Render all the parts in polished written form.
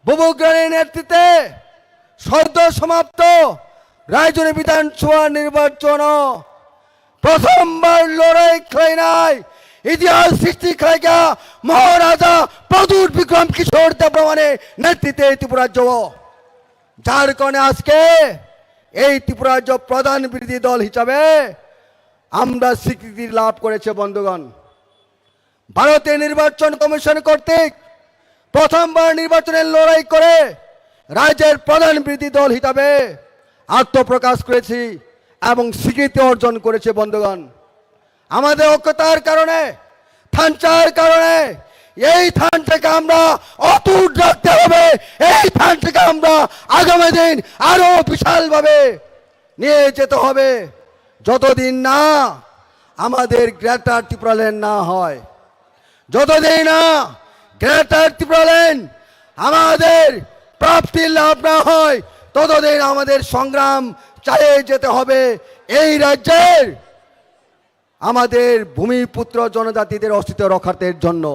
বুবুগ্রানের নেতৃত্বে সদ্য সমাপ্ত রায়চৌধুরী বিধানসভা নির্বাচন প্রথমবার লড়াই খেলে নাই ইতিহাস সৃষ্টি খেলা মহারাজা প্রদূর বিক্রম কিশোর দেববর্মনের নেতৃত্বে ত্রিপুরা রাজ্য, যার কারণে আজকে এই ত্রিপুরা রাজ্য প্রধান বিরোধী দল হিসাবে আমরা স্বীকৃতি লাভ করেছে। বন্ধুগণ, ভারতের নির্বাচন কমিশন কর্তৃক প্রথমবার নির্বাচনের লড়াই করে রাজ্যের প্রধান বিরোধী দল হিসাবে আত্মপ্রকাশ করেছি এবং স্বীকৃতি অর্জন করেছে। বন্ধুগণ, আমাদের ঐক্যতার কারণে, থানচার কারণে এই থানটাকে আমরা অটুট রাখতে হবে। এই থানটাকে আমরা আগামী দিন আরো বিশালভাবে নিয়ে যেতে হবে, যতদিন না আমাদের গ্রেটার ত্রিপুরাল্যান্ড না হয়, যতদিন না গ্রেটার ত্রিপুরাল্যান্ড আমাদের প্রাপ্তির লাভ না হয়, ততদিন আমাদের সংগ্রাম চালিয়ে যেতে হবে। এই রাজ্যের আমাদের ভূমিপুত্র জনজাতিদের অস্তিত্ব রক্ষার জন্য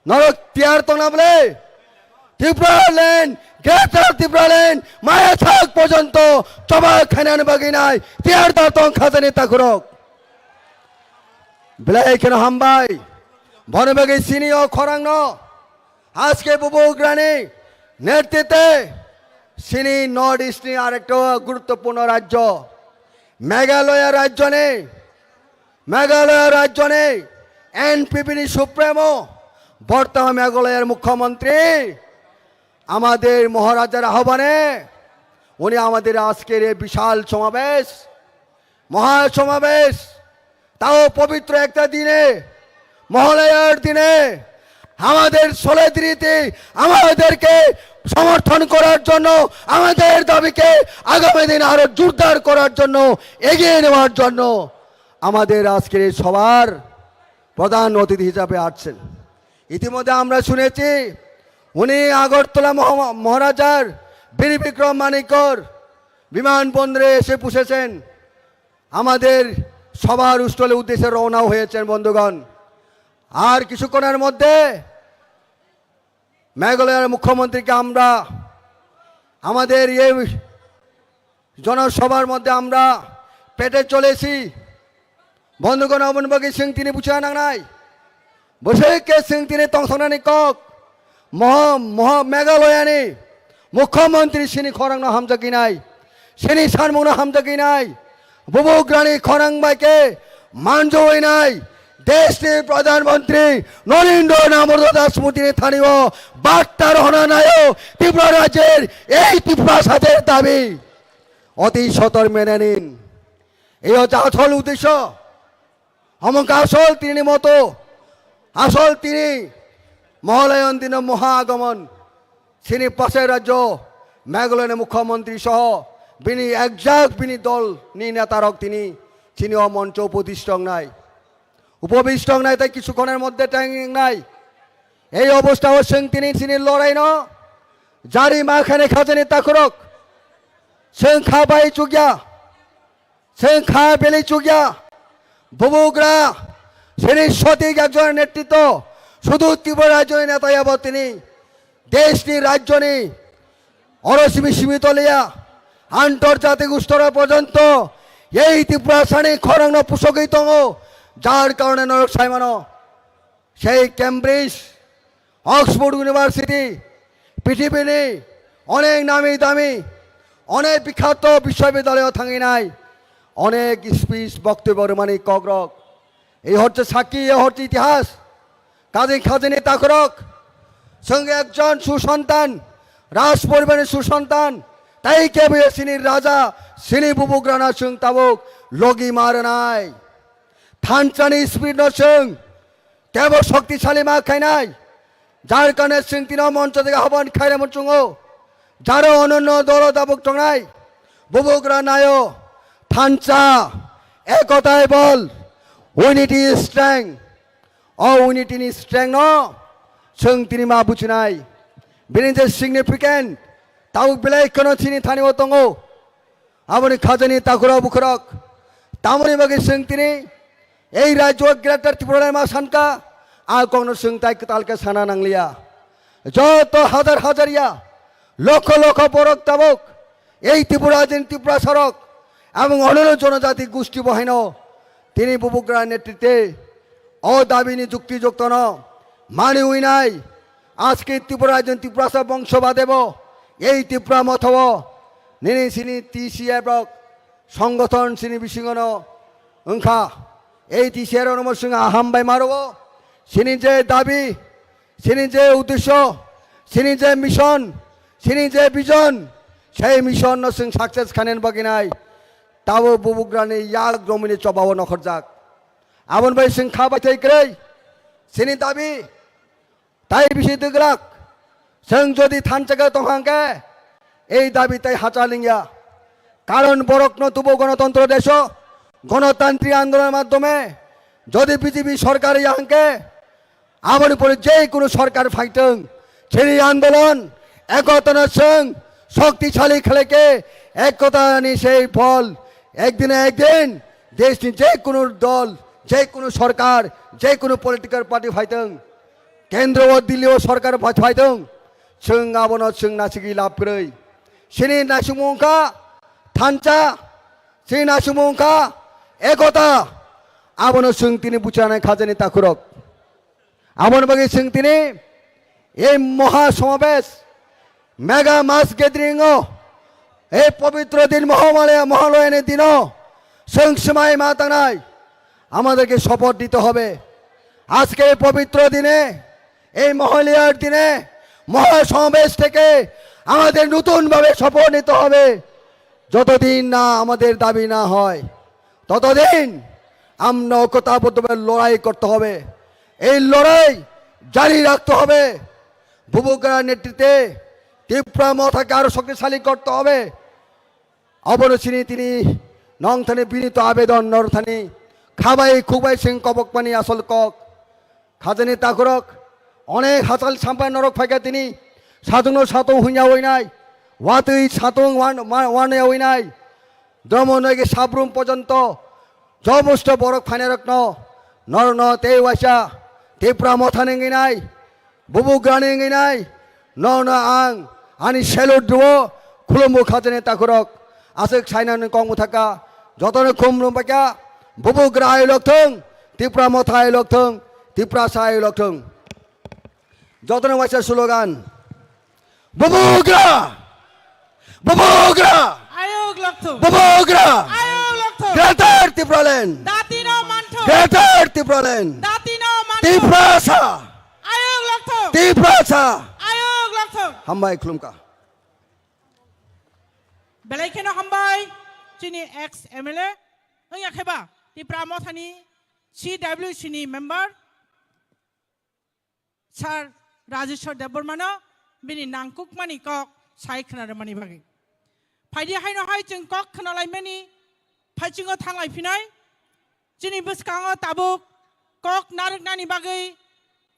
নরক তিয়ার তো না বলে ত্রিপুরাল্যান্ড, গ্রেটার ত্রিপুরাল্যান্ড মায়া থাক পর্যন্ত চবা খানান বাগিনায় তিয়ার দাতং খাজানি তাকুরক বেলায় কেন হামবাই বনবাগি সিনি ও খরাং আজকে বুবুগ্রানে নেতৃত্বে সিনি নর্থ ইস্টে আরেকটা গুরুত্বপূর্ণ রাজ্য মেঘালয় রাজ্য নেই এনপিপি সুপ্রিমো বর্তমান মেঘালয়ের মুখ্যমন্ত্রী আমাদের মহারাজার আহ্বানে উনি আমাদের আজকের এই বিশাল সমাবেশ, মহাসমাবেশ, তাও পবিত্র একটা দিনে, মহালয়ার দিনে আমাদের সোলেদ্রিতে আমাদেরকে সমর্থন করার জন্য, আমাদের দাবিকে আগামী দিন আরো জোরদার করার জন্য, এগিয়ে নেওয়ার জন্য আমাদের আজকের এই সবার প্রধান অতিথি হিসাবে আসছেন। ইতিমধ্যে আমরা শুনেছি উনি আগরতলা মহারাজার বীর বিক্রম মানিকর বিমানবন্দরে এসে পুষেছেন, আমাদের সবার স্থলে উদ্দেশ্যে রওনা হয়েছেন। বন্ধুগণ, আর কিছুক্ষণের মধ্যে মেঘালয়ের মুখ্যমন্ত্রীকে আমরা আমাদের এই জনসভার মধ্যে আমরা পেটে চলেছি। বন্ধুগণ, অবনবাগী সিং তিনি বুঝে নাই বসে কে সিং তিনি তংসনানি কক মেঘালয়ানি মুখ্যমন্ত্রী সিনি খরাং হামজাকি নাই, সিনি সানমুন হামজাকি নাই, বুবুগ্রানি খরাং বাইকে মানজই নাই। দেশের প্রধানমন্ত্রী নরেন্দ্র দাস মোদী স্থানীয় বার্তার হনানায় ত্রিপুরা রাজ্যের এই ত্রিপুরা সাথের দাবি অতি সতর মেনে নিন। এই হচ্ছে আসল উদ্দেশ্য। আমাকে আসল তিনি মতো আসল তিনি মহালয়ন দিন মহা আগমন তিনি পাশের রাজ্য মেঘালয়ের মুখ্যমন্ত্রী সহ বিনি একজাক বিনি দল নি নেতারক তিনি মঞ্চ উপবিষ্ট নাই তাই কিছুক্ষণের মধ্যে ট্যাঙ্গিং নাই। এই অবস্থা সিং তিনি লড়াই ন জারি মাখানে খাজানি তাকুরক সিং খা বাই চুগিয়া সিং খা বেলি চুগিয়া বুবুগ্রা তিনি সঠিক একজনের নেতৃত্ব শুধু ত্রিপুরা রাজ্যের নেতা যাবৎ তিনি দেশটি রাজ্য নেই অরসীমী সীমিত লিয়া আন্তর্জাতিক স্তর পর্যন্ত এই ত্রিপুরা শ্রেণী খরং পোষকিত, যার কারণে নরক সাইমানো সেই ক্যামব্রিজ অক্সফোর্ড ইউনিভার্সিটি পৃথিবীর অনেক নামি দামি অনেক বিখ্যাত বিশ্ববিদ্যালয় থাকি নাই অনেক স্পিচ বক্তব্য মানে কগ্রক এই হচ্ছে সাক্ষী, এ হচ্ছে ইতিহাস। কাজী খাজানি তাকুরক সঙ্গে একজন সুসন্তান, রাজ পরিবারের সুসন্তান, তাই কে সিনির রাজা সিনি বুবুগ্রানা সিং তাবুক লগি মার নাই থানচানি স্পিড সিং কেবল শক্তিশালী মা খাই নাই, যার কারণে সিং তিন মঞ্চ থেকে আহ্বান খাইলে মঞ্চুঙ্গো যারও অনন্য দল দাবুক টঙাই বুবুগ্রা নায় থানচা একতায় বল উইনিটি স্ট্রেং ইউনিটি স্ট্রেং ন সিং তিনি মা বুঝি নাই বিনি যে সিগনিফিকেন্ট তাও বেলায় কেন চিনি থানি অতঙ্গ আপনি খাজানি তাকুরা বুখরক তামনি বাকি সিং তিনি এই রাজ্য গ্রেটার ত্রিপুরার মা সানকা আর কংগ্রেস সিং তাই তালকে সানা নাংলিয়া যত হাজার হাজারিয়া লক্ষ লক্ষ প্রবক্তাবক এই ত্রিপুরা সড়ক এবং অন্যান্য জনজাতি গোষ্ঠী বহিন তিনি বুবুগ্রার নেতৃত্বে অদাবিনী যুক্তিযুক্ত ন মানি উই নাই আজকে ত্রিপুরা বংশবা দেব এই ত্রিপুরা মথব নিনি সিনি টিসিএফ সংগঠন সিনি বিশিঙ্গন ওংখা এই টিসিএর নমর সিং হামবাই মারব সিনি যে দাবি সিনি যে উদ্দেশ্য সিনি যে মিশন সিনি যে বিজন সেই মিশন সিং সাকসেস খানেন বাকি নাই তাও বুবুগ্রানি ইয়াক জমিনে চবাও নখর যাক আমন ভাই সিং খাবাই থাইক্रै সিনি দাবি তাই বিষয় দিগ্রাক जों যদি থানচাকে তহাঙ্কে এই দাবি তাই হাঁচালিঙ্গা কারণ বরকন তুবো গণতন্ত্র দেশ গণতান্ত্রিক আন্দোলনের মাধ্যমে যদি বিজেপি সরকার ইয়াঙ্কে আমার উপরে যে কোনো সরকার ফাইটং সেই আন্দোলন একতা সঙ্গ শক্তিশালী খেলেকে একতা নি সেই ফল একদিন দেশ যে কোনো দল যে কোনো সরকার যে কোনো পলিটিক্যাল পার্টি ফাইটং কেন্দ্র ও দিল্লি ও সরকার ফাইটং जों आबोनो जों नासिगि लाबग्रै सिनि नासुमुंखा थानचा सिनि नासुमुंखा एकता आबोनो जों तिनि बुचानाय खाजानि ताखुरक आबोनो बागै जों तिनि এই মহা সমাবেশ মেগা মাস গ্যাদারিং এই পবিত্র দিন মহালয়ানের দিন जों সময় মাতানাই আমাদেরকে শপথ দিতে হবে আজকে এই পবিত্র দিনে এই মহালয়ার দিনে মহাসমাবেশ থেকে আমাদের নতুনভাবে শপথ নিতে হবে যতদিন না আমাদের দাবি না হয় ততদিন আমরা ঐক্যবদ্ধভাবে লড়াই করতে হবে এই লড়াই জারি রাখতে হবে বুবুগ্রার নেতৃত্বে ত্রিপুরা মথাকে আরো শক্তিশালী করতে হবে অবরোচিনী তিনি নংথানে বিনীত আবেদন নরথানি খাবাই খুবাই সিং কবকপানি আসল কক খাজানি তাকুরক অনেক হাতাল সাম্পাই নরক ফাইকা তিনি সাতং সাতং হুইয়া হইনাই ওয়াতুই সাতং ওয়ানে হইনাই দ্রমনগে সাবরুম পর্যন্ত সমস্ত বরক ফাইনে রত্ন নর ন তে ওয়াসা ত্রিপুরা মথানে গিনাই বুবু গ্রানে গিনাই ন ন আং আনি সেলুট দিব খুলুমু খাজানি তাকুরক আসক সাইনান কংমু থাকা যতনে খুমরুম পাকা বুবু গ্রাই লক্ষং ত্রিপুরা মথায় লক্ষং ত্রিপুরা সাই লক্ষং যতনে ওয়াসা স্লোগান বুবুগ্রা বুবুগ্রা আয়োগ লক্ষং বুবুগ্রা আয়োগ লক্ষং গ্রেটার ত্রিপুরাল্যান্ড দাতিনো মানঠো গ্রেটার ত্রিপুরাল্যান্ড দাতিনো মানঠো ত্রিপুরাসা আয়োগ লক্ষং ত্রিপুরাসা আয়োগ লক্ষং হামবাই খুলুমকা বেলাইখেনো হামবাই চিনি এক্স এমএলএ ওয়া খেবা ত্রিপুরা মথানি সিডব্লিউসি नि मेंबर सार राजेश्वर देबबर्मानो बिनि नांकुक मानि कक साइ खोनादों मानि बागै फाइदि हायनो हाय जों कक खोनालायमानि फाइचिङो थांलायफिनाय जोंनि बोसकाङो ताबुक कक नारकनानि बागै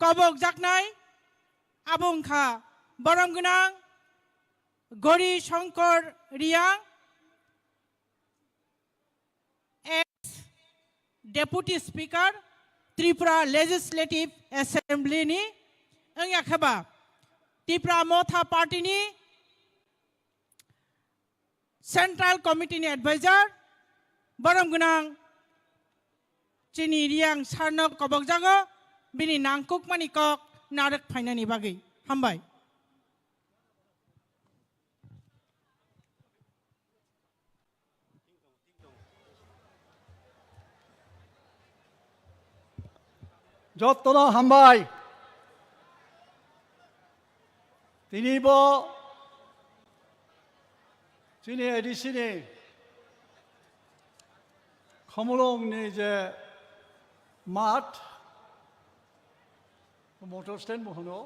कबक जाकनाय आबुंखा बरम गोनां गरी Shankar Riya ex deputy speaker Tripura legislative assembly नि ओंया खबा त्रिपुरा मोथा पार्टी नि सेंट्रल कमिटी नि एडवाइजर बरम गोनां चिनि रियां सारनो कबक जागो बिनि नांकुक मानि कक नारक फाइनानि बागै हामबाय যতন হামবাই তিনিব চিনি এডিসিনি খমলংনি যে মাঠ মটর স্ট্যান্ড মহনো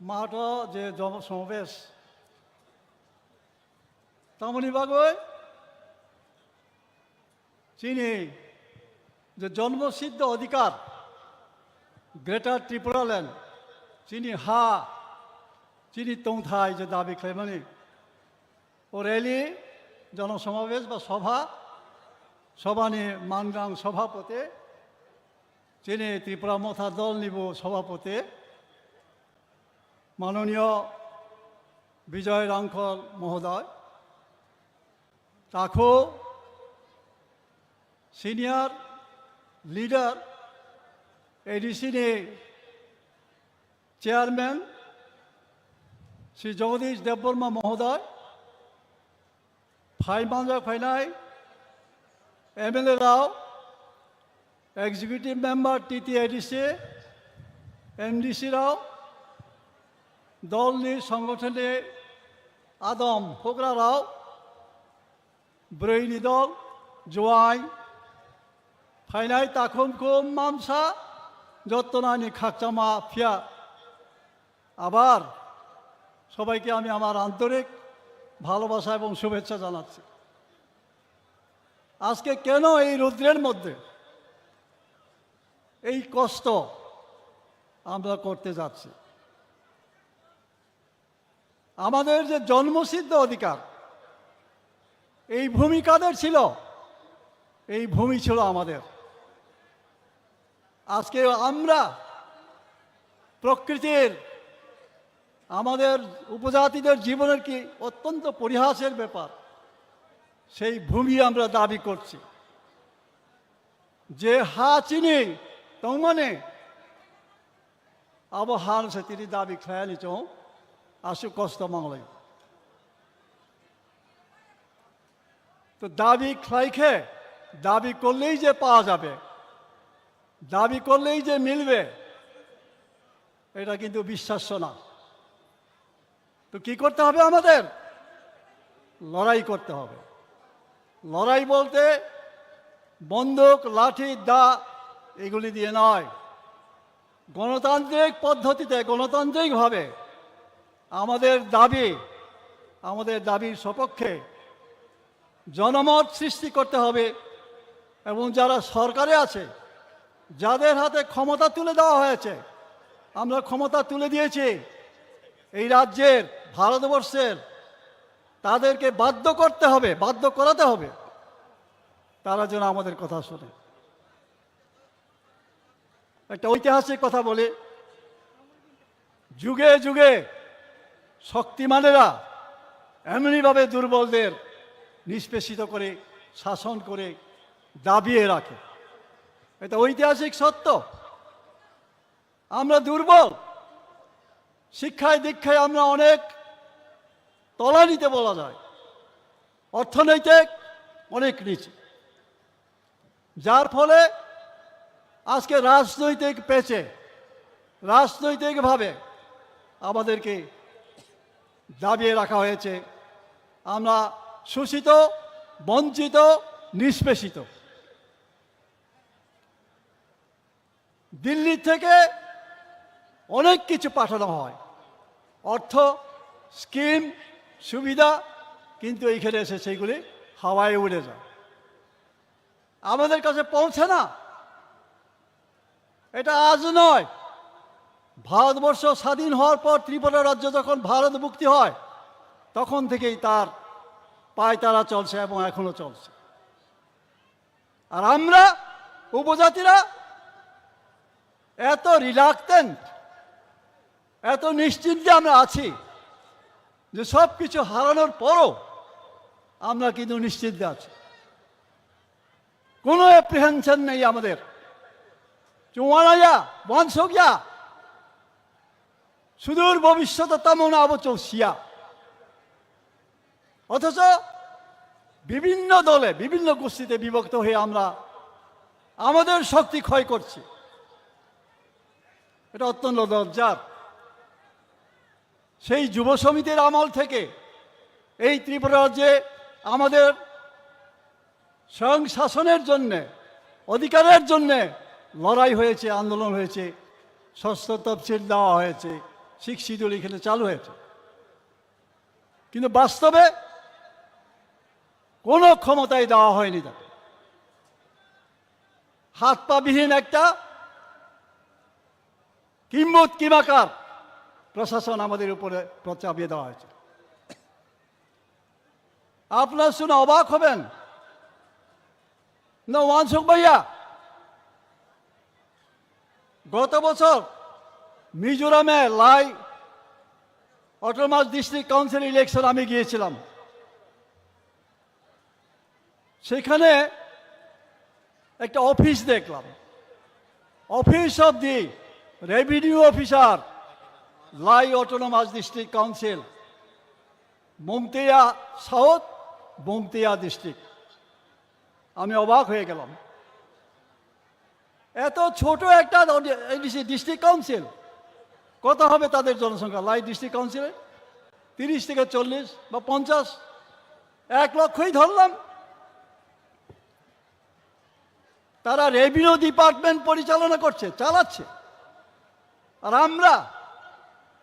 মাঠ যে সমাবেশ তামনি বাগৈ চিনি যে জন্মসিদ্ধ অধিকার গ্রেটার ত্রিপুরাল্যান্ড চিনি হা চিনি তংথাই যে দাবি খাইমানি ও র্যালি জনসমাবেশ বা সভানি মানগাং সভাপতি চিনি ত্রিপুরা মথা দল নিব সভাপতি মাননীয় বিজয় রাংখল মহোদয়, তাকো সিনিয়র লিডার এডিসিনে চেয়ারম্যান শ্রী জগদীশ দেববর্মা মহোদয়, ফাইমাঞ্জা ফাইনাই এমএলএ রাও, এক্সিকিউটিভ মেম্বার টিটিআইডিসি এমডিসি রাও, দলনি সংগঠনে আদম ফোকরা রাও, ব্রৈনি দল জোয়াই ফাইনাই তাখুম মামসা যত্তনানি খাকচামা ফিয়া। আবার সবাইকে আমি আমার আন্তরিক ভালোবাসা এবং শুভেচ্ছা জানাচ্ছি। আজকে কেন এই রৌদ্রের মধ্যে এই কষ্ট আমরা করতে যাচ্ছি? আমাদের যে জন্মসিদ্ধ অধিকার, এই ভূমি কাদের ছিল? এই ভূমি ছিল আমাদের। আজকে আমরা প্রকৃতির, আমাদের উপজাতিদের জীবনের কি অত্যন্ত পরিহাসের ব্যাপার, সেই ভূমি আমরা দাবি করছি। যে হা চিনি তৌমানে আব হাল সে তিনি দাবি খেয়ালি চৌ আসু কষ্ট মাংলাই। তো দাবি খাইখে দাবি করলেই যে পাওয়া যাবে, দাবি করলেই যে মিলবে, এটা কিন্তু বিশ্বাস্য না। তো কি করতে হবে? আমাদের লড়াই করতে হবে। লড়াই বলতে বন্দুক, লাঠি, দা এগুলি দিয়ে নয়, গণতান্ত্রিক পদ্ধতিতে, গণতান্ত্রিকভাবে আমাদের দাবির সপক্ষে জনমত সৃষ্টি করতে হবে। এবং যারা সরকারে আছে, যাদের হাতে ক্ষমতা তুলে দেওয়া হয়েছে, আমরা ক্ষমতা তুলে দিয়েছি এই রাজ্যের, ভারতবর্ষের, তাদেরকে বাধ্য করতে হবে, বাধ্য করাতে হবে তারা যেন আমাদের কথা শোনে। একটা ঐতিহাসিক কথা বলে, যুগে যুগে শক্তিমানেরা এমনিভাবে দুর্বলদের নিষ্পেষিত করে, শাসন করে, দাবিয়ে রাখে। এটা ঐতিহাসিক সত্য। আমরা দুর্বল, শিক্ষায় দীক্ষায় আমরা অনেক তলানিতে বলা যায়, অর্থনৈতিক অনেক নিচে, যার ফলে আজকে রাজনৈতিক পেচে, রাজনৈতিকভাবে আমাদেরকে দাবিয়ে রাখা হয়েছে। আমরা শোষিত, বঞ্চিত, নিষ্পেষিত। দিল্লি থেকে অনেক কিছু পাঠানো হয়, অর্থ, স্কিম, সুবিধা, কিন্তু এইখানে এসে সেইগুলি হাওয়ায় উড়ে যায়, আমাদের কাছে পৌঁছে না। এটা আজ নয়, ভারতবর্ষ স্বাধীন হওয়ার পর ত্রিপুরা রাজ্য যখন ভারত মুক্তি হয়, তখন থেকেই তার পায়তারা চলছে এবং এখনো চলছে। আর আমরা উপজাতিরা এত রিলাক্টেন্ট, এত নিশ্চিন্তে আমরা আছি যে সব কিছু হারানোর পরও আমরা কিন্তু নিশ্চিন্তে আছি, কোনো অ্যাপ্রিহেনশন নেই আমাদের। চুয়ানাইয়া বনসকিয়া সুদূর ভবিষ্যৎ তেমন আবচৌসিয়া। অথচ বিভিন্ন দলে, বিভিন্ন গোষ্ঠীতে বিভক্ত হয়ে আমরা আমাদের শক্তি ক্ষয় করছি। এটা অত্যন্ত লজ্জার। সেই যুব সমিতির আমল থেকে এই ত্রিপুরা রাজ্যে আমাদের স্বয়ং শাসনের জন্যে, অধিকারের জন্যে লড়াই হয়েছে, আন্দোলন হয়েছে, ষষ্ঠ তফসিল দেওয়া হয়েছে, শিক্ষিত এখানে চালু হয়েছে। কিন্তু বাস্তবে কোনো ক্ষমতাই দেওয়া হয়নি তাকে। হাত পাবিহীন একটা কিম্বুত কিমাকার প্রশাসন আমাদের উপরে চাপিয়ে দেওয়া হয়েছে। আপনারা শুনে অবাক হবেন না, ওয়ানসুক ভাইয়া, গত বছর মিজোরামে Lai autonomous district council election আমি গিয়েছিলাম। সেখানে একটা অফিস দেখলাম, office of the revenue officer, Lai autonomous district council, Mamtia south, Mamtia district. আমি অবাক হয়ে গেলাম, এত ছোট একটা ডিস্ট্রিক্ট কাউন্সিল, কত হবে তাদের জনসংখ্যা? লাই ডিস্ট্রিক্ট কাউন্সিলে 30 থেকে 40 বা 50, 1 লক্ষই ধরলাম। তারা রেভিনিউ ডিপার্টমেন্ট পরিচালনা করছে, চালাচ্ছে। আর আমরা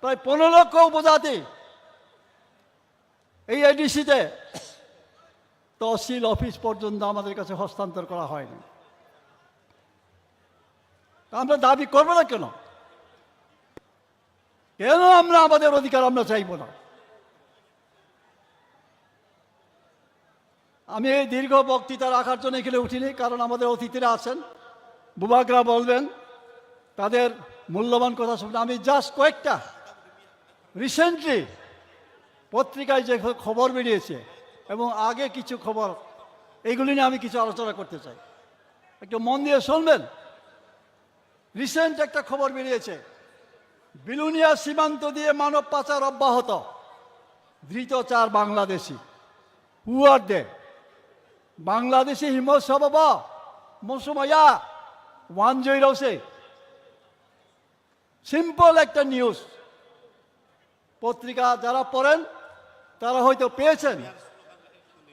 প্রায় 15 লক্ষ উপজাতি এই এডিসিতে তহসিল অফিস পর্যন্ত আমাদের কাছে হস্তান্তর করা হয়নি। আমরা দাবি করবো না কেন? কেন আমরা আমাদের অধিকার আমরা চাইব না? আমি এই দীর্ঘ বক্তৃতা রাখার জন্য এখানে উঠিনি, কারণ আমাদের অতিথিরা আছেন, বুবাকরা বলবেন তাদের মূল্যবান কথা শুনতে। আমি জাস্ট কয়েকটা রিসেন্টলি পত্রিকায় যে খবর বেরিয়েছে এবং আগে কিছু খবর, এইগুলি নিয়ে আমি কিছু আলোচনা করতে চাই, একটু মন দিয়ে শুনবেন। রিসেন্ট একটা খবর বেরিয়েছে, বিলুনিয়া সীমান্ত দিয়ে মানব পাচার অব্যাহত, ধৃত 4 বাংলাদেশি। হু আর দে? বাংলাদেশি হিমত সবাব মৌসুমাইয়া ওয়ানজয় রসে। সিম্পল একটা নিউজ, পত্রিকা যারা পড়েন তারা হয়তো পেয়েছেন,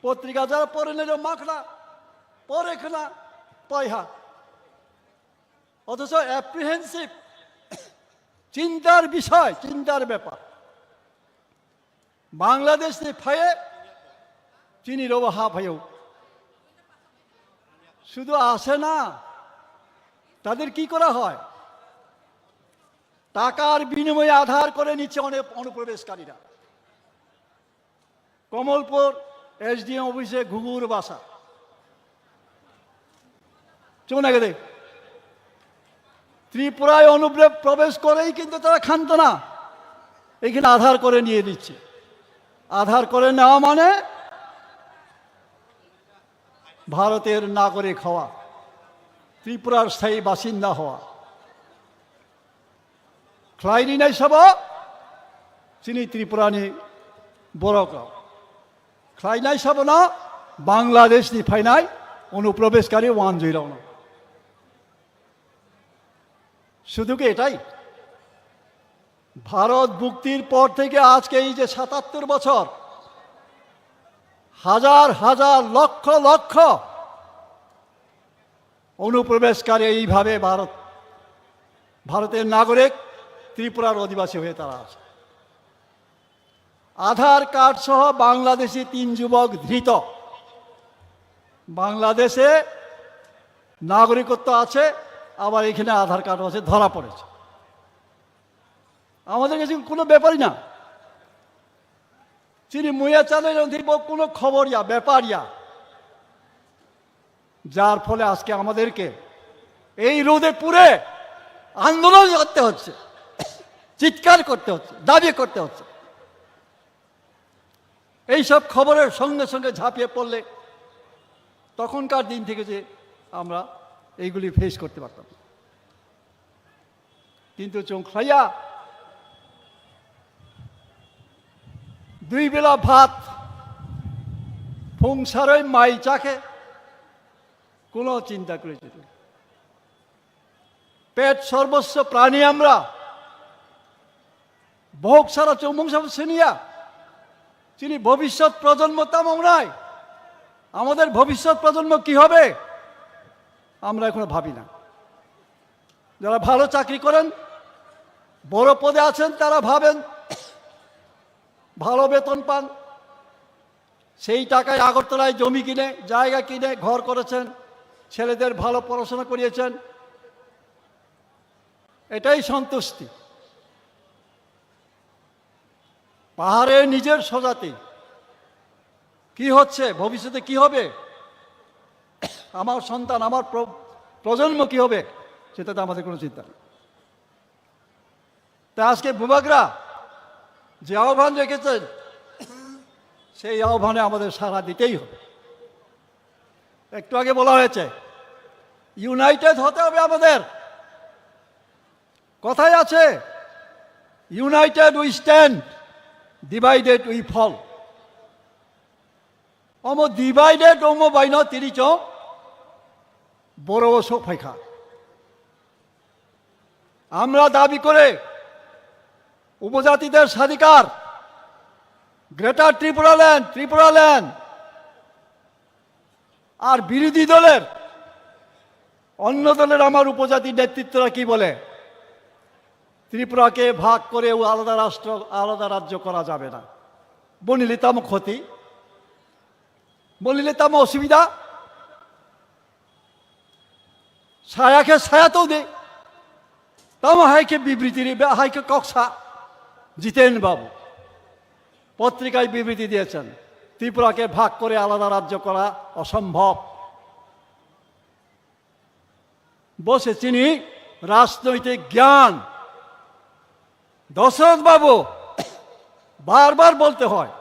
পত্রিকা যারা পড়েন এর মাখনা পরে খানা পয়হা। অথচ অ্যাপ্রিহেন্সিভ, চিন্তার বিষয়, চিন্তার ব্যাপার। বাংলাদেশ ने ফায়ে চিনি রোবা হা ফায়েও শুধু আসে না, তাদের কি করা হয়? টাকার বিনিময়ে আধার করে নিচ্ছে অনেক অনুপ্রবেশকারীরা। কমলপুর এসডিএম অফিসে ঘুঘুর বাসা, চুনা গেলে ত্রিপুরায় অনুপ্রবেশ করেই কিন্তু তারা খান্ত না, এখানে আধার করে নিয়ে দিচ্ছে। আধার করে নেওয়া মানে ভারতের নাগরিক হওয়া, ত্রিপুরার স্থায়ী বাসিন্দা হওয়া। খ্লাইনি নাই সব চিনি ত্রিপুরানি বড়ক খ্লাই নাই সব না বাংলাদেশনি ফাইনাই অনুপ্রবেশকারী 101। শুধু কি এটাই? ভারত মুক্তির পর থেকে আজকে এই যে 77 বছর, হাজার হাজার লক্ষ লক্ষ অনুপ্রবেশকারী এইভাবে ভারতের নাগরিক ত্রিপুরার অধিবাসী হয়ে তারা আছে। আধার কার্ড সহ বাংলাদেশি 3 যুবক ধৃত। বাংলাদেশে নাগরিকত্ব আছে, আবার এখানে আধার কার্ড আছে, ধরা পড়েছে। আমাদের কাছে কোনো ব্যাপারই না, চিনি মুয়া চালের কোনো খবরিয়া ব্যাপারিয়া, যার ফলে আজকে আমাদেরকে এই রোদে পুড়ে আন্দোলন করতে হচ্ছে, চিৎকার করতে হচ্ছে, দাবি করতে হচ্ছে। এইসব খবরের সঙ্গে সঙ্গে ঝাঁপিয়ে পড়লে তখনকার দিন থেকে যে আমরা এইগুলি ফেস করতে পারতাম। কিন্তু চোখলাইয়া 2 বেলা ভাত সংসারে মাই চাকে কোনো চিন্তা করেছে? পেট সর্বস্ব প্রাণী আমরা, ভোগ সারা চৌমংসা শ্রেণিয়া যিনি ভবিষ্যৎ প্রজন্ম তামাও নাই। আমাদের ভবিষ্যৎ প্রজন্ম কি হবে আমরা এখনো ভাবি না। যারা ভালো চাকরি করেন, বড় পদে আছেন, তারা ভাবেন ভালো বেতন পান, সেই টাকায় আগরতলায় জমি কিনে, জায়গা কিনে ঘর করেছেন, ছেলেদের ভালো পড়াশোনা করিয়েছেন, এটাই সন্তুষ্টি। পাহাড়ে নিজের স্বজাতি কি হচ্ছে, ভবিষ্যতে কি হবে, আমার সন্তান, আমার প্রজন্ম কি হবে, সেটাতে আমাদের কোনো চিন্তা নেই। তাই আজকে বুবাগরা যে আহ্বান রেখেছেন সেই আহ্বানে আমাদের সাড়া দিতেই হবে। একটু আগে বলা হয়েছে ইউনাইটেড হতে হবে আমাদের। কথায় আছে united we stand, divided we fall. অম ডিভাইডেড অম বাইন তিরিচ বড় ফাইখা। আমরা দাবি করে উপজাতিদের স্বাধিকার, গ্রেটার ত্রিপুরা ল্যান্ড আর বিরোধী দলের অন্য দলের আমার উপজাতি নেতৃত্বরা কি বলে, ত্রিপুরাকে ভাগ করে আলাদা রাষ্ট্র আলাদা রাজ্য করা যাবে না। বলিলে তাম ক্ষতি, বলিলে তাম অসুবিধা। ছায়াকে ছায়াতেও দে, তাম হাইকে বিবৃতি হাইকে কক্সা জিতেন বাবু পত্রিকায় বিবৃতি দিয়েছেন ত্রিপুরাকে ভাগ করে আলাদা রাজ্য করা অসম্ভব। বসে চিনি রাজনৈতিক জ্ঞান। দশরথ বাবু বারবার বলতে হয়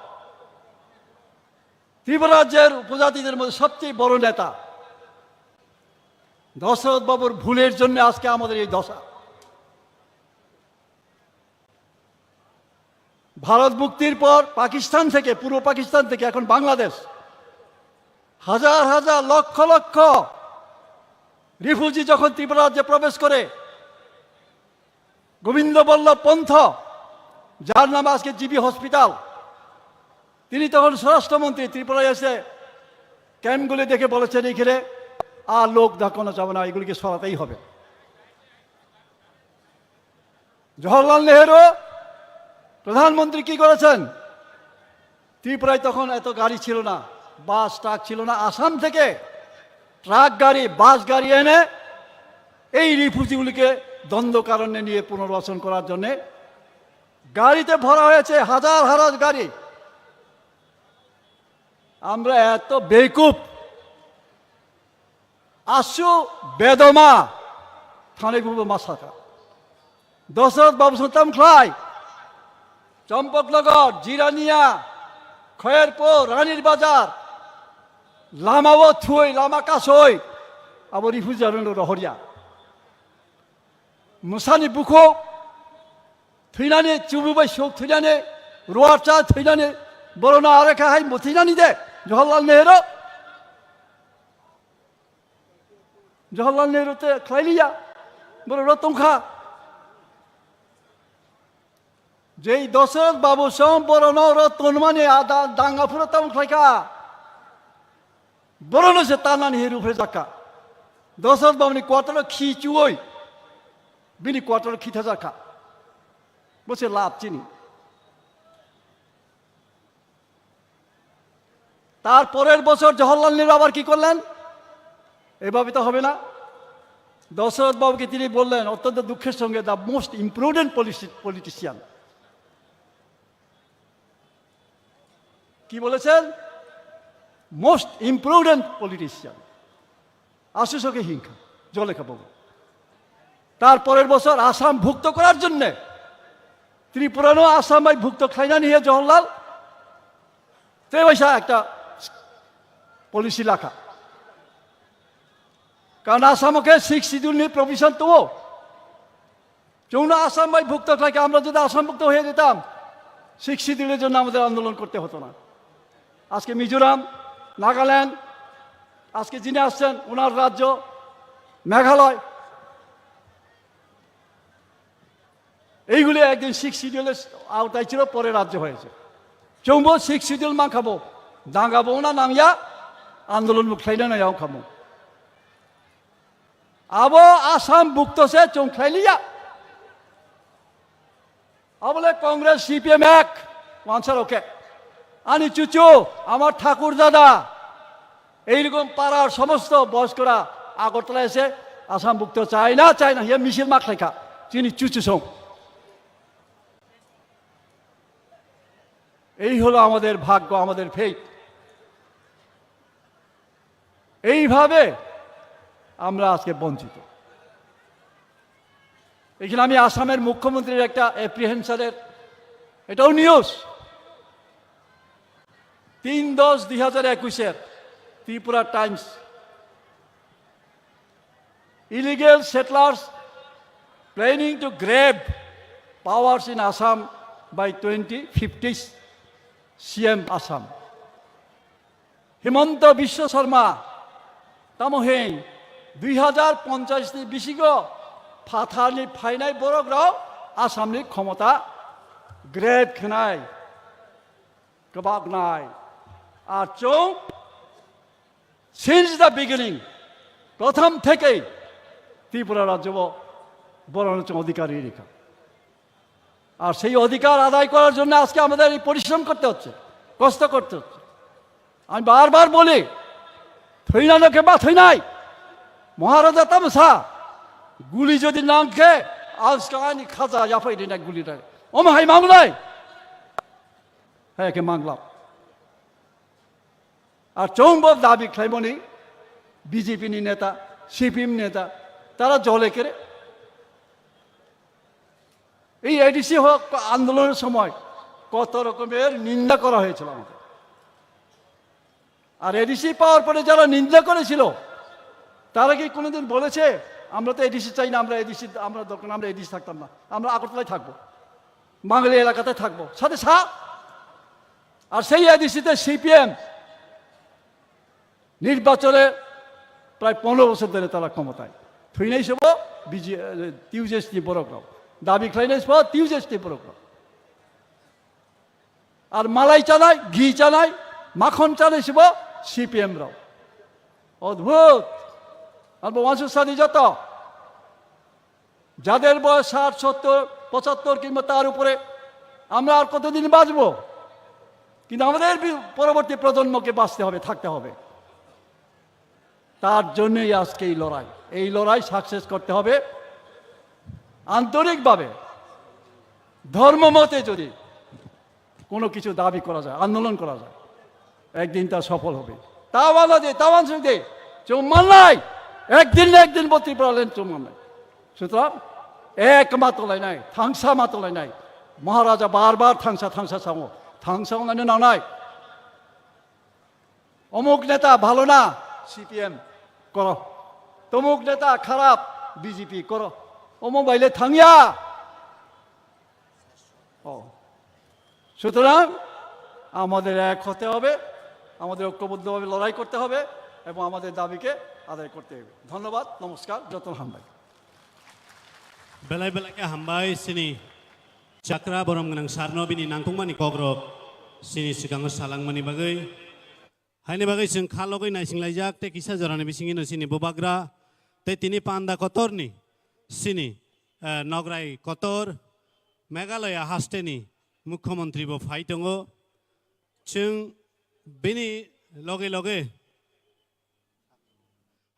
ত্রিপুরা রাজ্যের উপজাতিদের মধ্যে সবচেয়ে বড় নেতা। দশরথ বাবুর ভুলের জন্য আজকে আমাদের এই দশা। ভারত মুক্তির পর পাকিস্তান থেকে, পূর্ব পাকিস্তান থেকে এখন বাংলাদেশ, হাজার হাজার লক্ষ লক্ষ রিফিউজি যখন ত্রিপুরা রাজ্যে প্রবেশ করে, গোবিন্দ বল্লভ পন্থ, যার নামে আজকে জিবি হসপিটাল, তিনি তখন স্বরাষ্ট্রমন্ত্রী, ত্রিপুরায় এসে ক্যাম্পগুলি দেখে বলেছেন এইখানে আর লোক দেখানো যাবে না, এগুলিকে সরাতেই হবে। জওহরলাল নেহেরু প্রধানমন্ত্রী কি করেছেন, ত্রিপুরায় তখন এত গাড়ি ছিল না, বাস ট্রাক ছিল না, আসাম থেকে ট্রাক গাড়ি বাস গাড়ি এনে এই রিফিউজিগুলিকে দ্বন্দ্ব কারণে নিয়ে পুনর্বাসন করার জন্যে গাড়িতে ভরা হয়েছে, হাজার হাজার গাড়ি। আমরা এত বেকুব, আসু বেদমা থানে গুব মাসাকা। দশরথ বাবু সন্তাম খাই চম্পকনগর, জিরানিয়া, খয়েরপুর, রানীর বাজার, লামাও থুই, লামা কাসই, আবার রিফিউজি রহরিয়া মুসানি বুখো थैनानै चुबुबाय सौक थैनानै रुवाचा थैनानै बर'ना आरो खाहाय थैनानै दे जवाहरलाल नेहरू ते खालायलिया बर' तंखा जेई दशरथ बाबु सम बर'ना तनमाने आदा दांगाफोरा ताम खायखा बर'नो से तानानै हेरु फे जाका दशरथ बाबुनि क्वार्टार खिचुय बिनि क्वार्टार खिथा जाका বসে লাভ চিনি। তারপরের বছর জওহরলাল নেহরু আবার কি করলেন, এভাবে তো হবে না। দশরথ বাবুকে তিনি বললেন অত্যন্ত দুঃখের সঙ্গে, দ্য মোস্ট ইম্প্রুডেন্ট পলিটিশিয়ান। কি বলেছেন, মোস্ট ইম্প্রুডেন্ট পলিটিশিয়ান, আশুসকে হিংসা জলেখা বাবু। তারপরের বছর আসাম ভুক্ত করার জন্যে ত্রিপুরানো আসামাই ভুক্ত খাইনা নিয়ে জওহরলাল তে পয়সা একটা পলিসি রাখা, কারণ আসামকে 6 শিডিউল প্রভিশন তো যৌন আসামাই ভুক্ত থাকে। আমরা যদি আসাম ভুক্ত হয়ে যেতাম 6 শিডিউলের জন্য আমাদের আন্দোলন করতে হতো না। আজকে মিজোরাম, নাগাল্যান্ড, আজকে যিনি আসছেন ওনার রাজ্য মেঘালয়, এইগুলি একদিন 6 শিডিউলের আওতায় ছিল, পরে রাজ্য হয়েছে। চৌম্ব 6 শিডিউল মা খাবো দাঙ্গাবো না নামিয়া আন্দোলন মুখাইলে না যাও খাবো আবো আসাম ভুক্ত সে চৌখাইলিয়া বলে কংগ্রেস সিপিএম এক আনসার ওকে আনি চুচু আমার ঠাকুর দাদা এইরকম পাড়ার সমস্ত বয়স্করা আগরতলা এসে আসাম ভুক্ত চায় না হিয়া মিছিল মাখ লেখা চিনি চুচু সং। এই হলো আমাদের ভাগ্য, আমাদের ফেট। এইভাবে আমরা আজকে বঞ্চিত। এখানে আমি আসামের মুখ্যমন্ত্রীর একটা অ্যাপ্রিহেনশনের এটাও news 3/10/2021 Tripura Times illegal settlers planning to grab powers in Assam by 2050 CM Assam Himanta Biswa Sarma তামহেন 2050 বিশিগ ফাথানি ফাইনাই বরগ্রাও আসামনি ক্ষমতা গ্রেড খেনাই কবাগনাই আর চৌ সিন্স দ্য বিগিনিং প্রথম থেকেই ত্রিপুরা রাজ্য বরঞ্চ অধিকারী রেখা আর সেই অধিকার আদায় করার জন্য আজকে আমাদের এই পরিশ্রম করতে হচ্ছে কষ্ট করতে হচ্ছে আমি বারবার বলি থৈনানকে বা থৈনাই মহারাজা তামসা গুলি যদি না খে আজকানি খাজা জাফাই না গুলিটা ওমাহাই মাংলাই হ্যাঁ কে মাংলাম আর চৌম্বক দাবি খাইমনি বিজেপি নেতা সিপিএম নেতা তারা জলে কেড়ে এই এডিসি হোক আন্দোলনের সময় কত রকমের নিন্দা করা হয়েছিল আমাকে আর এডিসি পাওয়ার পরে যারা নিন্দা করেছিল তারা কি কোনোদিন বলেছে আমরা তো এডিসি চাই না আমরা এডিসি আমরা দরকার আমরা এডিসি থাকতাম না আমরা আগরতলায় থাকবো বাঙালি এলাকাতে থাকবো সাথে আর সেই এডিসিতে সিপিএম নির্বাচনে প্রায় 15 বছর ধরে তারা ক্ষমতায় থুইনাই সব টিউজেসটি বড়গ্রাম দাবি খাইনাই সব টিউজেসটি বড়গ্রাম আর মালাই চালায় ঘি চালায় মাখন চালাই সব সিপিএম রাও অদ্ভুত আর বংশসাদী যত যাদের বয়স 60 70 75 কিংবা তার উপরে আমরা আর কতদিন বাঁচবো কিন্তু আমাদের পরবর্তী প্রজন্মকে বাঁচতে হবে থাকতে হবে তার জন্যই আজকে এই লড়াই সাকসেস করতে হবে আন্তরিকভাবে ধর্মমতে যদি কোনো কিছু দাবি করা যায় আন্দোলন করা যায় একদিন তা সফল হবে তাওয়ান সঙ্গে চৌমান্নাই একদিন না একদিন বত্রি পড়ালেন চৌমান্নাই সুতরাং এক মাতলাই নাই থাংসা মাতলাই নাই মহারাজা বারবার থাংসা সামো থাংসা নাই অমুক নেতা ভালো না সিপিএম করো তমুক নেতা খারাপ বিজেপি করো ও মোবাইলে থাঙ্গিয়া সুতরাং আমাদের এক হতে হবে আমাদের ঐক্যবদ্ধভাবে লড়াই করতে হবে এবং আমাদের দাবিকে আদায় করতে হবে ধন্যবাদ নমস্কার যতন হামবাই বেলায় বেলাকে হামবাই সিনি চাকরা বরম গনাং সারনবিনি নাংকুংমানি কগ্রব সিনি सिगाङाव सालांमानि बागै हायनि बागै जों खालगै नायसिंलायजाक ते किसा जरानि बिसिङिनो सिनि बोबाग्रा ते तिनि पान्दा कतरनि सिनि नगराय कतर मेघालया हास्टेनि मुख्यमंत्री बो फाइ दङ जों बेनि लगे लगे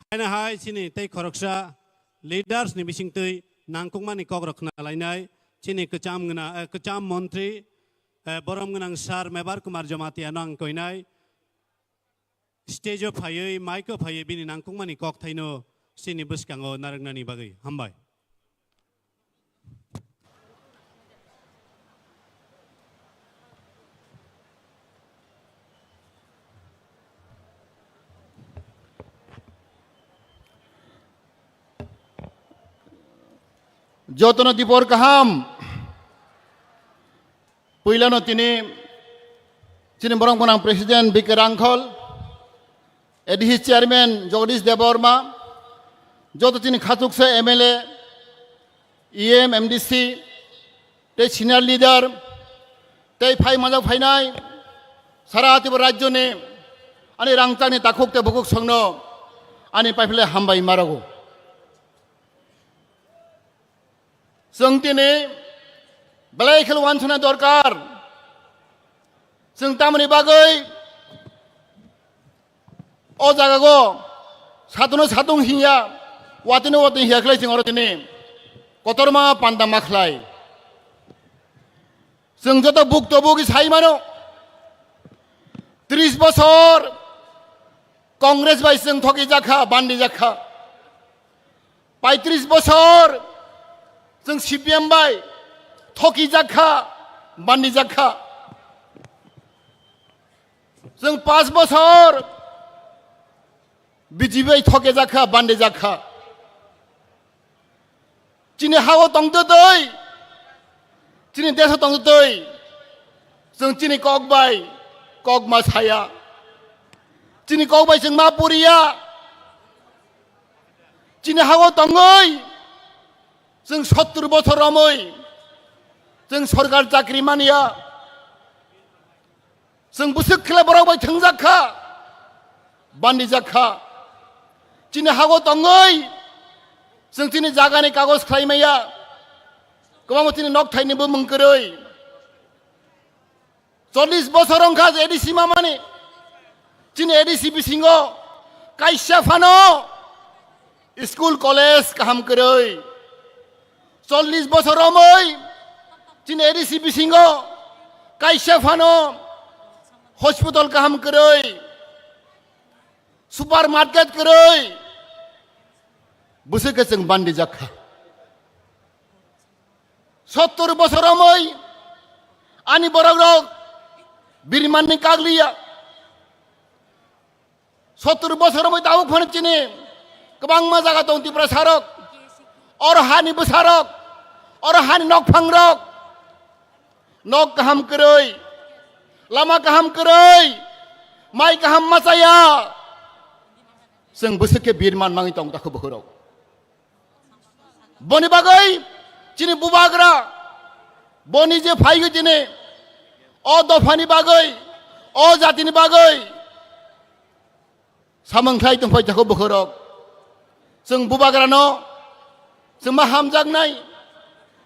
हायना हाय सिनि तै खरकसा लिडार्स नि बिसिंतै नांकुंमानि कग्रखना लायनाय सिनि कचाम मन्त्री बरम गनां सार मेबार कुमार जमातिया नांकयनाय स्टेजो फायै माइको फायै बिनि नांकुंमानि कक थाइनो सिनि बुसकाङाव नारंनानि बागै हामबाय Jotono Dipor Kaham Puilano Tini Borong Bonang Presiden Bike Rangkhol EDHI Chairman Jagdish Deborma Joto Tini Khatukse MLA EM MDC Te Senior Leader Te Phai Majak Phainai Sara Tibor Rajyone Ani Rangtani Takuk Te Bukuk Songno Ani Paifle Hambai Marago जों दिनै बेलाय खेल वानसना दरकार जों तामनि बागै अ जागागो सातनो सातुं हिया वातिनो वातिं हियाखलाय जों अर दिनै कतरमा पान्दा माखलाय जों जत बुक्तबुगि साइमानो 30 বছর কংগ্রেস বাই जों ठगी जाखा बान्दी जाखा 35 বছর जों सिपिएम बाय ठगी जाखा बान्दी जाखा जों 5 বছর बिजिबै थके जाखा बान्दी जाखा चिनि हाव तंगतो दै चिनि देश तंगतो दै जों चिनि ककबाय ककमा साया चिनि ककबाय जों मा पुरिया चिनि हाव तंगै जों 70 বছর रमै जों सरकार चाकरि मानिया जों बुसुक खेला बरावबाय थंजाखा बान्दी जाखा चिनि हाव तंगै जों चिनि जागानि कागज खालामैया गोबां चिनि नक थाइनोबो मोनगोरै 40 বছর अंखा एडिसि मामानि चिनि एडिसि बिसिङो काइसा फानो स्कुल कलेज काहाम करै 40 বছর रमै चिनि एडिसि बिसिङो काइसा फानो हस्पिटल काहाम करै सुपार मार्केट करै बुसुके जों बान्दी जाखा 70 বছর रमै आनि बरक बिरमाननि कागलिया 70 বছর रमै दाउ फानो चिनि गोबां मा जागा दं तिब्रा सारक और हानि बसारक और हानि नक फांरक नक गाहाम करै लामा गाहाम करै माइ गाहाम मासाया जों बुसुके बिरमान मांगि दं दाखो बखरक बनि बागै चिनि बुबाग्रा बनि जे फाइगो चिनि अ दफानि बागै अ जातिनि बागै सामंख्लाय दंफाय दाखो बखरक जों बुबाग्रा न जों मा हामजागनाय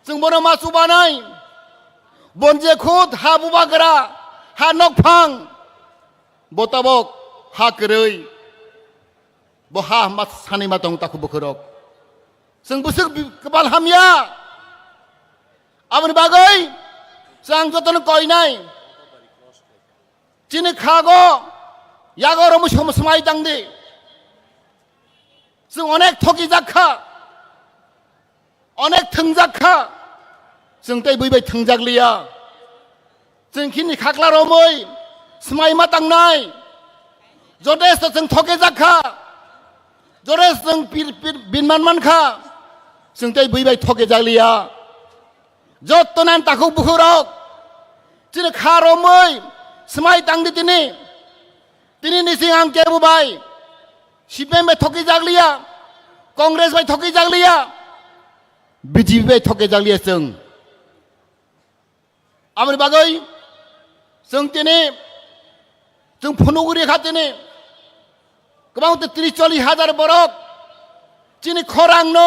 जों बनो मा सुबानाय बनजे खुद हा बुबाग्रा हा नकफां बताबक हा करै बहा मा सानै मा दं दाखो बखरक जों बुसुक कबाल हामिया आबनि बागै जों जतन कयनाय चिनि खागो यागो रमु समाय दांदि जों अनेक थकि जाखा अनेक थंजाखा जों तै बैबाय थंजागलिया जों खिनि खाख्ला रमै समाय मा तांनाय जदेस जों थके जाखा जदेस जों बिनमान मानखा जों तै बैबाय थके जागलिया जत्तनान ताखौ बुखुरक चिनि खारमै समाय तांदि तिनि निसिं आं केबुबाय सिपिएम बाय थके जागलिया कांग्रेस बाय थके जागलिया बिजेपि बाय थके जागलिया जों आमनि बागै जों तिनि जों फुनुगुरि खातिनि गोबां 30-40 हाजार बरक चिनि खरां न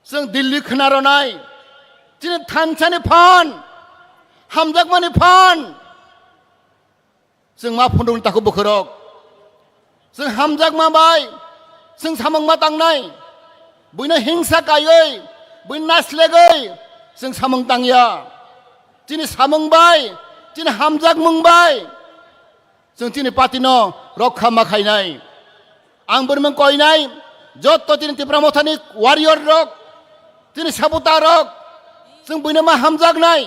जों दिल्ली खोनारनाय चिनि थानसानि फान हामजागमानि फान जों मा फुन्दुं ताखौ बखरक जों हामजागमा बाय जों सामंमा तांनाय बयनो हिंसा गायै बयनो नासलेगै जों सामं तांया चिनि सामंबाय चिनि हामजाग मंबाय जों चिनि पार्टिनो रक्षा माखायनाय आं बोरमों कयनाय जत्त चिनि तिप्रा मथानि वारियर रक चिनि साबुता रक जों बयनो मा हामजागनाय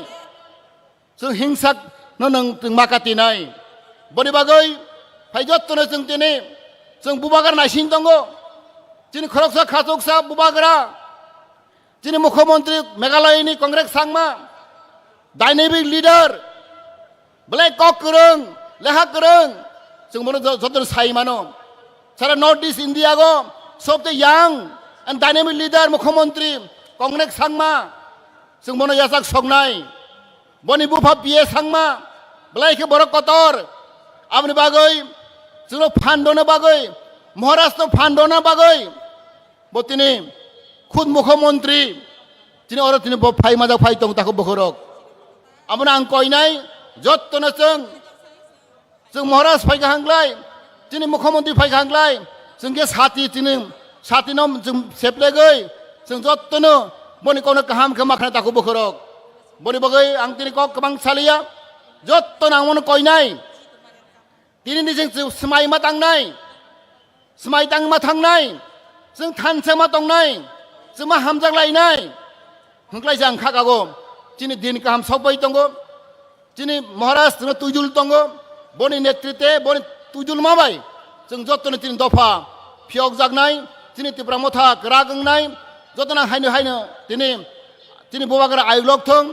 जों हिंसा नों जों माकातिनाय बनि बागै फायजत्तनो जों दिनै जों बुबागार नायसिन दङ दिनै खरगसा खाजगसा बुबाग्रा दिनै मुख्यमंत्री मेघालयनि Congress Sangma dynamic lidar black कक गोरों लेखा गोरों जों बनो जत्तनो साइमानो सारा नॉर्थ ईस्ट इंडिया गो सबसे यांग एंड डायनेमिक लिडार मुख्यमंत्री कंग्रेस सांमा जों बनो यासाक संनाय बनि बुफा पिए सांमा ब्लाइखे बरक कतर आमनि बागै जोंनो फान्डनो बागै महाराष्ट्र फान्डनो बागै बतिनि खुद मुख्यमंत्री तिनि अर तिनि फाइ माजा फाइ दं ताखौ बखरक आमना आं कयनाय जत्तनो जों महाराष्ट्र फाइगा हांग्लाय तिनि मुख्यमंत्री फाइगा हांग्लाय जों के साथि तिनि साथिनो जों सेप्लेगै जों जत्तनो बनि कौनो काहाम के माखना ताखौ बखरक बनि बागै आं तिनि कक गोबां सालिया जत्तनो आं मनो कयनाय तिनि जों समाय मा तांनाय समाय तां मा थांनाय जों थानसे मा दंनाय जों मा हामजागलायनाय होंख्लाय जों खागागो chini din kaham sabai tongo chini Maharashtra tujul tongo boni netrite boni tujul mabai जों जतन तिन दफा फियक जागनाय तिनि तिब्रा मथा रागंनाय जतन हायनो हायनो तिनि तिनि बबागरा आइग्लक थों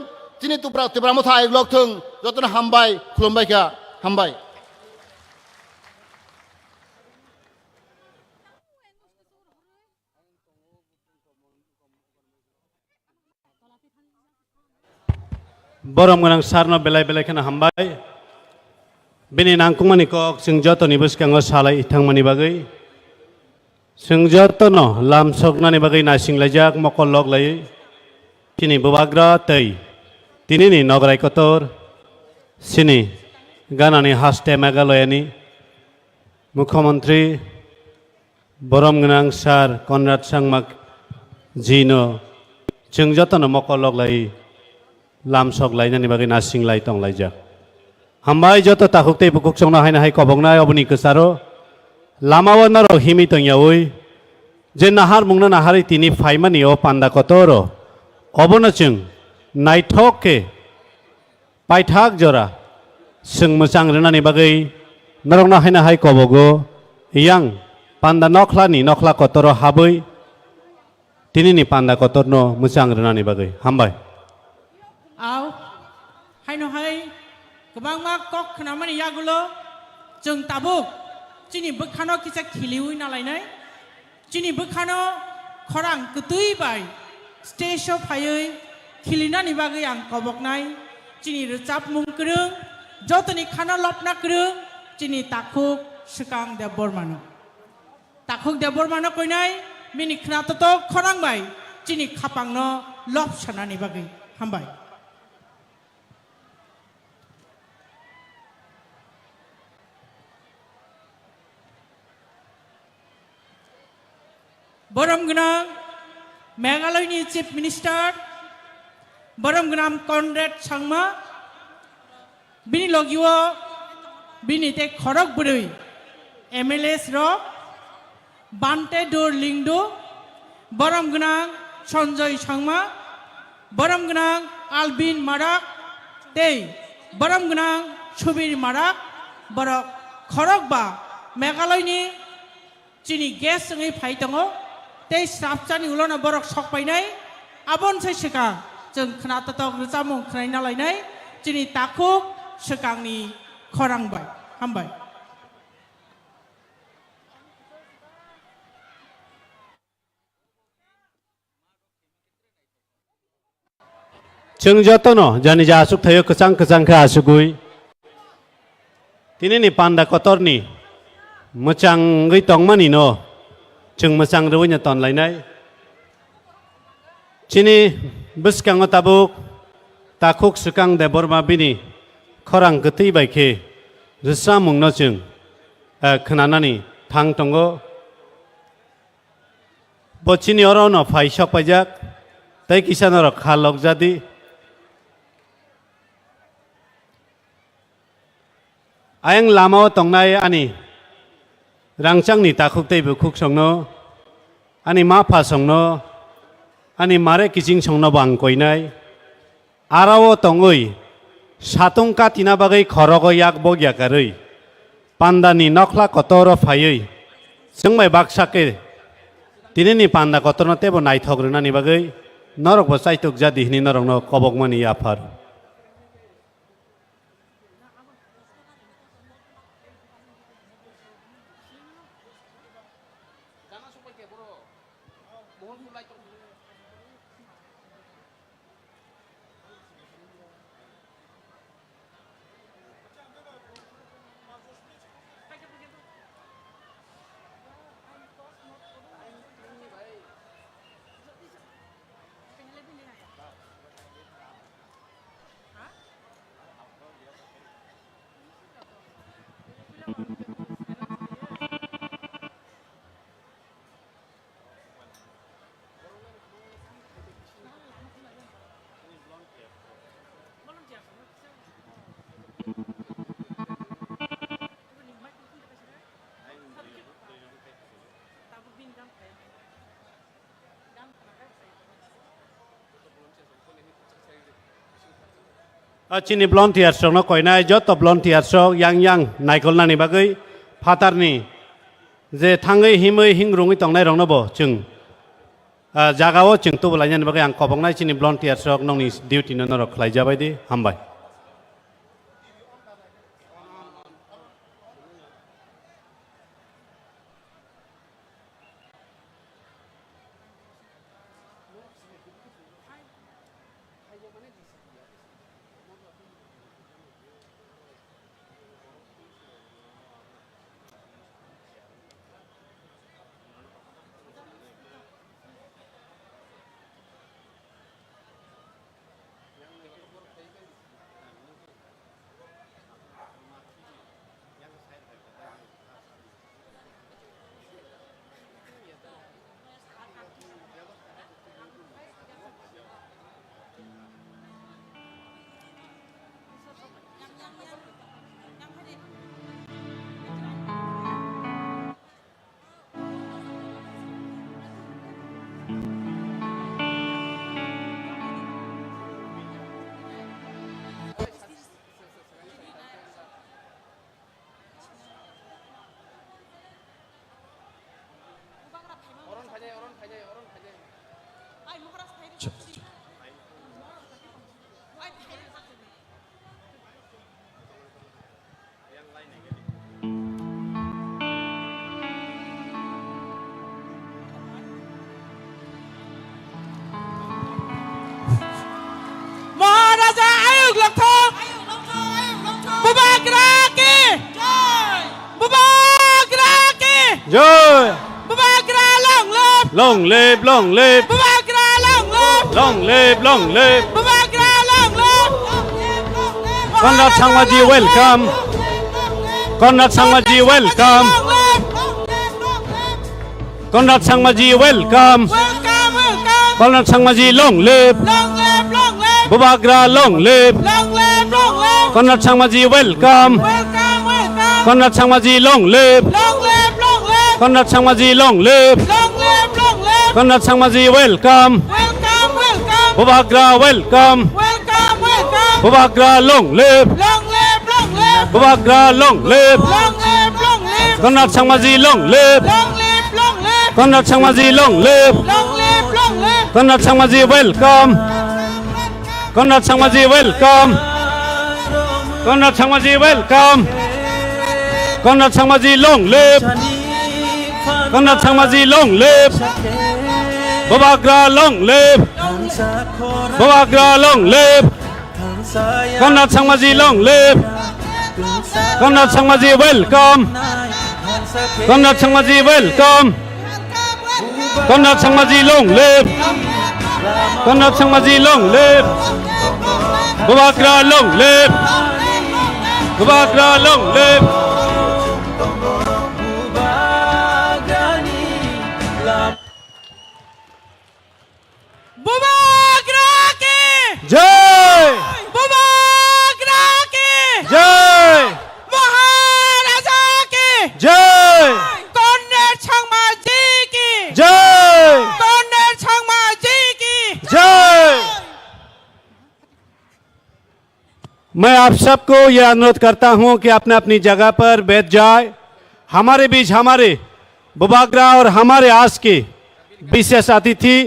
तिनि तिब्रा मथा आइग्लक थों जतन हामबाय खुलुमबायखा हामबाय Borom ganang sarno belai belai kana hambai. Bini nangkungmani kok sing joto ni buskango salai itangmani bagai. Sing joto no lam soknani bagai nasing lajak mokol log lai. Kini bubagra tei. Tini ni nograi kotor. Sini ganani haste megaloyani. Mukhamantri Borom ganang sar Konrad Sangmak Jino. Sing joto no mokol log lai. Lam sok lai nani bagai nasing lai tong lai jak. Hambai joto takuk tei bukuk song na hai na hai kobong na obuni kesaro. Lama wana ro himi tong yaoi. Je nahar mungna nahari tini faimani o panda kotoro. Obona chung naitok ke paithak jora. Sung musang rena ni bagai narong na hai kobogo. Yang panda nokla ni nokla kotoro haboi. Tini ni panda kotor no musang rena ni bagai. Hambai. Au hai no hai गोबां मा कक खानामानि यागुलो जों Tabuk चिनि बोखानो किसा खिलिउइ नालायनाय चिनि बोखानो खरां गतुइ bye स्टेजआव फायै खिलिनानि बागै आं कबकनाय चिनि रोजाब मुंक्रों जतनि खाना लपना क्रों चिनि ताखुक सुकां दे बर्मानो ताखुक दे बर्मानो कइनाय मिनि खनाततो खरां bye चिनि खापांनो लप सानानि बागै हामबाय Borom ganang Meghalaya ni Chief Minister Borom ganang Konrad Sangma bini logiwo bini te khorok burui MLS ro Bante Dor Lingdo Borom ganang Sanjay Sangma Borom ganang Albin Marak te Borom ganang Subir Marak borok khorok ba Meghalaya ni chini gas ngai phai tango tei sapchani ulona borok sok painai abon sai seka जों खोनाताव रोजामों खोनाय नालायनाय दिनै ताखुक सिगांनि खरांबाय हामबाय जों जतनो जानि जा आसुक थायो कचां कचांखा आसुगुइ तिनि नि पान्दा कतरनि मोजाङै तंमानि न जों मोजां रवैनो तनलायनाय चिनि बिस्काङाव ताबुक ताखुक सिगां दे बरमा बिनि खरां गोथै बायखे रोसा मुंनो जों खोनानानै थां दंगो बचिनि अरावनो फाइसक पाइजाक तै किसानर खालक जादि आयं लामाव तंनाय आनि रांचांनि ताखुक तै बुखुक संनो आनि माफा संनो आनि मारे किजिं संनो बांकइनाय आराव तंगै सातुं काटिना बागै खरग याक बग्याकारै पान्दानि नखला कतर फायै जोंबाय बाक्साके दिनैनि पान्दा कतरनो तेबो नायथग्रोनानि बागै नरक बसायतुक जादिहनि नरकनो कबकमानि आफार Chini volunteers no koinai jot volunteers yang naikolnani bagai fatarni je thangai himai hingrungi tongnai rongno bo chung jagao chung tu bolainani bagai ang kobongnai chini volunteers nongni duty no rok khlaijabai di hambai. Maharaja Ayub Lakthong Bubagra ki Bubagra ki Joy Bubagra long live long live Bubagra long live Bubagra long live Conrad Sangmaji welcome Conrad Sangmaji welcome Conrad Sangmaji welcome Conrad Sangmaji long live Bubagra long live Conrad Sangmaji welcome Conrad Sangmaji long live Conrad Sangmaji long live Conrad Sangmaji welcome Bubagra welcome Bubagra long live Bubagra long live Conrad Sangmaji long live Conrad Sangmaji long live Conrad Sangmaji welcome Conrad Sangmaji welcome Conrad Sangmaji welcome Conrad Sangmaji long live Conrad Sangmaji long live Bubagra long live Bubagra long live Conrad Sangmaji long live Conrad Sangmaji welcome Conrad Sangmaji welcome Conrad Sangmaji long live Conrad Sangmaji long live Bubagra long live Bubagra long live Bubagra ki Jai Bubagra ki Jai Maharaja ki Jai Conrad Sangmaji ki Jai Conrad Sangmaji ki जय मैं आप सबको यह अनुरोध करता हूं कि अपने अपनी जगह पर बैठ जाए हमारे बीच हमारे बुबाग्रा और हमारे आस के विशेष अतिथि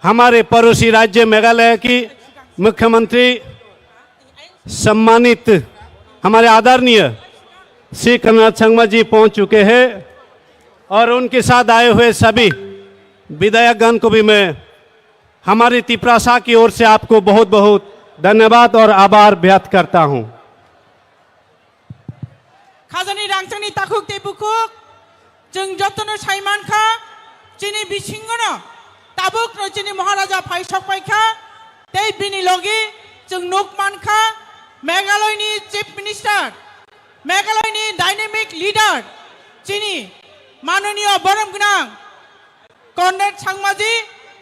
हमारे पड़ोसी राज्य मेघालय की मुख्यमंत्री सम्मानित हमारे आदरणीय श्री कन्हैया संगमा जी पहुंच चुके हैं और उनके साथ आए हुए सभी विधायकगण को भी मैं हमारी तिप्रासा की ओर से आपको बहुत बहुत धन्यवाद और आभार व्यक्त करता हूं Khazani rangchangni takhuk te bukuk jeng jotono saiman kha chini bisingono tabuk no chini Maharaja phai sokpai kha tei bini logi jeng nukman kha Meghalaya ni chief minister Meghalaya ni dynamic leader chini manoniya borom gnang Conrad Sangmaji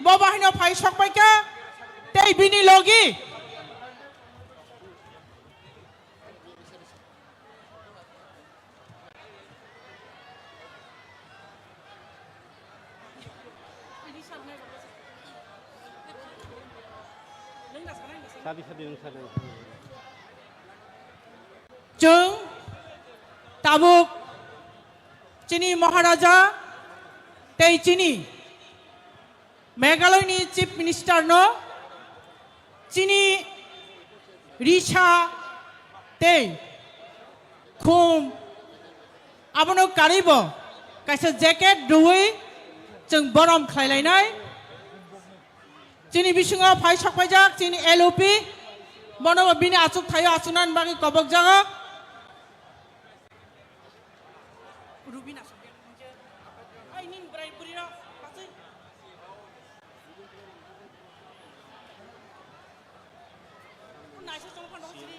bobahino phai sokpai kha tei bini logi शादी शादी जों Tabuk चिनी महाराजा तै चिनी मेघालयनि chief minister no चिनी रिसा तै खुम आबनो कारिबो कायसे jacket दुई जों बरम खायलायनाय चिनी बिसिङाव फाइ सकफायजाक चिनी एलओपि बनबो बिनि आचुक थायो आचुनान बागै कबक जागा रुबिना आइ निन ब्राइ बुरिरा पासै नायसे सं फान दसिनि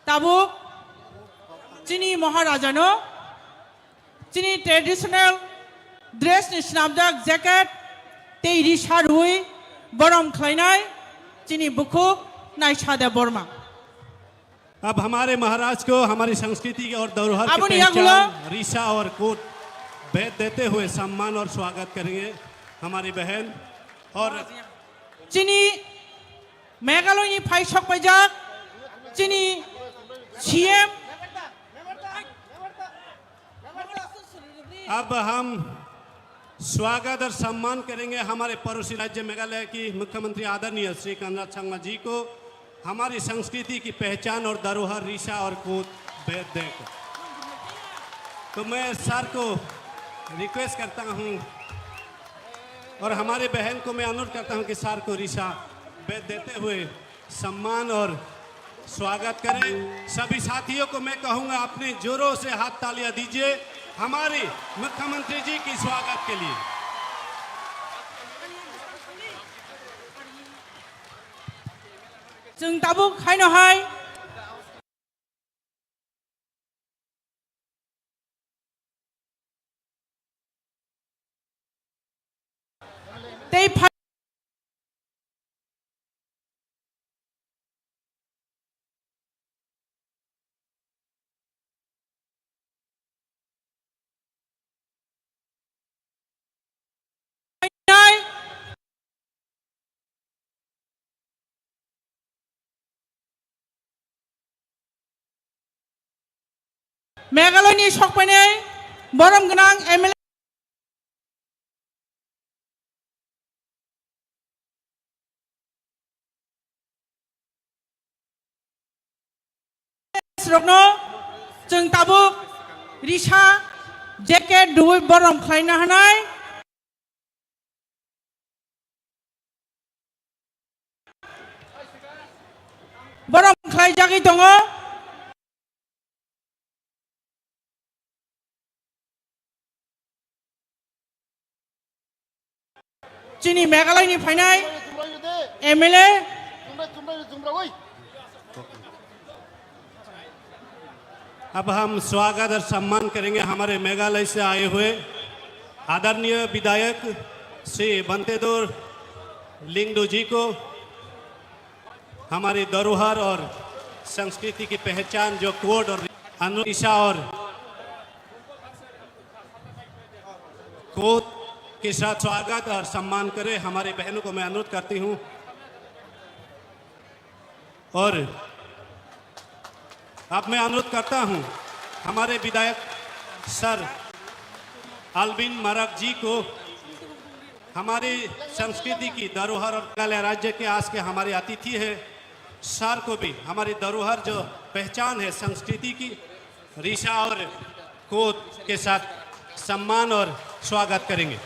ताबुक चिनी महाराजा नो चिनी ट्रेडिशनल ड्रेस नि स्नामजाक जैकेट ते रिसा रुई बरम खायनाय चिनी बुकुक नायसादे बर्मा अब हमारे महाराज को हमारी संस्कृति और धरोहर अब की उन्हें पहचान रीसा और कोट भेद देते हुए सम्मान और स्वागत करेंगे हमारी बहन और चिनी मेघालयनि फाइ सकफायजाक चिनी सीएम अब हम स्वागत और सम्मान करेंगे हमारे पड़ोसी राज्य मेघालय की मुख्यमंत्री आदरणीय श्री कनराड संगमा जी को हमारी संस्कृति की पहचान और धरोहर रीसा और कोट भेद देकर। तो मैं सर को रिक्वेस्ट करता हूं और हमारे बहन को मैं अनुरोध करता हूं कि सर को रीसा भेद देते हुए सम्मान और स्वागत करें। सभी साथियों को मैं कहूंगा अपने जोरों से हाथ तालियां दीजिए हमारे मुख्यमंत्री जी की स्वागत के लिए। जों ताबुक हायनो हाय तै मेघालयनि सकफायनाय बरम गोनां एमएलए रखनो जों ताबुक रिसा जैकेट दुई बरम खायनो हानाय बरम खायजागै दङ चिनी मेघालयनि फायनाय एमएलए अब हम स्वागत और सम्मान करेंगे हमारे मेघालय से आए हुए आदरणीय विधायक श्री बंतेदोर लिंगडो जी को हमारी धरोहर और संस्कृति की पहचान जो कोड और अनुषा और कोड के साथ स्वागत और सम्मान करें। हमारे बहनों को मैं अनुरोध करती हूं और अब मैं अनुरोध करता हूं हमारे विधायक सर अल्बिन मरक जी को हमारी संस्कृति की धरोहर और मेघालय राज्य के आज के हमारे अतिथि है सर को भी हमारी धरोहर जो पहचान है संस्कृति की रीसा और कोट के साथ सम्मान और स्वागत करेंगे।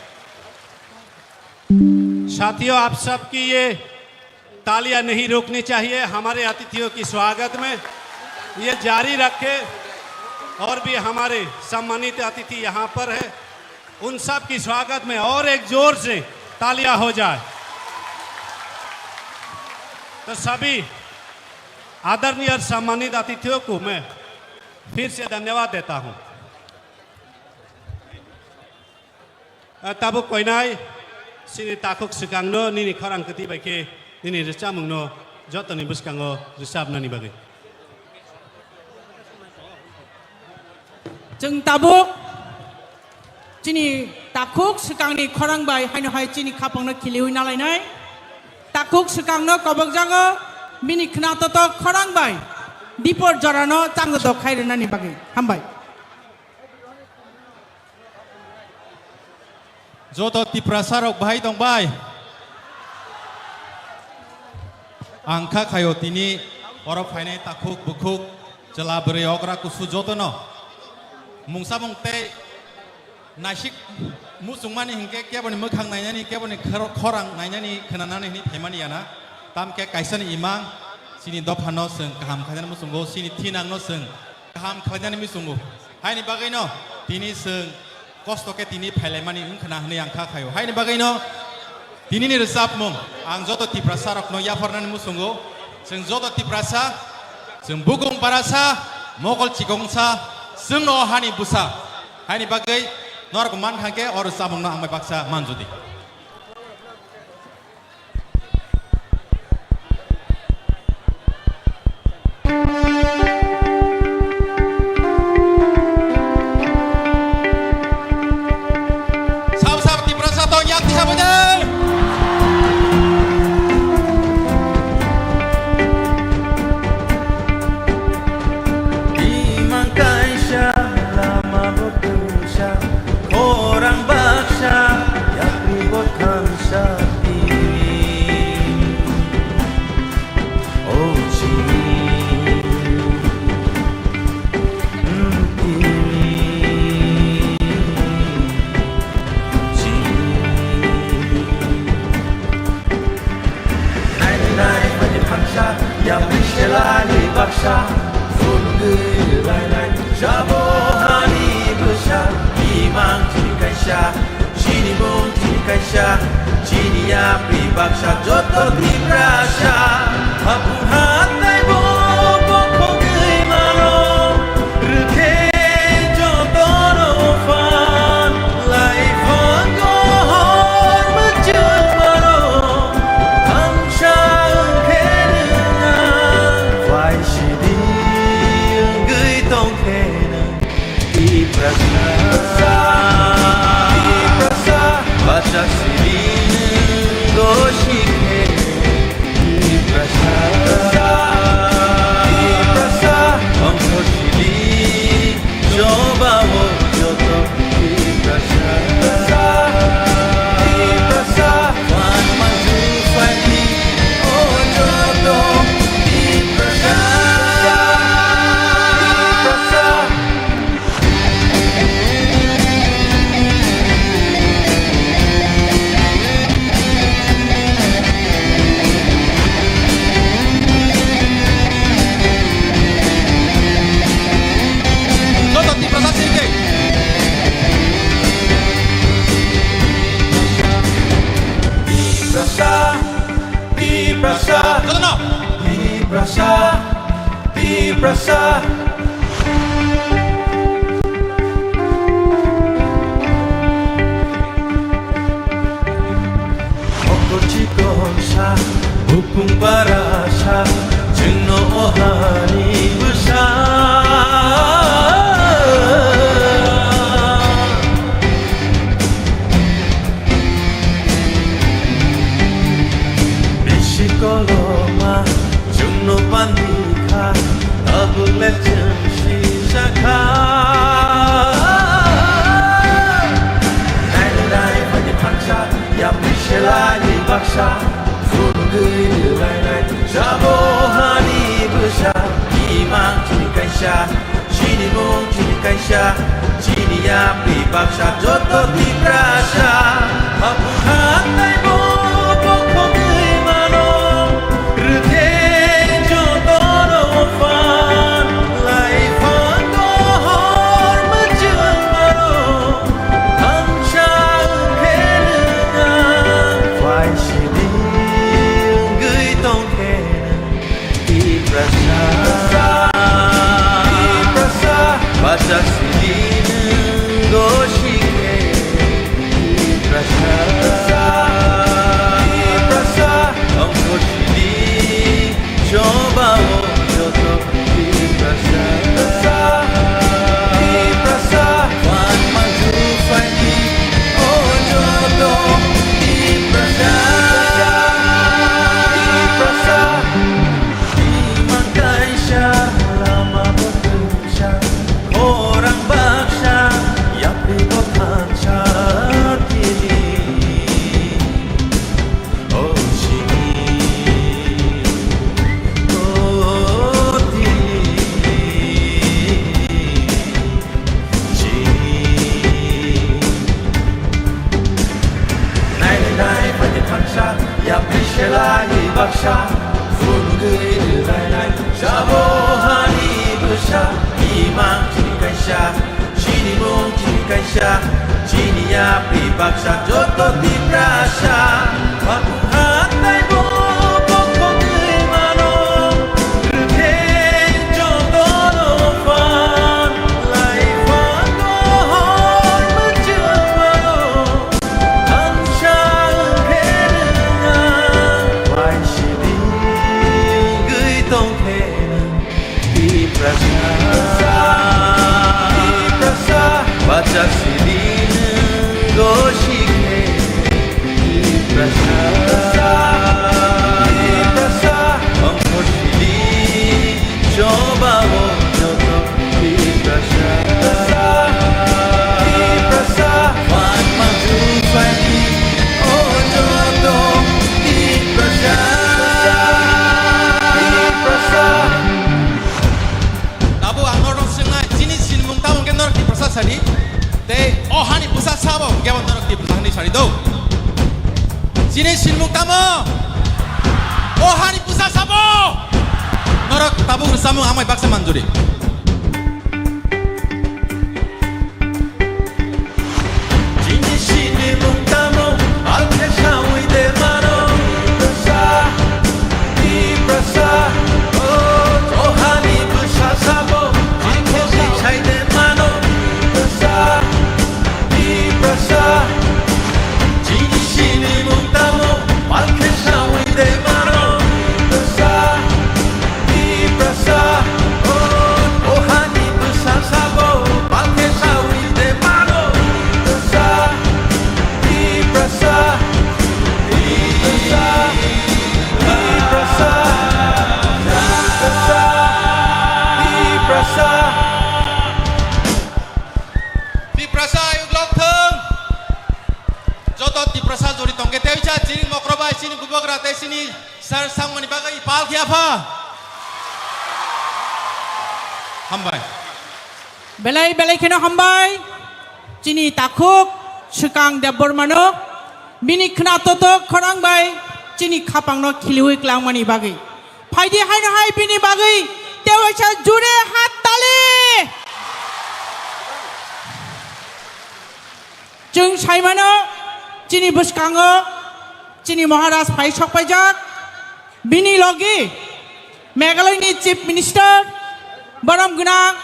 साथियों आप सबकी ये तालियां नहीं रोकनी चाहिए हमारे अतिथियों की स्वागत में ये जारी रखे और भी हमारे सम्मानित अतिथि यहाँ पर है उन सब की स्वागत में और एक जोर से तालियां हो जाए। तो सभी आदरणीय और सम्मानित अतिथियों को मैं फिर से धन्यवाद देता हूँ ताबुक कोइनाय सिनि ताकुक सिगांनो निनि खरां कति बायके निनि रिचामुंनो जतनि बुसकांगो रिसाबनानि बागै जों ताबुक चिनि ताकुक सिगांनि खरांबाय हायनो हाय चिनि खापांनो खिलिउइ नालायनाय ताकुक सिगांनो कबक जागो बिनि खनातत खरांबाय दीपर जरानो चांगद खायरनानि बागै हामबाय Joto tiprasarok bahai dong bai. Angka kayo tini orok fainai takuk bukuk jela bereokra kusu joto no. Mungsa mungte nasik musung mani hingke kia bani mekhang nanya ni kia bani khorang nanya ni kenana ni themani yana. Tam kia kaisan imang sini dophano seng kaham khajan musungo sini tinang no seng kaham khajan musungo. Hai ni bagai no tini seng kosto ke tini phelai mani ungkhana hne angkha khayo hai ni bagai no tini ni resap mung ang joto tiprasa rok no yafornan musungo seng joto tiprasa seng bugung parasa mogol chigongsa seng no hani busa hai ni bagai norok man khangke or samung no angmai baksa manjudi Prasa mang chini kaisha chini mong chini kaisha chini ya pribaksa joto di prasha pakuhat tay mo pokok mano ke joto no fan lai fan no hoi menjumano kan sang kena wai shidi gui tong kena di prasha baca sini goshike di prasha angkor sini coba wo joto di prasha wan maju fai oh joto di prasha Nabu angor rong sengai sini sin mung tamong ke norok di prasa sari te oh hani pusat sabo gawan norok di prasa ni sari do sini sin mung tamo oh hani pusat sabo norok tabu bersama amai baksa manjuri Jini sini mung tamo alke shawi de mano di prasa oh tohani busa sabo jini si chai de mano di prasa jini sini mung tamo alke shawi de mano di prasa oh tohani busa sabo alke shawi de mano di prasa di prasa yuk lok thung joto di prasa jori tongke tewicha sini mokrobai sini gubak rate sini sar sang mani bagai pal kiapa hambai belai belai kena hambai chini takuk sekang debor mano bini kena toto khorang bai chini khapang no khiliwi klang mani bagi phaidi hai na hai bini bagi tewaisa jure hat tali jung sai mano chini buskango chini maharaj phai sok paijak bini logi Meghalaya ni chief minister baram gunang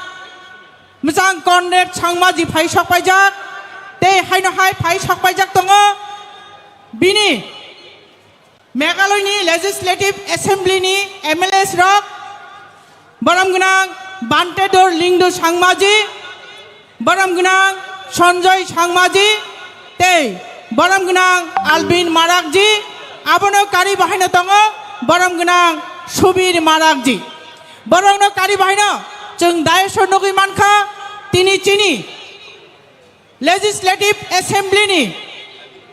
Mujang Conrad Changmaji phai sok paijak te hai na hai phai sok paijak tongo bini Meghalaya ni legislative assembly ni MLAs rok baram gunang Bantedor Lingdo Changmaji baram gunang Sanjoy Changmaji te baram gunang Albin Marakji abono kari bahina tongo baram gunang Subir Marakji baram no kari bahina jeng dayasor nogui mankha tini chini legislative assembly ni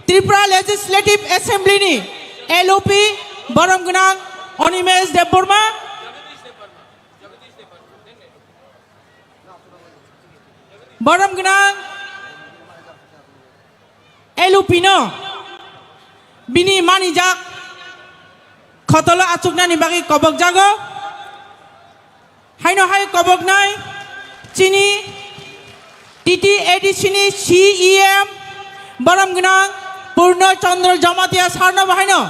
Tripura legislative assembly ni LOP baram gunang Onimesh Deborma baram gunang LOP no bini manijak khotolo achukna ni bagi kobok jago haino hai kobok nai chini TTAD sini CEM baram gunang Purno Chandra Jamatia Sarna bahaino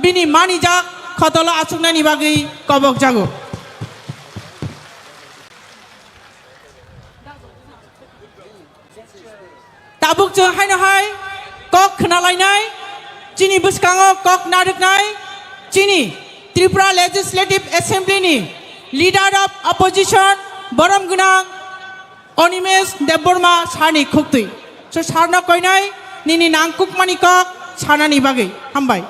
bini manijak khotolo achukna ni bagi kobok jago tabuk jeng haino hai kok khenalainai chini buskango kok naduknai chini Tripura Legislative Assembly ni Leader of Opposition baram gunang Onimesh Deborma Sarni Khuktui so Sarna koinai nini nangkuk mani kok Sarnani bagi hambai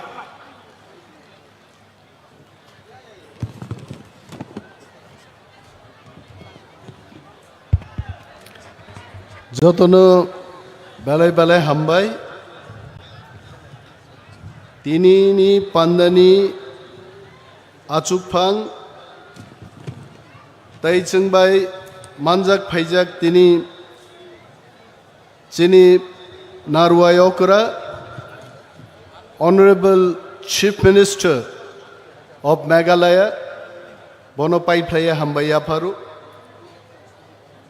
যতনো বেলায় বেলায় হামবাই তিনি পান্দানি আচুকফাং তাই চেংবাই মানজাক ফাইজাক তিনি চিনি নারওয়ায়করা Honorable Chief Minister of Meghalaya Bono Paiplaya Hambaya Paru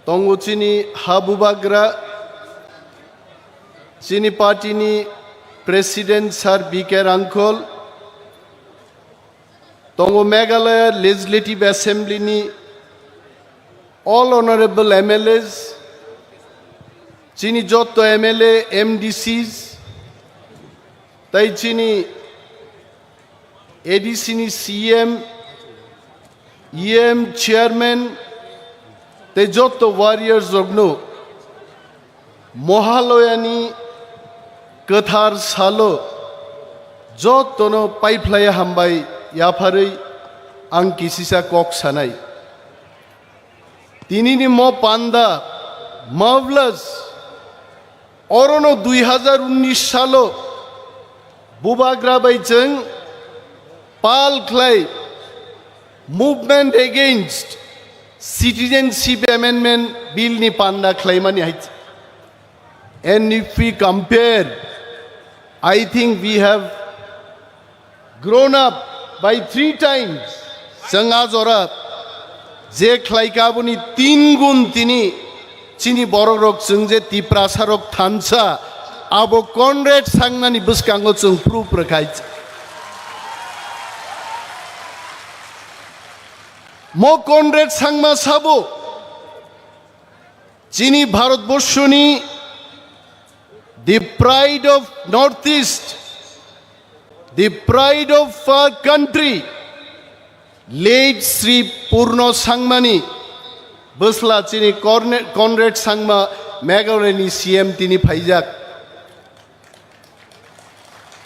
तंगो चिनी हाबु बाग्रा चिनी पार्टीनी प्रेसिडेंट सर बीके रांखल तंगो मेघालय लेजिस्लेटिव एसेंब्लीनी ऑल ऑनरेबल एमएलएज चिनी जोतो एमएलए एमडीसीज ताई चिनी एडीसीनी सीएम ईएम चेयरमैन ते जोतो वारियर्स जगनो महालयानी कथार सालो जोतोनो पाइपलाय हामबाय याफारै आं किसिसा कक सानाय तिनिनि म पान्दा मावलास अरनो 2019 सालो बुबाग्राबायजों पाल क्लाय movement against citizenship amendment bill ni panda claimani hait and if we compare I think we have grown up by 3 times sanga jora je khlaikabuni 3 gun tini chini bororok jengje tiprasarok thansa abo Conrad sangnani buskango jeng proof rakhai मो Conrad Sangma साबो चीनी भारतवर्षनी the pride of north east the pride of country late Shri Purno सांगमानी बसला चीनी Conrad Sangma मेघालयनी CM तिनी फाइजाक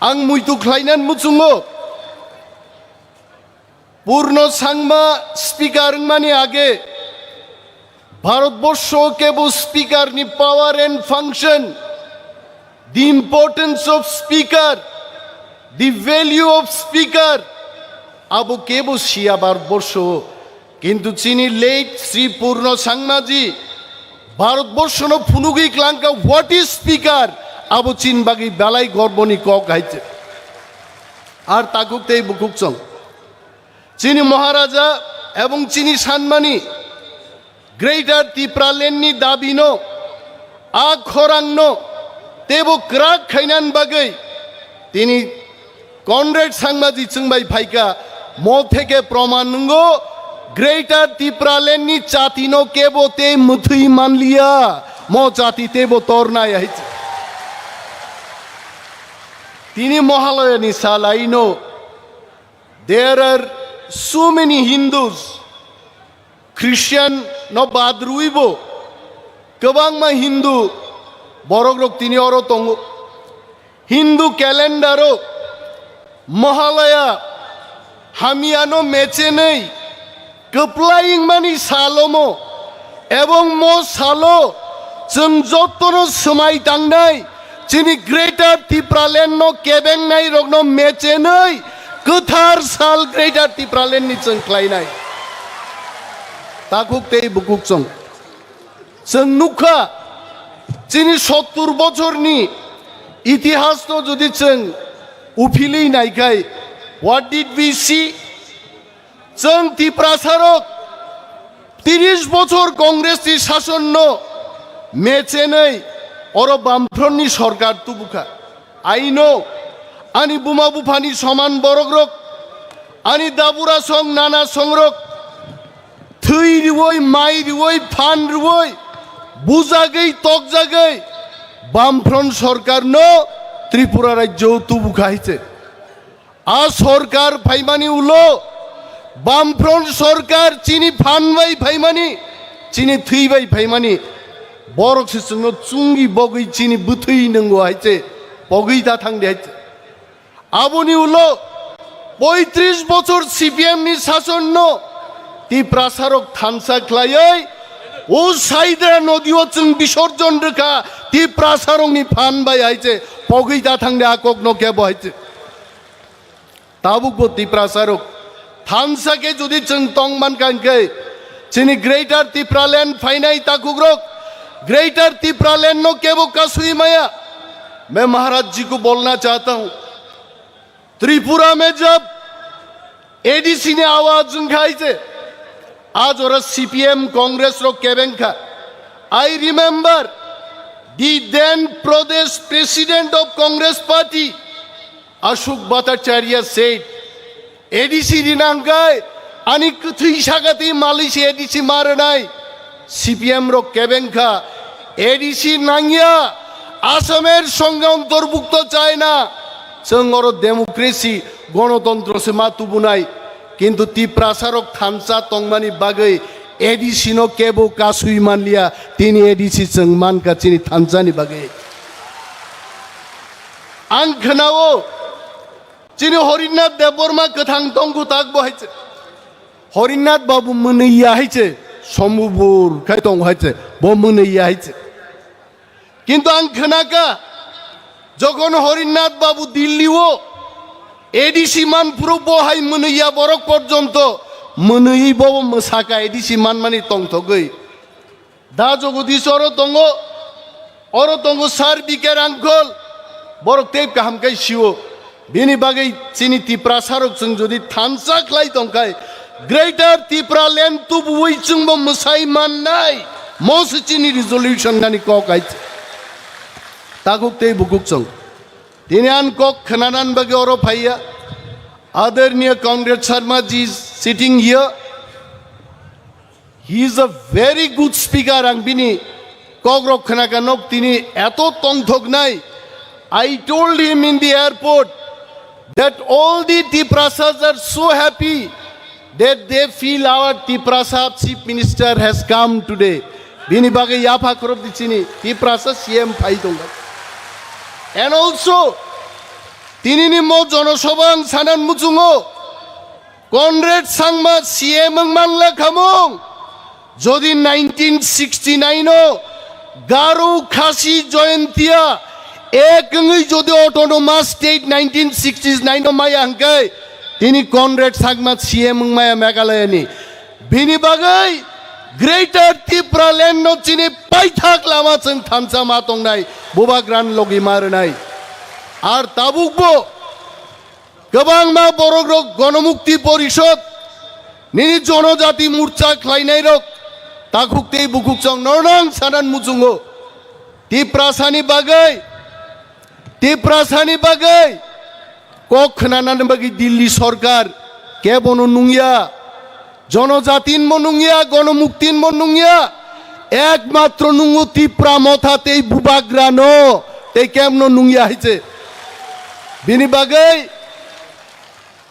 आं मुइतु ख्लाइनान मुचुंगो पूर्ण सांगमा स्पीकर मानी आगे भारतवर्ष के वो स्पीकर नि power and function the importance of speaker the value of speaker अब के वो शिया भारतवर्ष किंतु चीनी लेट श्री पूर्ण सांगमा जी भारतवर्ष नो फुनुगी क्लांका व्हाट इज स्पीकर अब चीन बागी बेलाई गर्बनी कक हाइचे आर ताकुक तेई बुकुक चंग चीनी महाराजा एवं चीनी सानमानी ग्रेटर तिप्रालेननी दाबिनो आ खरांनो तेबो क्राक खाइनान बागै तिनी कॉनरेड सांगमाजी चंबाई फाइका मो थेके प्रमाण नंगो ग्रेटर तिप्रालेननी चातिनो केबो ते मुथुई मान लिया मो चाति तेबो तोरना यही तिनी महालयनी सालाइनो there are so many Hindus, Christian no badruibo, kebang ma Hindu, borogrok tini oro tongo, Hindu calendaro, Mahalaya, Hamiano meche nei, keplaying mani salomo, ebong mo salo, jengjotono semai tangnai, chini greater tipralen no kebeng nai rogno meche nei. कथार साल greater तिप्रालेन निचन क्लाइनाय Takuk तेई बुकुक चंग जों नुखा चिनी 70 बछरनि इतिहास तो जुदि जों उफिलै नायखाय व्हाट डिड वी सी जों तिप्रासारक 30 बछर कांग्रेसनि शासन न मेचेनै अर बामफ्रननि सरकार तुबुखा आई नो आनी बुमा बुफानी समान बरगरक आनी दाबुरा संग नाना संग्रक थै रुवै माइ रुवै फान रुवै बुजागै तकजागै बामफ्रन सरकार न त्रिपुरा राज्य तुबुखाइছে आ सरकार फाइमानी उलो बामफ्रन सरकार चीनी फानबाय फाइमानी चीनी थैबाय फाइमानी बरक सिसंग चुंगी बगै चीनी बुथै नंगो हाइছে बगै दा थांदे हाइছে आबुनी उलो 35 बछर सीपीएम नि शासन न तिप्रासारक थानसा ख्लायै ओ साइद्रा नदियो जों विसर्जन रेखा तिप्रासारक नि फानबाय हाइছে पगै दा थांदे आकक न केबो हाइছে ताबुक तिप्रासारक थानसा के जुदि जों तंगमान कानकै चिनी ग्रेटर तिप्रालैंड फाइनाई ताकुग्रक ग्रेटर तिप्रालैंड नो केबो कासुई माया मैं महाराज जी को बोलना चाहता हूं त्रिपुरा में जब एडीसी ने आवाज उठाई थे आज और सीपीएम कांग्रेस रो केबेंखा I remember the then Pradesh President of Congress Party, Ashok Bhattacharya said, ADC Rinangai, Ani Kuthi Shagati Malishi ADC Maranai, CPM Ro Kebenka, ADC Nangya, Asamer Songa Antorbukto China, Sangoro Democracy, Gonotontro Sematu Bunai, Kintu Tiprasarok Thansa Tongmani Bagai, ADC no Kebo Kasui Manlia, Tini ADC Sangman Kachini Tanzani Bagai. Angkanao, Chini Horinath Deborma Kathang Tongu Tagbo Hache, Horinath Babu Muniya Hache, Somubur Kaitong Hache, Bomuniya Hache. Kintu Angkanaka, Jogon Horinath Babu Dilliwo, ADC Man Prubo Hai Muniya Borok Porjonto, Munui Bobo Musaka ADC Man Mani Tong Togoi. Da Jogudis Oro Tongo Sar Biker Uncle, Borok Tape Kahamkai Shiwo, Bini Bagai Chini Tipra Sarok Sung Jodi Tansak Lai Tongkai, Greater Tipra Len Tubu Wichumbo Musai Man Nai, Most Chini Resolution Nani Kokait. Taguk Te Bukuk Song. Tinian Kok Kananan Bagoro Paya. Adharniya Comrade Sharma ji is sitting here. He is a very good speaker. Angbini Kogrok Khanakanok Tini Eto Tong Thognai. I told him in the airport that all the Tiprasas are so happy that they feel our Tiprasa Chief Minister has come today. Bini Bagai Yafa Korop Dichini Tiprasa CM Paitonga. And also, Tinini Mo Jonosobang Sanan Mutungo, Conrad Sangma CM Manla Kamong, Jodi 1969, Garu Khasi Joyantia, Ekangi Jodi Autonomous State 1969 Maya Ankai, Tini Conrad Sangma CM Maya Megalayani, Bini Bagai, Greater Tipra Leno Chini Paithak Lamas and Tansa Matongai, Buba Gran Logi Maranai. আর তাবুকবো গোবাং মা বড়গ্রক গণমুক্তি পরিষদ নিনি জনজাতি মোর্চা খাইনাই rock তাকুকতেই বুকুকচং নরনাং Sanan মুচুঙ্গো তিপ্রাসানি বাগাই cock খানানান বাগি দিল্লি সরকার কে বনো নুঙ্গিয়া জনজাতিন মনুঙ্গিয়া গণমুক্তিন মনুঙ্গিয়া একমাত্র নুঙ্গু তিপ্রা মথাতেই বুবাগ্রানো এই কেমন নুঙ্গিয়া হইছে Bini Bagai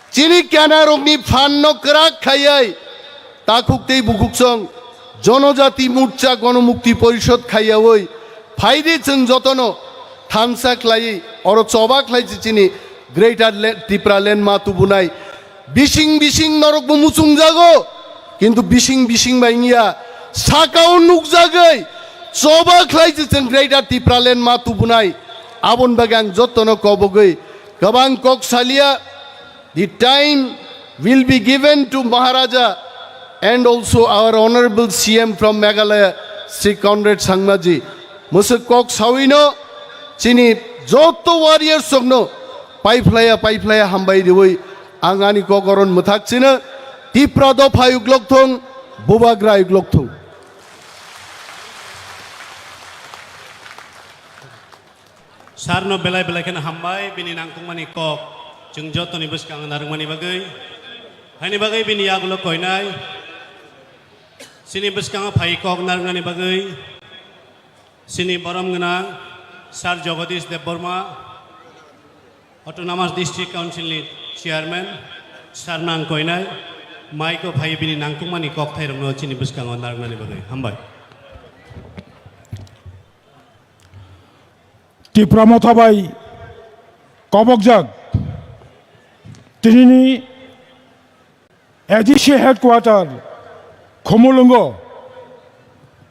Chini Kanarogni Fanno Krak Khayai Takuktei Bukuksong Jonojati Murcha Gonomukti Porishod Khayawoi Faide Chung Jotono Thansak Lai Oro Chobak Lai Chini Greater Tipra Len Matu Bunai Bishing Norok Mutsung Jago Kintu Bishing Baingia Sakao Nuk Jagai Chobak Lai Chung Greater Tipra Len Matu Bunai Abon Bagang Jotono Kobogoi Kabang Kok Salia, the time will be given to Maharaja and also our Honorable CM from Meghalaya, Sri Conrad Sangmaji. Musa Kok Sawino, Chini Joto Warriors Sogno, Pipeline Hambai Diwi, Angani Kokoron Mutaksina, Tiprado Payuglokthong, Bubagra Uglokthong. Sarno belai kan hambai bini nangtung mani kok jeung joto ni bus kang narung mani bagai hani bagai bini yagulo koinai sini bus kang phai kok narung mani bagai sini borom ngana Sar Jagadish Debbarma Autonomous District Council ni Chairman Sar nang koinai mai ko phai bini nangtung mani kok thai rong sini bus kang narung mani bagai hambai Tipra Mothabai Kobokjag Tinini ADC Headquarter Khomolungo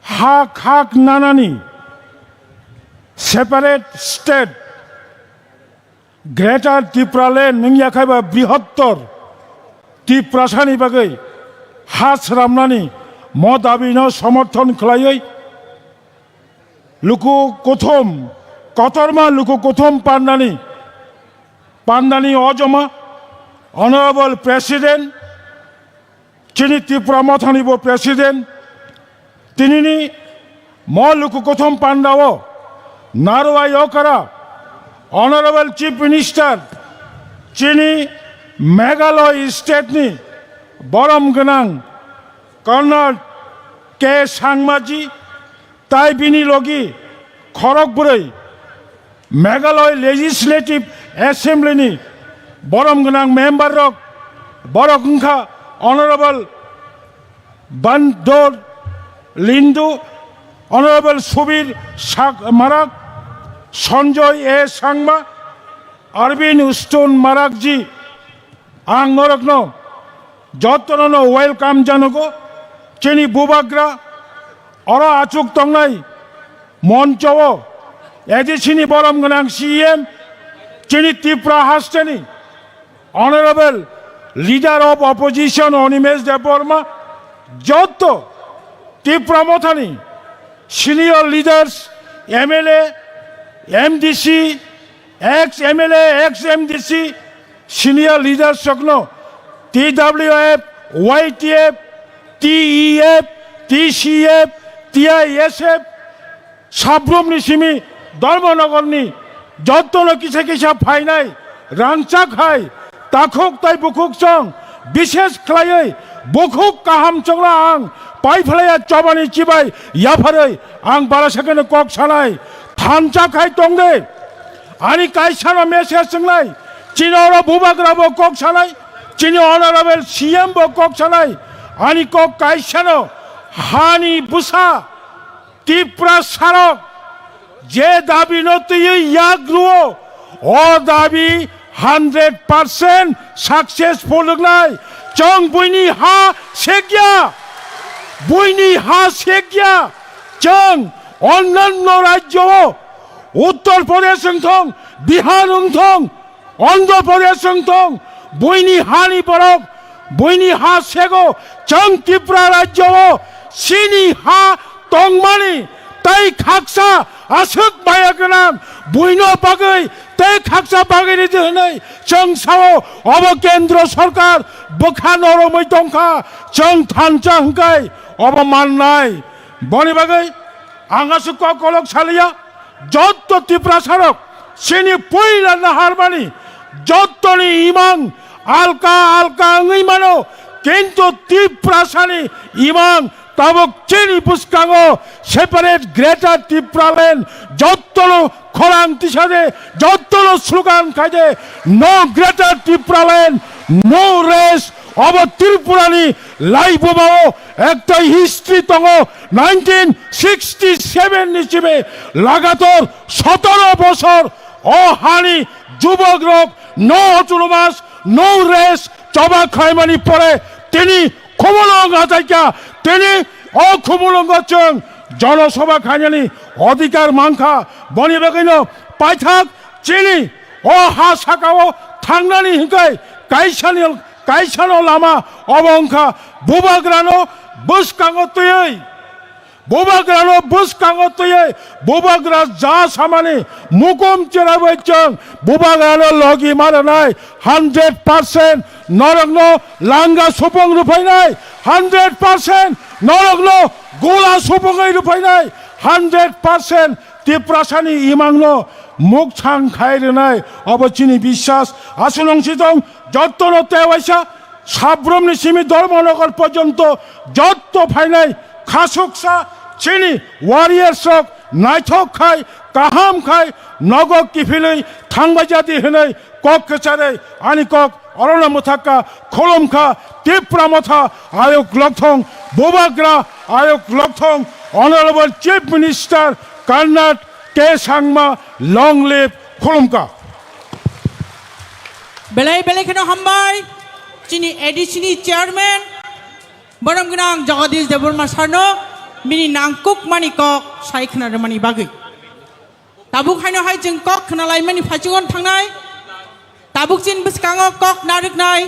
Hak Nanani Separate State Greater Tiprale Ningyakaiba Brihottor Tiprasani Bagai Has Ramnani Modabino Samarthon Klayai Luku Kothom Kotorma Luku Kothom Pandani Ojoma Honorable President Chini Tipra Mothanibo President Tinini Moluku Kothom Pandavo, Narwa Yokara, Honorable Chief Minister, Chini, Meghalaya State ni, Borom Ganang, Colonel K. Sangmaji, Tai Bini Logi, Khorokburei, Meghalaya Legislative Assembly ni, Borom Ganang Member Rok, Borokungkha, Honorable Bandor Lindu, Honorable Subir Marak, Sanjoy A. Sangma, Arvind Uston Marakji, Ang Norokno, Jotono welcome Janogo, Chini Bubagra, Ora Achuk Tongnai, Monchowo, Edishini Borom Ganang CM, Chini Tipra Hasteni, Honorable Leader of Opposition Onimes Deborma, Joto, Tipra Mothani, Senior Leaders, MLA, MDC, ex-MLA, ex-MDC, Senior Leaders Sokno, TWF, YTF, TEF, TCF, TISF, Sabrum Nishimi, Dormonogorni, Jotono Kisa Kisa Painai, Rangchak Hai, Takok Tai Bukuk Song, Bishes Klai, Bukuk Kaham Chongla Ang, Paifalaya Chobani Chibai, Yafarai, Ang Barasakan Kok Sanai, Tanchak Hai Tongde, Ani Kaisana Mesia Sanglai, Chinora Bubagrabo Kok Sanai, Chino Honorable Siambo Kok Sanai, Ani Kok Kaisano, Hani Busa, Tipra Sarok, Je Dabi Noti Yagruo, O Dabi 100% successful Nai, Chong Buini Ha Sekya, Buini Ha Sekya, Chong, অন্যান্য রাজ্য উত্তরপ্রদেশ সংথং বিহার সংথং অন্ধ্রপ্রদেশ সংথং বইনি হানি পরক বইনি হা সেগো চং ত্রিপুরা রাজ্য সিনি হা টংমানি তাই খাকসা আসুক বায়াগনাম বইন বাগৈ তাই খাকসা বাগৈনি দিহनै চং সাও অব কেন্দ্র সরকার বখা নরमै দংখा চং থানচা হংকাই অবমাননাই বনি বাগৈ Angasu Kolok Salia, Jotto Tipra Sarok, Sini Puila Naharmani, Jottoni Imang, Alka Ngimano, Kento Tipra Sani, Imang, Tabok Chini Puskango, separate Greater Tipra Land, Jottolo Korang Tishade, Jottolo Slugan Kaje, no Greater Tipra Land, no race. Of Tripurani, Laibubao, Acta History Tongo, 1967 Nichime, Lagator, Sotoro Bosor, O Hani, Jubogrok, no autonomous, no race, Choba Kaimani Pore, Tini, Komolong Ataka, Tini, O Komolong Gachung, Jono Soba Kanyani, Odikar Manka, Boni Bagino, Paithak, Chini, O Hasakao, Tangnani Hinkai, Kaishanil. Kaisano Lama, Obonka, Bubagrano, Buskangotoye, Bubagrano, Buskangotoye, Bubagra Jasamani, Mukum Cherabachang, Bubagrano Logi Maranai, 100%, Norogno, Langa Supong Rupainai, 100%, Norogno, Gula Supong Rupainai, 100%, Tiprasani Imangno, Mukchang Kairinai, Obachini Bishas, Asunong Sitong, Jotono Tewasha, Sabrum Nishimi Dormonogor Pojonto, Jotto Painai, Kasuksa, Chini, Warrior Sok, Naithok Kai, Kaham Kai, Nogok Kifili, Tangbajati Hinai, Kok Kachare, Anikok, Orona Mutaka, Kolomka, Tipramotha, Ayok Lokthong, Bubagra, Ayok Lokthong, Honorable Chief Minister, Karnat, K. Sangma, long live Kolomka. Belai kena hambai, Chini Additional Chairman, Borom Ganang Jagadish Deborma Sarno, Mini Nangkuk Manikok, Saikhna Mani Bagi. Tabuk Haino Hai Jing Kok, Kanalai Mani Pachungon Tangai, Tabuk Chin Biskango Kok Narik Nai.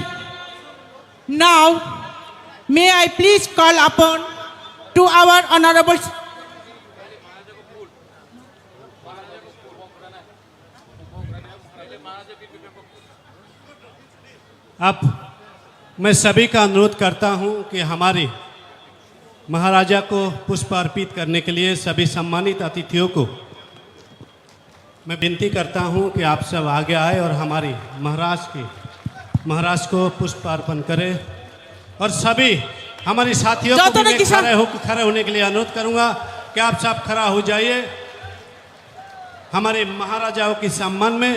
Now, may I please call upon to our honorable. अब मैं सभी का अनुरोध करता हूं कि हमारी महाराजा को पुष्प अर्पित करने के लिए सभी सम्मानित अतिथियों को मैं विनती करता हूं कि आप सब आगे आए और हमारी महाराज को पुष्प अर्पण करें। और सभी हमारी साथियों को भी मैं खड़े होने के लिए अनुरोध करूंगा कि आप सब खड़ा हो जाइए। हमारे महाराजाओं के सम्मान में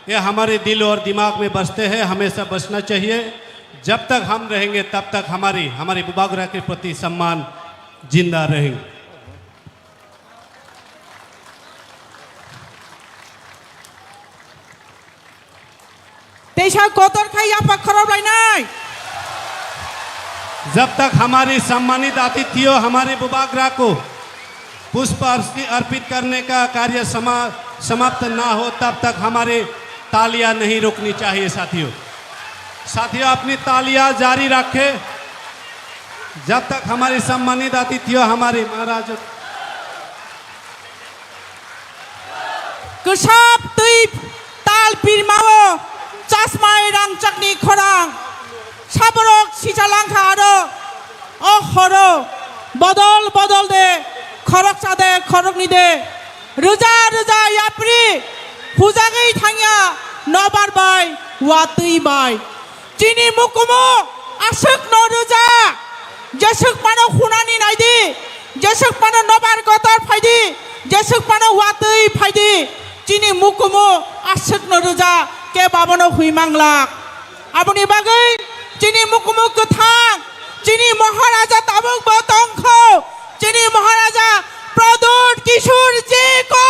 ये हमारे दिल और दिमाग में बसते हैं, हमेशा बसना चाहिए। जब तक हम रहेंगे तब तक हमारी बुबागरा के प्रति सम्मान जिंदा रहेंगे। जब तक हमारी सम्मानित अतिथियों हमारे बुबागरा को पुष्प अर्पित करने का कार्य समाप्त ना हो तब तक हमारे तालियां नहीं रुकनी चाहिए। साथियों अपनी तालियां जारी रखें जब तक हमारे सम्मानित अतिथियों हमारे महाराज Kesap tuip tal pirmawo chasmai rang chakni khorang saborok sijalangkha aro ohoro bodol de khorok chade khorok ni de ruja yapri pujagei thangya nobar bai watui bai chini mukumo asuk no ruja jesuk mano khunani naidi jesuk mano nobar gotor phaidi jesuk mano watui phaidi chini mukumo asuk no ruja ke babano hui manglak aboni bagai chini mukumo kuthang chini maharaja tabuk botongkho chini maharaja pradut kishor ji ko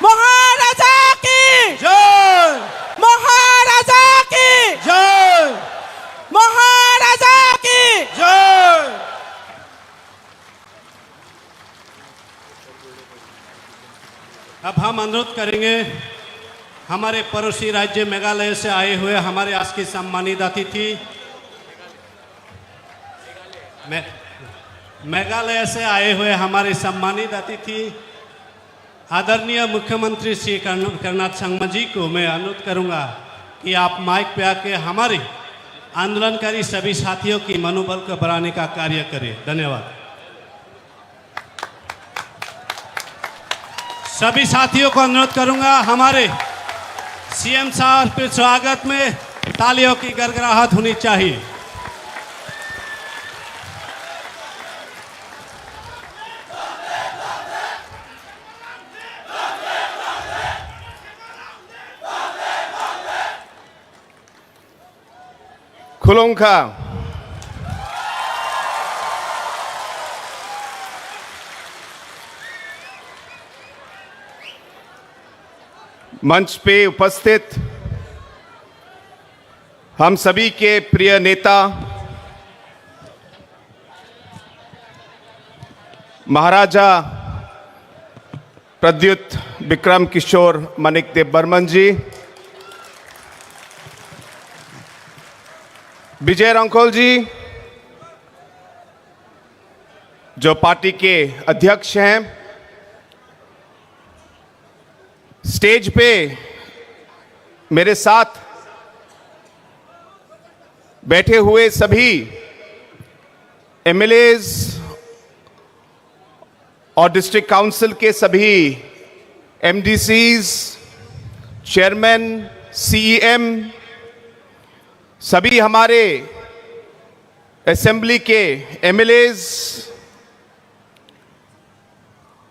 महाराजा की जय, महाराजा की जय, महाराजा की जय। अब हम अनुरोध करेंगे हमारे पड़ोसी राज्य मेघालय से आए हुए हमारे आज के सम्मानित अतिथि मेघालय से आए हुए हमारे सम्मानित अतिथि आदरणीय मुख्यमंत्री श्री कर्नाथ संगमा जी को मैं अनुरोध करूंगा कि आप माइक पे आके हमारे आंदोलनकारी सभी साथियों की मनोबल को बढ़ाने का कार्य करें। धन्यवाद। सभी साथियों को अनुरोध करूंगा हमारे सीएम साहब के स्वागत में तालियों की गड़गड़ाहट होनी चाहिए। खुलोंखा मंच पे उपस्थित हम सभी के प्रिय नेता महाराजा प्रद्युत विक्रम किशोर माणिक्य बर्मन जी, विजय रंखोल जी जो पार्टी के अध्यक्ष हैं, स्टेज पे मेरे साथ बैठे हुए सभी एमएलएज और डिस्ट्रिक्ट काउंसिल के सभी एमडीसीज, चेयरमैन, सीईएम, सभी हमारे असेंबली के एमएलएज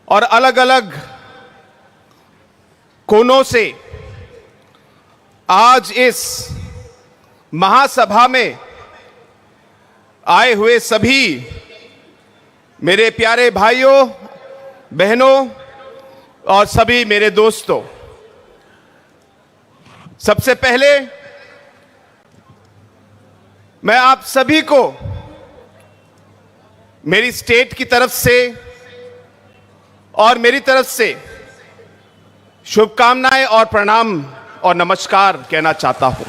और अलग अलग कोनों से आज इस महासभा में आए हुए सभी मेरे प्यारे भाइयों बहनों और सभी मेरे दोस्तों, सबसे पहले मैं आप सभी को मेरी स्टेट की तरफ से और मेरी तरफ से शुभकामनाएं और प्रणाम और नमस्कार कहना चाहता हूं।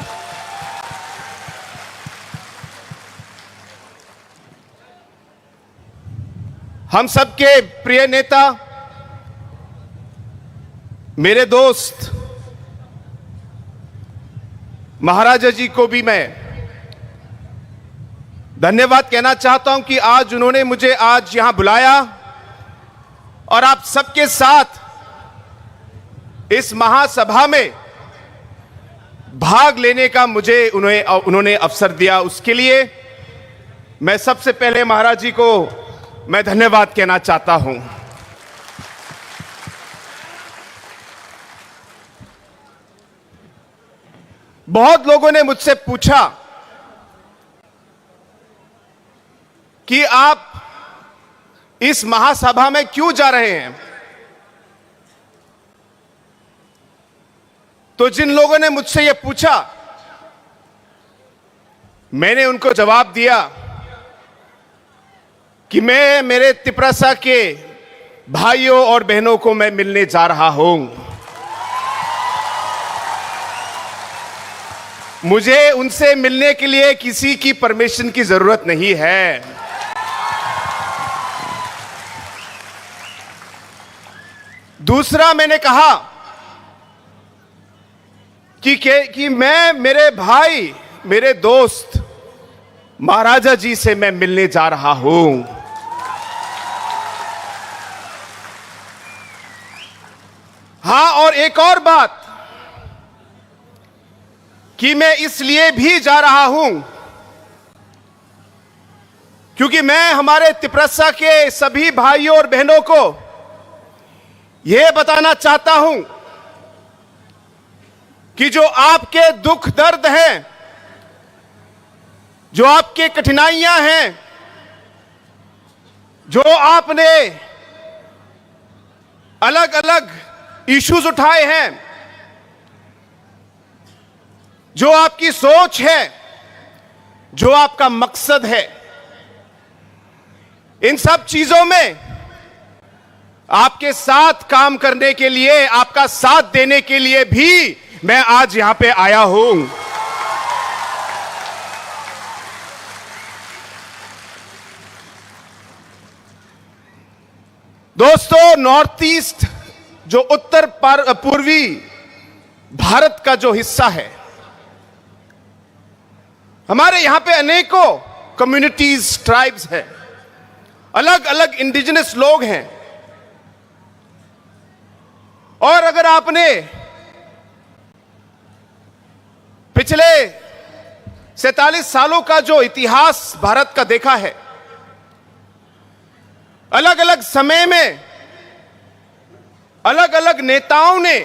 हम सबके प्रिय नेता, मेरे दोस्त महाराजा जी को भी मैं धन्यवाद कहना चाहता हूं कि आज उन्होंने मुझे आज यहां बुलाया और आप सबके साथ इस महासभा में भाग लेने का मुझे उन्होंने अवसर दिया। उसके लिए मैं सबसे पहले महाराज जी को मैं धन्यवाद कहना चाहता हूं। बहुत लोगों ने मुझसे पूछा कि आप इस महासभा में क्यों जा रहे हैं। तो जिन लोगों ने मुझसे यह पूछा, मैंने उनको जवाब दिया कि मैं मेरे तिपरासा के भाइयों और बहनों को मैं मिलने जा रहा हूं। मुझे उनसे मिलने के लिए किसी की परमिशन की जरूरत नहीं है। दूसरा, मैंने कहा कि मैं मेरे भाई, मेरे दोस्त महाराजा जी से मैं मिलने जा रहा हूं। हां, और एक और बात कि मैं इसलिए भी जा रहा हूं क्योंकि मैं हमारे तिपरसा के सभी भाइयों और बहनों को यह बताना चाहता हूं कि जो आपके दुख दर्द हैं, जो आपके कठिनाइयां हैं, जो आपने अलग अलग इश्यूज उठाए हैं, जो आपकी सोच है, जो आपका मकसद है, इन सब चीजों में आपके साथ काम करने के लिए, आपका साथ देने के लिए भी मैं आज यहां पे आया हूं। दोस्तों, नॉर्थ ईस्ट जो उत्तर पूर्वी भारत का जो हिस्सा है, हमारे यहां पे अनेकों कम्युनिटीज, ट्राइब्स हैं, अलग अलग इंडिजिनस लोग हैं। और अगर आपने पिछले 47 सालों का जो इतिहास भारत का देखा है, अलग अलग समय में अलग अलग नेताओं ने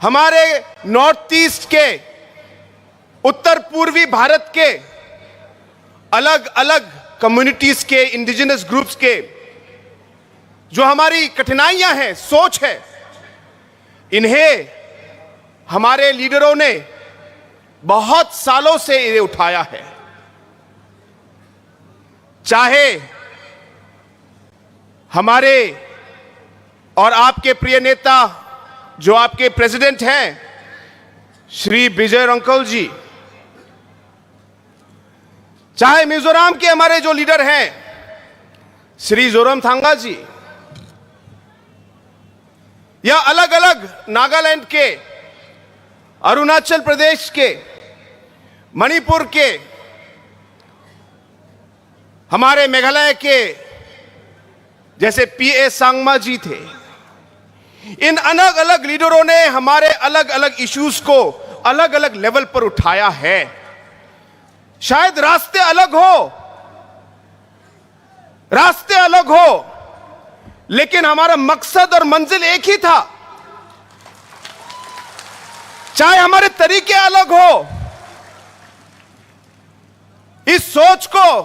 हमारे नॉर्थ ईस्ट के, उत्तर पूर्वी भारत के अलग अलग कम्युनिटीज के, इंडिजिनस ग्रुप्स के जो हमारी कठिनाइयां हैं, सोच है, इन्हें हमारे लीडरों ने बहुत सालों से इन्हें उठाया है। चाहे हमारे और आपके प्रिय नेता जो आपके प्रेसिडेंट हैं श्री विजयरांकोल जी, चाहे मिजोरम के हमारे जो लीडर हैं श्री जोरमथंगा जी, या अलग अलग नागालैंड के, अरुणाचल प्रदेश के, मणिपुर के, हमारे मेघालय के जैसे पीए सांगमा जी थे, इन अलग अलग लीडरों ने हमारे अलग अलग इश्यूज को अलग अलग लेवल पर उठाया है। शायद रास्ते अलग हो, लेकिन हमारा मकसद और मंजिल एक ही था। चाहे हमारे तरीके अलग हो, इस सोच को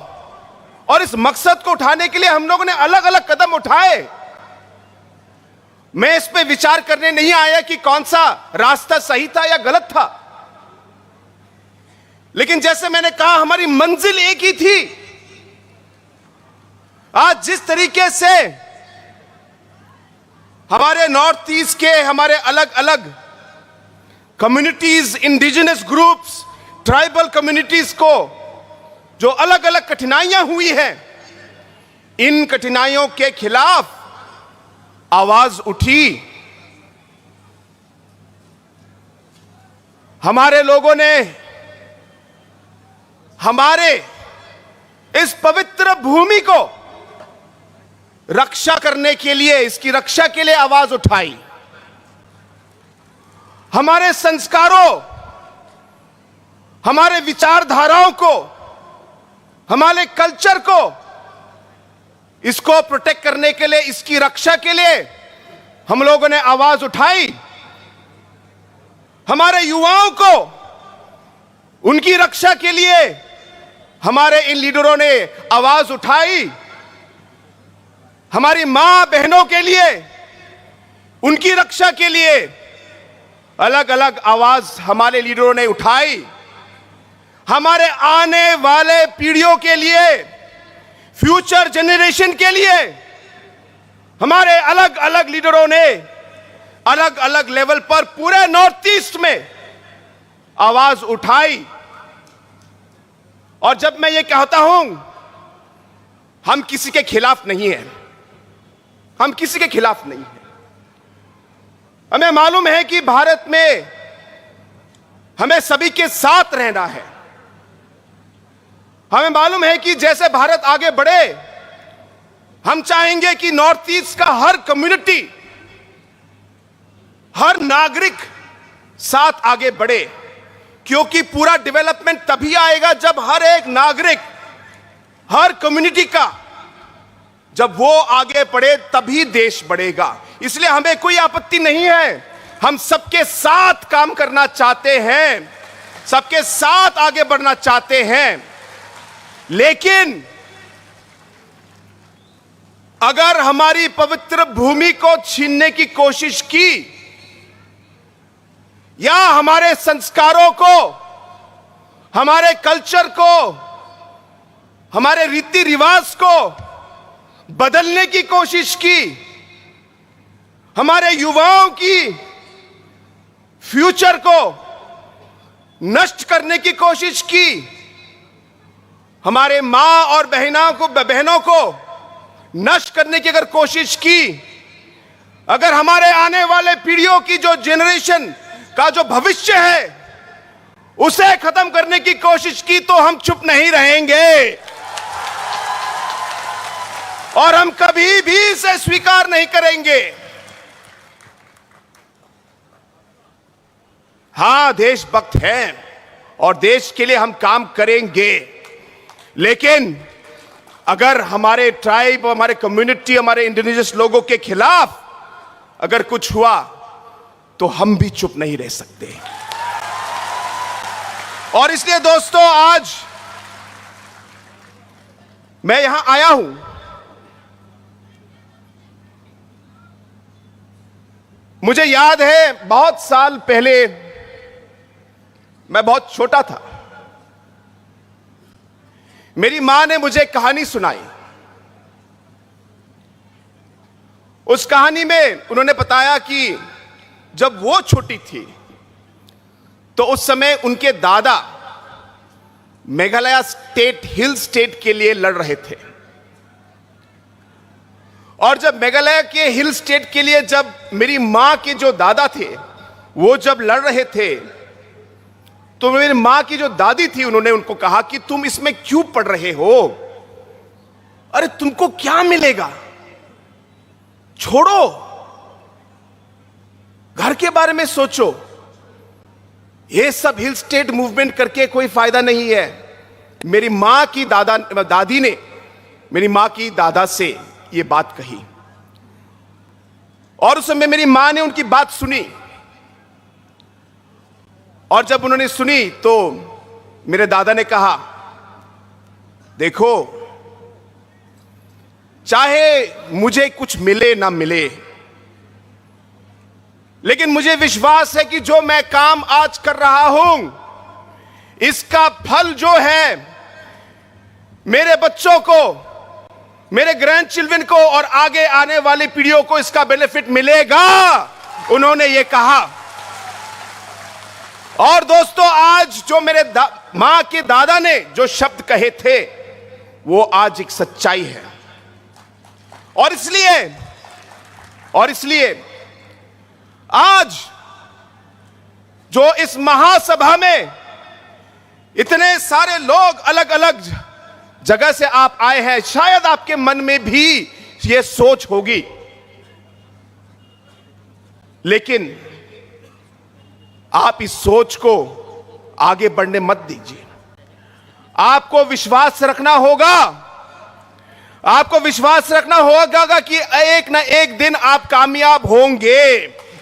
और इस मकसद को उठाने के लिए हम लोगों ने अलग अलग कदम उठाए। मैं इस पे विचार करने नहीं आया कि कौन सा रास्ता सही था या गलत था, लेकिन जैसे मैंने कहा, हमारी मंजिल एक ही थी। आज जिस तरीके से हमारे नॉर्थ ईस्ट के हमारे अलग अलग communities, indigenous groups, tribal communities को जो अलग अलग कठिनाइयां हुई हैं, इन कठिनाइयों के खिलाफ आवाज उठी। हमारे लोगों ने हमारे इस पवित्र भूमि को रक्षा करने के लिए, इसकी रक्षा के लिए आवाज उठाई। हमारे संस्कारों, हमारे विचारधाराओं को, हमारे कल्चर को, इसको प्रोटेक्ट करने के लिए, इसकी रक्षा के लिए हम लोगों ने आवाज उठाई। हमारे युवाओं को उनकी रक्षा के लिए हमारे इन लीडरों ने आवाज उठाई। हमारी मां बहनों के लिए, उनकी रक्षा के लिए अलग अलग आवाज हमारे लीडरों ने उठाई। हमारे आने वाले पीढ़ियों के लिए, फ्यूचर जनरेशन के लिए हमारे अलग अलग लीडरों ने अलग अलग लेवल पर पूरे नॉर्थ ईस्ट में आवाज उठाई। और जब मैं ये कहता हूं, हम किसी के खिलाफ नहीं हैं, हम किसी के खिलाफ नहीं हैं। हमें मालूम है कि भारत में हमें सभी के साथ रहना है। हमें मालूम है कि जैसे भारत आगे बढ़े, हम चाहेंगे कि नॉर्थ ईस्ट का हर कम्युनिटी, हर नागरिक साथ आगे बढ़े, क्योंकि पूरा डेवलपमेंट तभी आएगा जब हर एक नागरिक, हर कम्युनिटी का जब वो आगे बढ़े तभी देश बढ़ेगा। इसलिए हमें कोई आपत्ति नहीं है, हम सबके साथ काम करना चाहते हैं, सबके साथ आगे बढ़ना चाहते हैं। लेकिन अगर हमारी पवित्र भूमि को छीनने की कोशिश की, या हमारे संस्कारों को, हमारे कल्चर को, हमारे रीति रिवाज को बदलने की कोशिश की, हमारे युवाओं की फ्यूचर को नष्ट करने की कोशिश की, हमारे मां और बहनों को नष्ट करने की अगर कोशिश की, अगर हमारे आने वाले पीढ़ियों की जो जनरेशन का जो भविष्य है उसे खत्म करने की कोशिश की, तो हम चुप नहीं रहेंगे और हम कभी भी इसे स्वीकार नहीं करेंगे। हां, देशभक्त हैं और देश के लिए हम काम करेंगे, लेकिन अगर हमारे ट्राइब, हमारे कम्युनिटी, हमारे इंडिजिनस लोगों के खिलाफ अगर कुछ हुआ तो हम भी चुप नहीं रह सकते। और इसलिए दोस्तों, आज मैं यहां आया हूं, मुझे याद है बहुत साल पहले, मैं बहुत छोटा था, मेरी मां ने मुझे कहानी सुनाई। उस कहानी में उन्होंने बताया कि जब वो छोटी थी तो उस समय उनके दादा मेघालय स्टेट, हिल स्टेट के लिए लड़ रहे थे। और जब मेघालय के हिल स्टेट के लिए जब मेरी मां के जो दादा थे वो जब लड़ रहे थे, तो मेरी मां की जो दादी थी, उन्होंने उनको कहा कि तुम इसमें क्यों पढ़ रहे हो? अरे तुमको क्या मिलेगा, छोड़ो, घर के बारे में सोचो, ये सब हिल स्टेट मूवमेंट करके कोई फायदा नहीं है। मेरी मां की दादी ने मेरी मां की दादा से ये बात कही, और उस समय मेरी मां ने उनकी बात सुनी, और जब उन्होंने सुनी तो मेरे दादा ने कहा, देखो, चाहे मुझे कुछ मिले ना मिले, लेकिन मुझे विश्वास है कि जो मैं काम आज कर रहा हूं, इसका फल जो है मेरे बच्चों को, मेरे ग्रैंड चिल्ड्रन को और आगे आने वाली पीढ़ियों को इसका बेनिफिट मिलेगा, उन्होंने ये कहा। और दोस्तों, आज जो मेरे मां के दादा ने जो शब्द कहे थे वो आज एक सच्चाई है। और इसलिए आज जो इस महासभा में इतने सारे लोग अलग अलग जगह से आप आए हैं, शायद आपके मन में भी यह सोच होगी, लेकिन आप इस सोच को आगे बढ़ने मत दीजिए। आपको विश्वास रखना होगा, आपको विश्वास रखना होगा कि एक ना एक दिन आप कामयाब होंगे।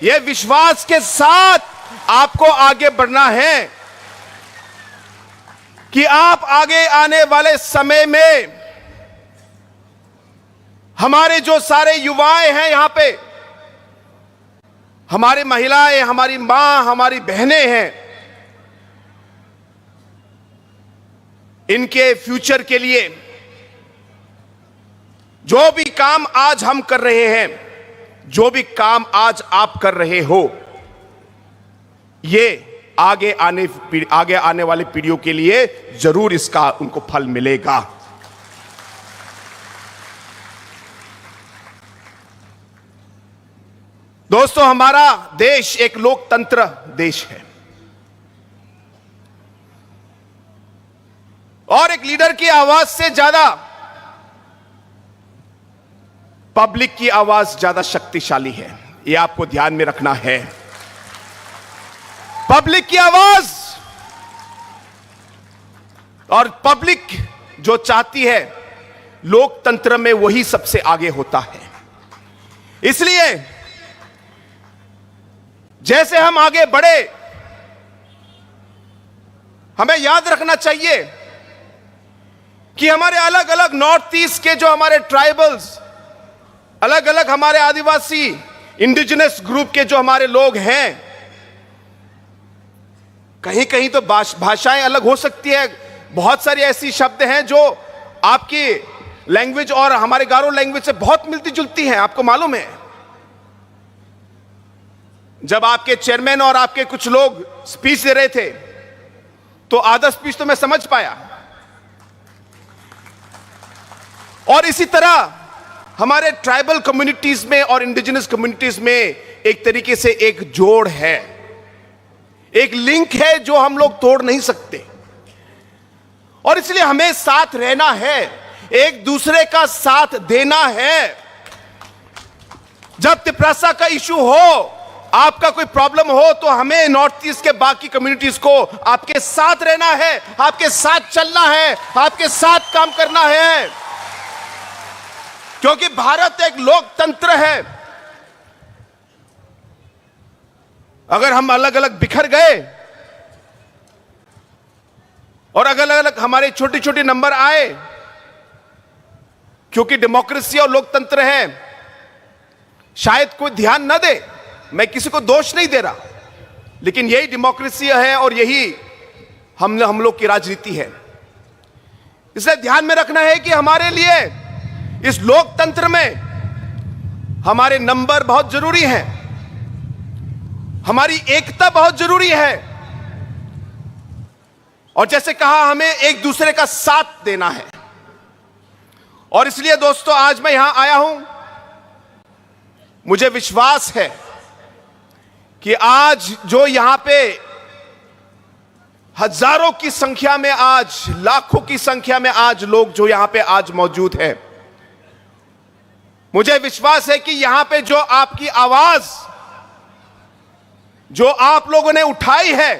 यह विश्वास के साथ आपको आगे बढ़ना है कि आप आगे आने वाले समय में हमारे जो सारे युवाएं हैं यहां पे, हमारी महिलाएं, हमारी मां, हमारी बहनें हैं, इनके फ्यूचर के लिए जो भी काम आज हम कर रहे हैं, जो भी काम आज आप कर रहे हो, ये आगे आने वाली पीढ़ियों के लिए जरूर इसका उनको फल मिलेगा। दोस्तों, हमारा देश एक लोकतंत्र देश है और एक लीडर की आवाज से ज्यादा पब्लिक की आवाज ज्यादा शक्तिशाली है। यह आपको ध्यान में रखना है। पब्लिक की आवाज और पब्लिक जो चाहती है, लोकतंत्र में वही सबसे आगे होता है। इसलिए जैसे हम आगे बढ़े, हमें याद रखना चाहिए कि हमारे अलग अलग नॉर्थ ईस्ट के जो हमारे ट्राइबल्स, अलग अलग हमारे आदिवासी इंडिजिनस ग्रुप के जो हमारे लोग हैं, कहीं कहीं तो भाषाएं अलग हो सकती है। बहुत सारी ऐसी शब्द हैं जो आपकी लैंग्वेज और हमारे गारो लैंग्वेज से बहुत मिलती जुलती हैं। आपको मालूम है, जब आपके चेयरमैन और आपके कुछ लोग स्पीच दे रहे थे तो आधा स्पीच तो मैं समझ पाया, और इसी तरह हमारे ट्राइबल कम्युनिटीज में और इंडिजिनस कम्युनिटीज में एक तरीके से एक जोड़ है, एक लिंक है जो हम लोग तोड़ नहीं सकते। और इसलिए हमें साथ रहना है, एक दूसरे का साथ देना है। जब तिपरासा का इशू हो, आपका कोई प्रॉब्लम हो, तो हमें नॉर्थ ईस्ट के बाकी कम्युनिटीज को आपके साथ रहना है, आपके साथ चलना है, आपके साथ काम करना है, क्योंकि भारत एक लोकतंत्र है। अगर हम अलग अलग बिखर गए और अलग अलग हमारे छोटे छोटे नंबर आए, क्योंकि डेमोक्रेसी और लोकतंत्र है, शायद कोई ध्यान न दे, मैं किसी को दोष नहीं दे रहा, लेकिन यही डेमोक्रेसी है और यही हम लोग की राजनीति है। इसलिए ध्यान में रखना है कि हमारे लिए इस लोकतंत्र में हमारे नंबर बहुत जरूरी हैं, हमारी एकता बहुत जरूरी है, और जैसे कहा, हमें एक दूसरे का साथ देना है। और इसलिए दोस्तों, आज मैं यहां आया हूं, मुझे विश्वास है कि आज जो यहां पे हजारों की संख्या में, आज लाखों की संख्या में आज लोग जो यहां पे आज मौजूद है, मुझे विश्वास है कि यहां पे जो आपकी आवाज जो आप लोगों ने उठाई है,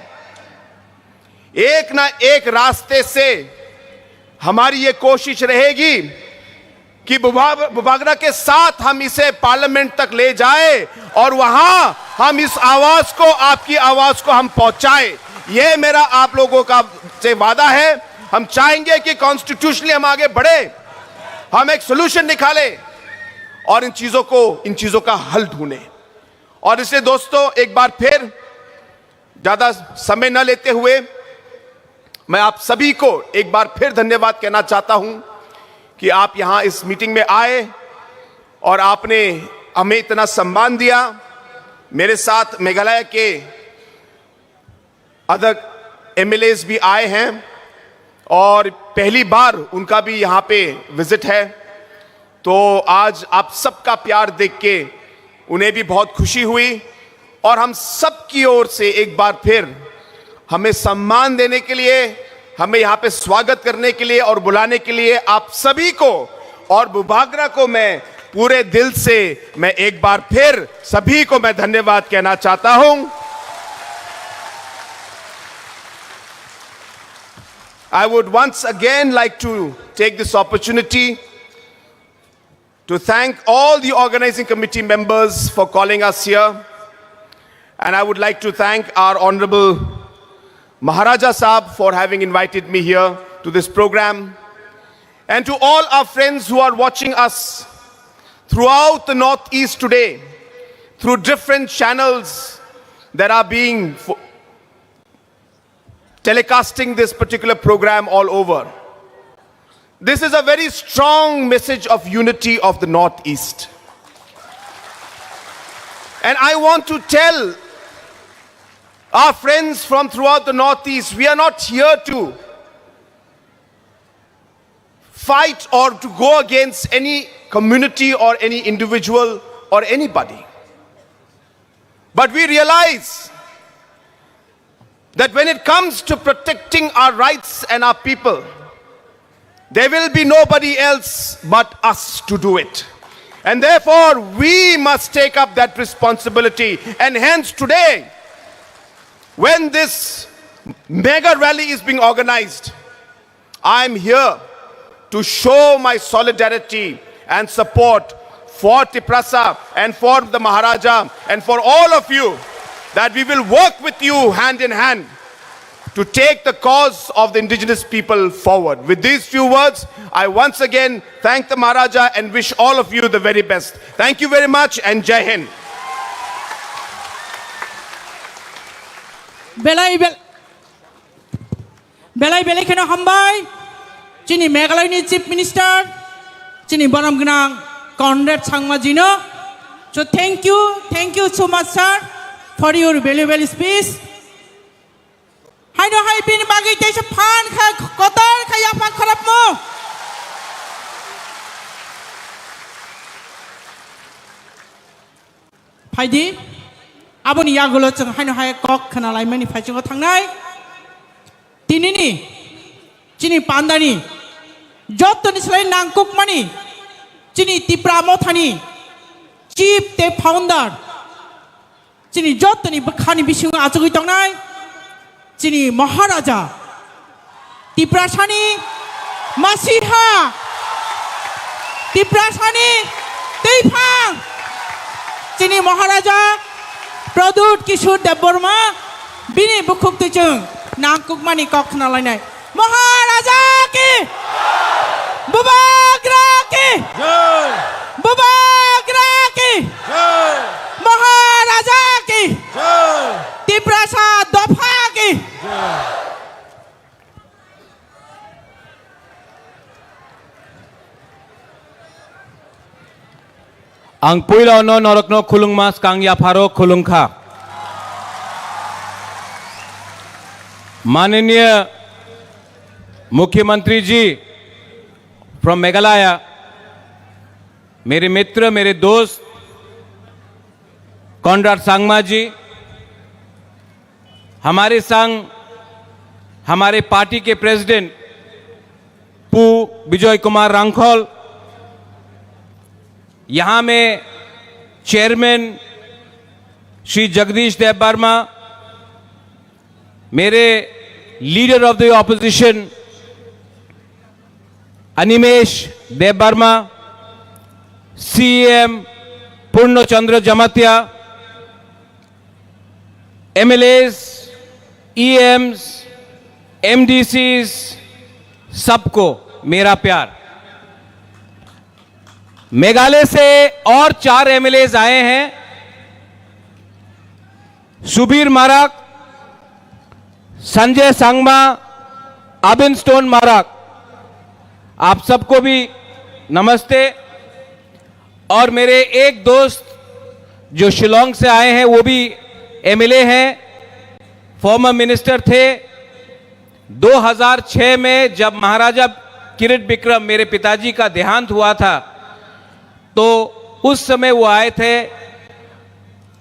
एक ना एक रास्ते से हमारी ये कोशिश रहेगी कि बुबागरा के साथ हम इसे पार्लियामेंट तक ले जाए और वहां हम इस आवाज को, आपकी आवाज को हम पहुंचाए। यह मेरा आप लोगों का से वादा है। हम चाहेंगे कि कॉन्स्टिट्यूशनली हम आगे बढ़े, हम एक सोल्यूशन निकाले और इन चीजों का हल ढूंढे। और इसलिए दोस्तों, एक बार फिर ज्यादा समय न लेते हुए मैं आप सभी को एक बार फिर धन्यवाद कहना चाहता हूं कि आप यहां इस मीटिंग में आए और आपने हमें इतना सम्मान दिया। मेरे साथ मेघालय के अदर एमएलएस भी आए हैं और पहली बार उनका भी यहां पे विजिट है, तो आज आप सबका प्यार देख के उन्हें भी बहुत खुशी हुई। और हम सब की ओर से एक बार फिर हमें सम्मान देने के लिए हमें यहाँ पे स्वागत करने के लिए और बुलाने के लिए आप सभी को और बुबागरा को मैं पूरे दिल से मैं एक बार फिर सभी को मैं धन्यवाद कहना चाहता हूं। I would once again like to take this opportunity to thank all the organizing committee members for calling us here. And I would like to thank our Honorable Maharaja Saab for having invited me here to this program. And to all our friends who are watching us throughout the Northeast today, through different channels that are being telecasting this particular program all over. This is a very strong message of unity of the Northeast. And I want to tell our friends from throughout the Northeast, we are not here to fight or to go against any community or any individual or anybody. But we realize that when it comes to protecting our rights and our people, there will be nobody else but us to do it. And therefore, we must take up that responsibility. And hence today, when this mega rally is being organized, I'm here to show my solidarity and support for Tiprasa and for the Maharaja and for all of you, that we will work with you hand in hand to take the cause of the indigenous people forward. With these few words, I once again thank the Maharaja and wish all of you the very best. Thank you very much and Jai Hind. Belai kena hambai, Chini Meghalaya ni Chief Minister, Chini Borom Gnang Conrad Sangma-jino. So thank you so much, sir, for your valuable speech. Hai no hai bin bagi kaisa phan kha kotar kaya pa kharap mo. Phaidi aboni yagulo chung hai no hai kok khana lai mani phai chung thangnai. Tinini chini pandani jotoni slai nangkuk mani chini Tipra Mothani chief the founder chini jotoni bakhani bising achugui tongnai chini Maharaja Tiprasani Masirha Tiprasani Teifang chini Maharaja Pradut Kishore Deborma bini bukhuk tuchung nangkuk mani kok khna lainai Maharaja ki Bubagra ki Bubagra ki Maharaja ki Tiprasa Dopha ki Ang puilo no norokno khulung mas kang ya pharo khulung kha. माननीय मुख्यमंत्री जी from Meghalaya, मेरे मित्र मेरे दोस्त Conrad Sangma जी, हमारे संग हमारे party के president पू विजय कुमार रांखोल, यहाँ में चेयरमैन श्री जगदीश देव वर्मा, मेरे leader of the opposition Animesh Dev Varma, CM Purnachandra Jamatia, MLAs, EMs, MDCs, सबको मेरा प्यार। मेघालय से और 4 एमएलएस आए हैं, सुबीर माराक, संजय सांगमा, आबिन स्टोन माराक, आप सबको भी नमस्ते। और मेरे एक दोस्त जो शिलोंग से आए हैं वो भी एमएलए हैं, फॉर्मर मिनिस्टर थे। 2006 में जब महाराजा किरीट विक्रम मेरे पिताजी का देहांत हुआ था तो उस समय वो आए थे।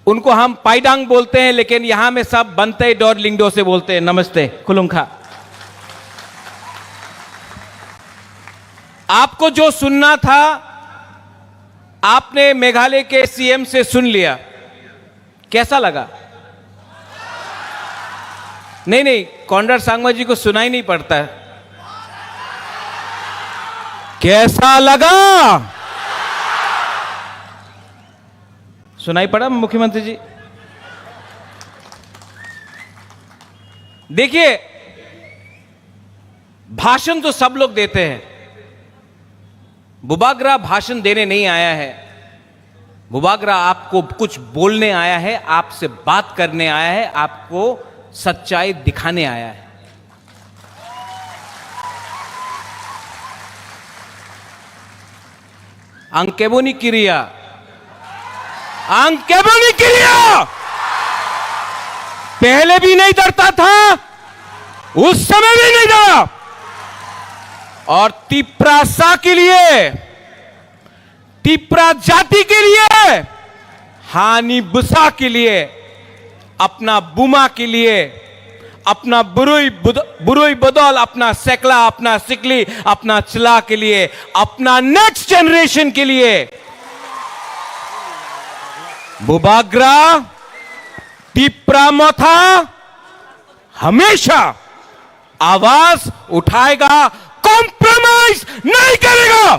उनको हम पाइडांग बोलते हैं, लेकिन यहां में सब बनते डॉर लिंगडो से बोलते हैं। नमस्ते खुलुंखा। आपको जो सुनना था आपने मेघालय के सीएम से सुन लिया, कैसा लगा? नहीं, कॉन्राड सांगमा जी को सुनाई नहीं पड़ता है। कैसा लगा? सुनाई पड़ा मुख्यमंत्री जी? देखिए, भाषण तो सब लोग देते हैं। बुबागरा भाषण देने नहीं आया है, बुबागरा आपको कुछ बोलने आया है, आपसे बात करने आया है, आपको सच्चाई दिखाने आया है। अंकेबोनी क्रिया, अंकेबोनी क्रिया पहले भी नहीं डरता था, उस समय भी नहीं डरा। और तिप्रासा के लिए, तिप्रा जाति के लिए, हानि बुसा के लिए, अपना बुमा के लिए, अपना बुरुई बदौल, अपना सेकला, अपना सिकली, अपना चिला के लिए, अपना नेक्स्ट जनरेशन के लिए बुबागरा तिप्रा मोथा हमेशा आवाज उठाएगा, कॉम्प्रोमाइज नहीं करेगा।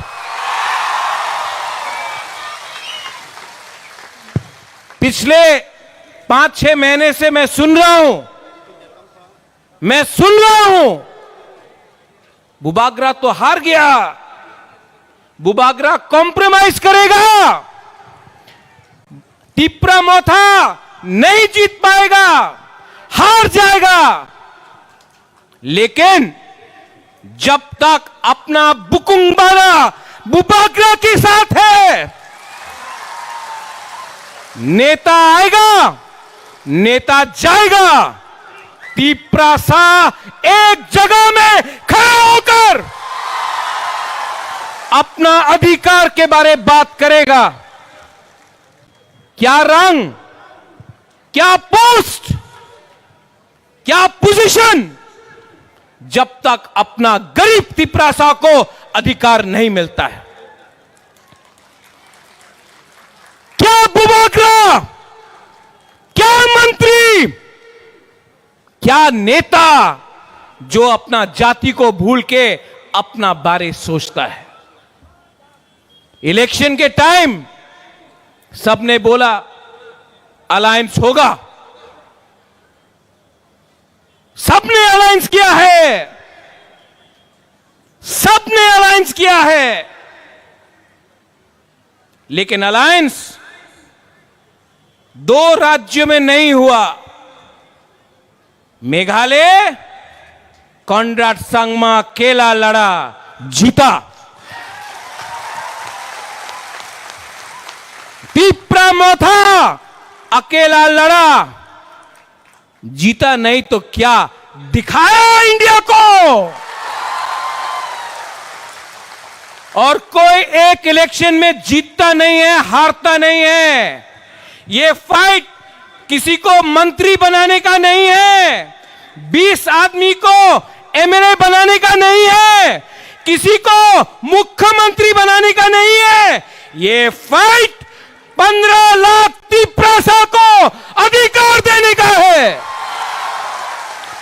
पिछले 5-6 महीने से मैं सुन रहा हूं, बुबागरा तो हार गया, बुबागरा कॉम्प्रोमाइज करेगा, तिप्रा मोथा नहीं जीत पाएगा, हार जाएगा। लेकिन जब तक अपना बुकुंगबारा बुबागरा के साथ है, नेता आएगा, नेता जाएगा, तिप्रासा एक जगह में खड़ा होकर अपना अधिकार के बारे में बात करेगा। क्या रंग, क्या पोस्ट, क्या पोजीशन, जब तक अपना गरीब तिप्रासा को अधिकार नहीं मिलता है। क्या बुबागरा, क्या मंत्री, क्या नेता जो अपना जाति को भूल के अपना बारे सोचता है? इलेक्शन के टाइम सबने बोला अलायंस होगा, सबने अलायंस किया है, सबने अलायंस किया है, लेकिन अलायंस 2 राज्यों में नहीं हुआ। मेघालय कॉन्राड सांगमा अकेला लड़ा, जीता। तिप्रा मोथा अकेला लड़ा, जीता नहीं तो क्या दिखाया इंडिया को। और कोई एक इलेक्शन में जीतता नहीं है, हारता नहीं है। ये फाइट किसी को मंत्री बनाने का नहीं है, 20 आदमी को एमएलए बनाने का नहीं है, किसी को मुख्यमंत्री बनाने का नहीं है। ये फाइट 15 लाख तिप्रासा को अधिकार देने का है।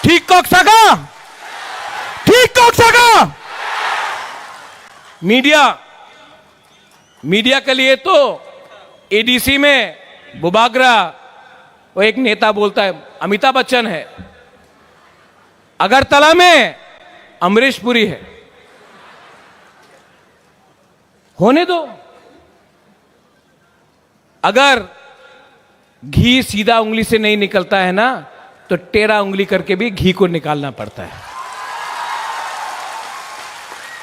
ठीक कह सका, ठीक कह सका। मीडिया के लिए तो एडीसी में बुबागरा, वो एक नेता बोलता है अमिताभ बच्चन है, अगरतला में अमरीश पुरी है। होने दो, अगर घी सीधा उंगली से नहीं निकलता है ना, तो टेढ़ा उंगली करके भी घी को निकालना पड़ता है।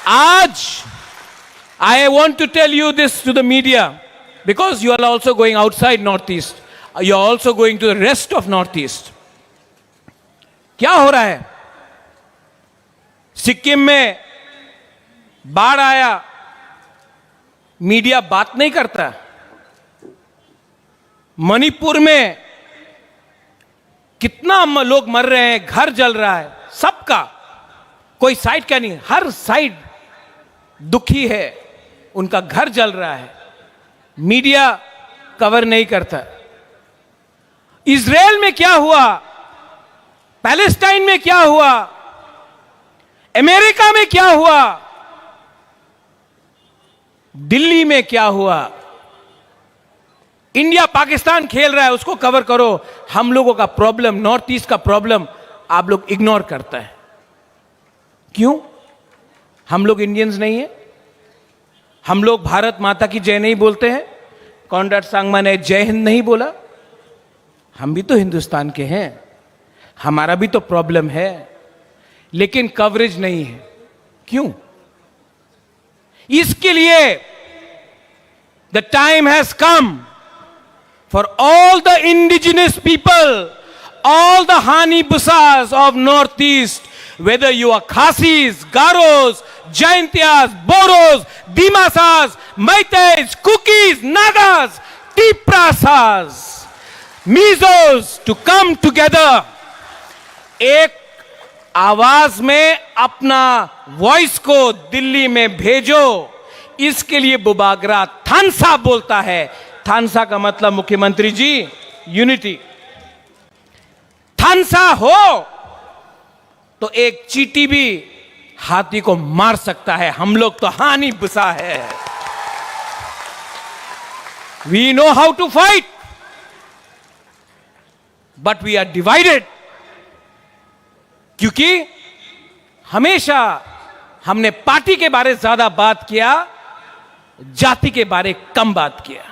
आज I want to tell you this to the media, because you are also going outside Northeast. You are also going to the rest of Northeast. क्या हो रहा है? सिक्किम में बाढ़ आया, मीडिया बात नहीं करता। मणिपुर में कितना लोग मर रहे हैं, घर जल रहा है, सबका कोई साइड क्या नहीं, हर साइड दुखी है, उनका घर जल रहा है, मीडिया कवर नहीं करता। इजराइल में क्या हुआ, पैलेस्टाइन में क्या हुआ, अमेरिका में क्या हुआ, दिल्ली में क्या हुआ, इंडिया पाकिस्तान खेल रहा है, उसको कवर करो। हम लोगों का प्रॉब्लम, नॉर्थ ईस्ट का प्रॉब्लम आप लोग इग्नोर करता है। क्यों? हम लोग इंडियंस नहीं है? हम लोग भारत माता की जय नहीं बोलते हैं? कॉनराड सांगमा ने जय हिंद नहीं बोला? हम भी तो हिंदुस्तान के हैं, हमारा भी तो प्रॉब्लम है, लेकिन कवरेज नहीं है। क्यों? इसके लिए the time has come for all the indigenous people, all the Hani Busas of Northeast, whether you are Khasis, Garos, Jaintias, Boros, Dimasas, Maitais, Kukis, Nagas, Tiprasas, Mizos, to come together, एक आवाज में अपना voice को दिल्ली में भेजो। इसके लिए बुबागरा थानसा बोलता है। थानसा का मतलब मुख्यमंत्री जी यूनिटी। थानसा हो तो एक चींटी भी हाथी को मार सकता है। हम लोग तो हानि बुसा है। We know how to fight, but we are divided. क्योंकि हमेशा हमने पार्टी के बारे ज्यादा बात किया, जाति के बारे कम बात किया।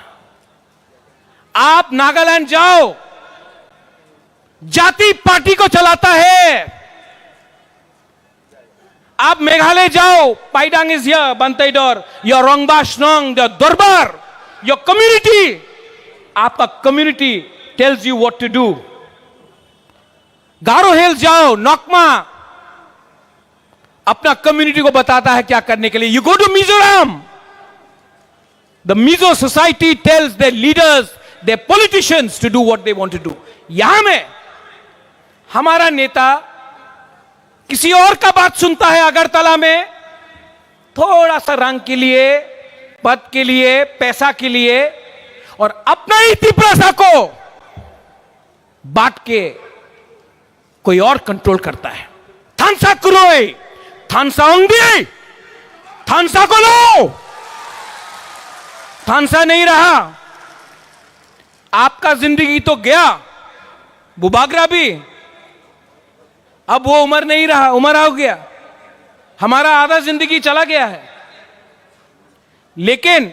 आप नागालैंड जाओ, जाति पार्टी को चलाता है। आप मेघालय जाओ, पाइडांग इज हियर, बंतैडोर, your Rangbah Shnong, your darbar, your community, आपका community tells you what to do. Garo hills जाओ, नोकमा अपना कम्युनिटी को बताता है क्या करने के लिए। You go to Mizoram, the Mizo society tells the leaders, the politicians to do what they want to do. यहां में हमारा नेता किसी और का बात सुनता है अगरतला में, थोड़ा सा रंग के लिए, पद के लिए, पैसा के लिए, और अपना ही तिपरासा को बांट के कोई और कंट्रोल करता है। थानसा कुरोई, थानसा ओंगी, थानसा को लो। थानसा नहीं रहा, आपका जिंदगी तो गया, बुबागरा भी, अब वो उम्र नहीं रहा, उम्र हो गया, हमारा आधा जिंदगी चला गया है। लेकिन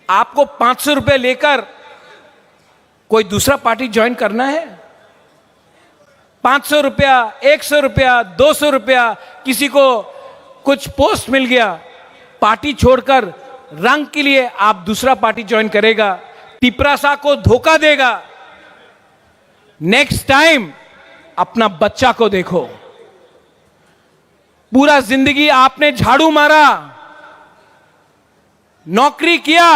आपको 500 रुपए लेकर कोई दूसरा पार्टी ज्वाइन करना है? 500 रुपया, 100 रुपया, 200 रुपया, किसी को कुछ पोस्ट मिल गया, पार्टी छोड़कर रंग के लिए आप दूसरा पार्टी ज्वाइन करेगा, तिपरासा को धोखा देगा। नेक्स्ट टाइम अपना बच्चा को देखो। पूरा जिंदगी आपने झाड़ू मारा, नौकरी किया,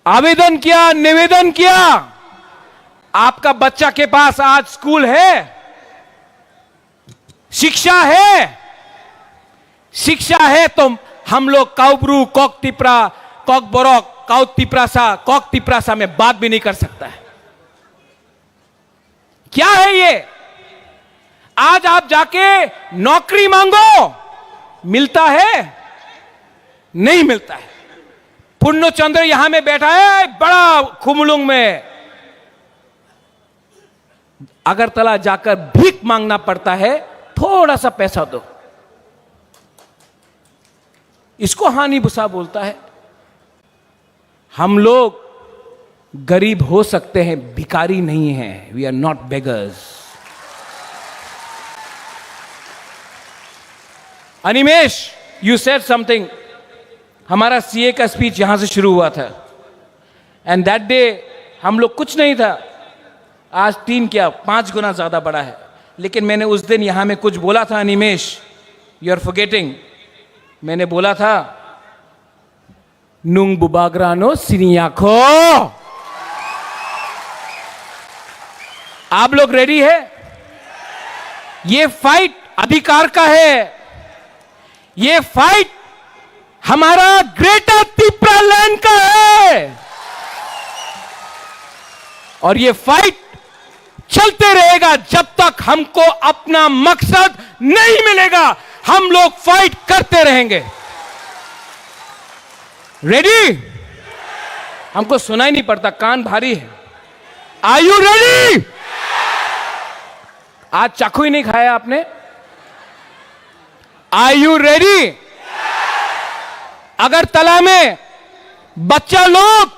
आवेदन किया, निवेदन किया, आपका बच्चा के पास आज स्कूल है, शिक्षा है। शिक्षा है तो हम लोग काउब्रू, कॉक तिपरा, कॉक बोरोक, काउत तिपरासा, कॉक तिपरासा में बात भी नहीं कर सकता है। क्या है ये? आज आप जाके नौकरी मांगो, मिलता है? नहीं मिलता है। पुण्य चंद्र यहां में बैठा है, बड़ा खुमलुंग में, अगरतला जाकर भीख मांगना पड़ता है, थोड़ा सा पैसा दो। इसको हानि बुसा बोलता है। हम लोग गरीब हो सकते हैं, भिखारी नहीं हैं। We are not beggars. Animesh, you said something. हमारा सीए का स्पीच यहां से शुरू हुआ था, एंड दैट डे हम लोग कुछ नहीं था, आज 3 क्या 5 गुना ज्यादा बड़ा है। लेकिन मैंने उस दिन यहां में कुछ बोला था, अनिमेश, यू आर फॉरगेटिंग। मैंने बोला था, नुंग बुबागरानो सिनियाखो। आप लोग रेडी है? ये फाइट अधिकार का है, ये फाइट हमारा ग्रेटर तिपरा लैंड का है और ये फाइट चलते रहेगा जब तक हमको अपना मकसद नहीं मिलेगा। हम लोग फाइट करते रहेंगे। रेडी? हमको सुनाई नहीं पड़ता, कान भारी है। Are you ready? आज चाकू ही नहीं खाया आपने? Are you ready? अगरतला में बच्चा लोग,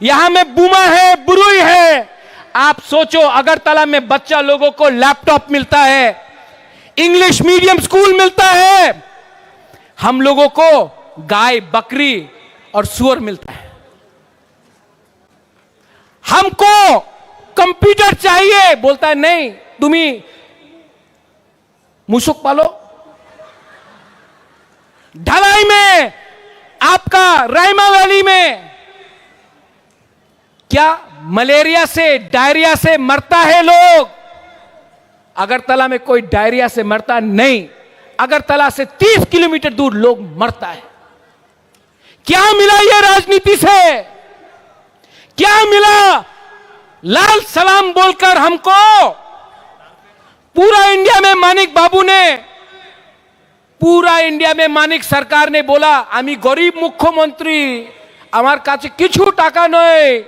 यहां में बुमा है, बुरुई है। आप सोचो, अगरतला में बच्चा लोगों को लैपटॉप मिलता है, इंग्लिश मीडियम स्कूल मिलता है, हम लोगों को गाय, बकरी और सुअर मिलता है। हमको कंप्यूटर चाहिए, बोलता है नहीं, तुम्ही मुसुक पालो। ढलाई में, आपका रायमा वैली में क्या मलेरिया से, डायरिया से मरता है लोग? अगरतला में कोई डायरिया से मरता नहीं। अगरतला से 30 किलोमीटर दूर लोग मरता है। क्या मिला ये राजनीति से? क्या मिला लाल सलाम बोलकर हमको? पूरा इंडिया में मानिक बाबू ने, पूरा इंडिया में मानिक सरकार ने बोला, आमी गरीब मुख्यमंत्री, आमार काছে কিছু টাকা নয়।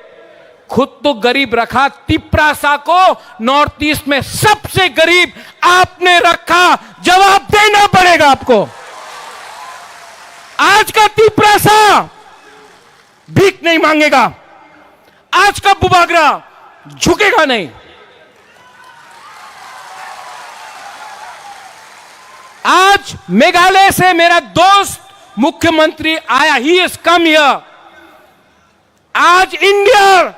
खुद तो गरीब रखा, तिपरासा को नॉर्थ ईस्ट में सबसे गरीब आपने रखा। जवाब देना पड़ेगा आपको। आज का तिपरासा भीख नहीं मांगेगा, आज का बुबागरा झुकेगा नहीं। आज मेघालय से मेरा दोस्त मुख्यमंत्री आया, ही इज कम हियर। आज इंडिया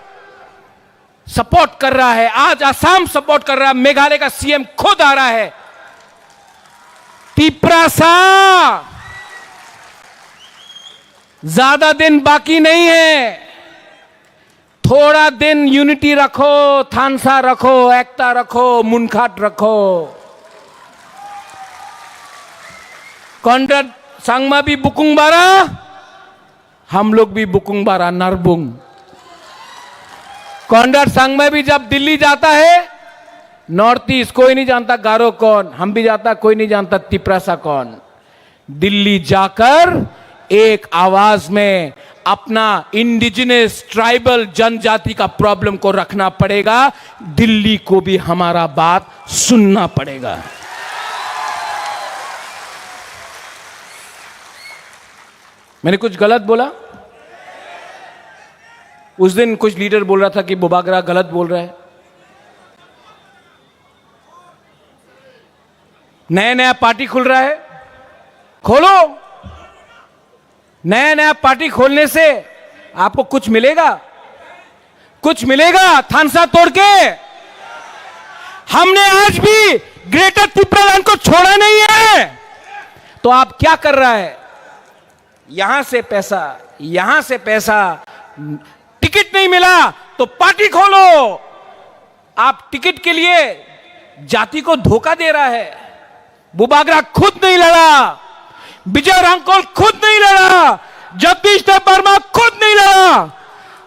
सपोर्ट कर रहा है, आज असम सपोर्ट कर रहा है, मेघालय का सीएम खुद आ रहा है। तिपरासा ज्यादा दिन बाकी नहीं है। थोड़ा दिन यूनिटी रखो, थानसा रखो, एकता रखो, मुनखाट रखो। कॉन्ट्रैक्ट सांगमा भी बुकुंग बारा, हम लोग भी बुकुंग बारा नरबुंग। कॉन्ट्रैक्ट सांगमा भी जब दिल्ली जाता है, नॉर्थ ईस्ट कोई नहीं जानता गारो कौन, हम भी जाता, कोई नहीं जानता तिपरासा कौन। दिल्ली जाकर एक आवाज में अपना इंडिजिनस ट्राइबल जनजाति का प्रॉब्लम को रखना पड़ेगा। दिल्ली को भी हमारा बात सुनना पड़ेगा। मैंने कुछ गलत बोला? उस दिन कुछ लीडर बोल रहा था कि बुबागरा गलत बोल रहा है। नया नया पार्टी खुल रहा है, खोलो। नया नया पार्टी खोलने से आपको कुछ मिलेगा? कुछ मिलेगा थानसा तोड़ के? हमने आज भी ग्रेटर तिपरालैंड को छोड़ा नहीं है। तो आप क्या कर रहा है? यहां से पैसा, यहां से पैसा, टिकट नहीं मिला तो पार्टी खोलो। आप टिकट के लिए जाति को धोखा दे रहा है। बुबागरा खुद नहीं लड़ा, विजय रांकोल खुद नहीं लड़ा, जगदीश देबबर्मा खुद नहीं लड़ा।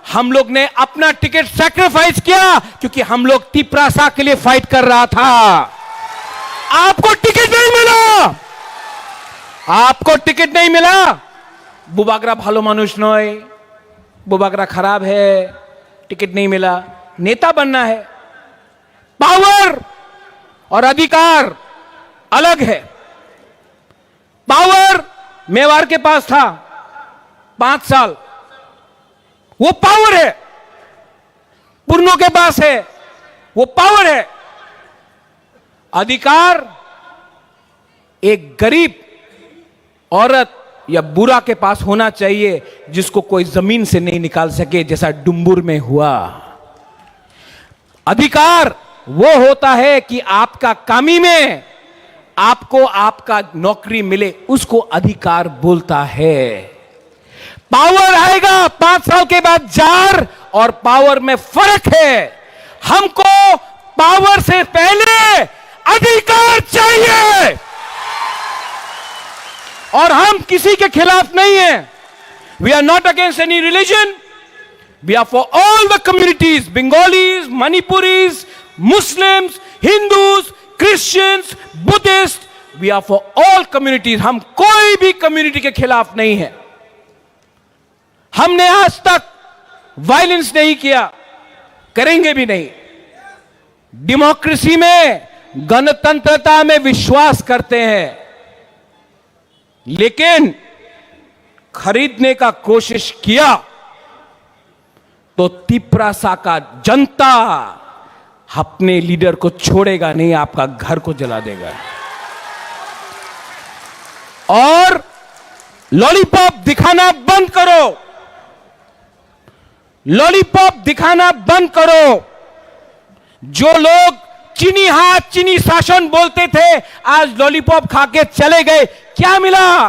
हम लोग ने अपना टिकट सैक्रिफाइस किया क्योंकि हम लोग तिपरासा के लिए फाइट कर रहा था। आपको टिकट नहीं मिला, आपको टिकट नहीं मिला। बुबागरा भालो मानुष नय, बुबागरा खराब है, टिकट नहीं मिला। नेता बनना है, पावर और अधिकार अलग है। पावर मेवाड़ के पास था 5 साल, वो पावर है। पुरनो के पास है, वो पावर है। अधिकार एक गरीब औरत या बुरा के पास होना चाहिए जिसको कोई जमीन से नहीं निकाल सके, जैसा डुम्बुर में हुआ। अधिकार वो होता है कि आपका कामी में आपको आपका नौकरी मिले, उसको अधिकार बोलता है। पावर आएगा 5 साल के बाद जार, और पावर में फर्क है। हमको पावर से पहले अधिकार चाहिए। और हम किसी के खिलाफ नहीं हैं। We are not against any religion. We are for all the communities, Bengalis, Manipuris, Muslims, Hindus, Christians, Buddhist. We are for all communities. हम कोई भी कम्युनिटी के खिलाफ नहीं है। हमने आज तक वायलेंस नहीं किया, करेंगे भी नहीं। डेमोक्रेसी में, गणतंत्रता में विश्वास करते हैं, लेकिन खरीदने का कोशिश किया तो तिप्रासा का जनता अपने लीडर को छोड़ेगा नहीं, आपका घर को जला देगा। और लॉलीपॉप दिखाना बंद करो, लॉलीपॉप दिखाना बंद करो। जो लोग चीनी हाथ चीनी शासन बोलते थे, आज लॉलीपॉप खा के चले गए। क्या मिला?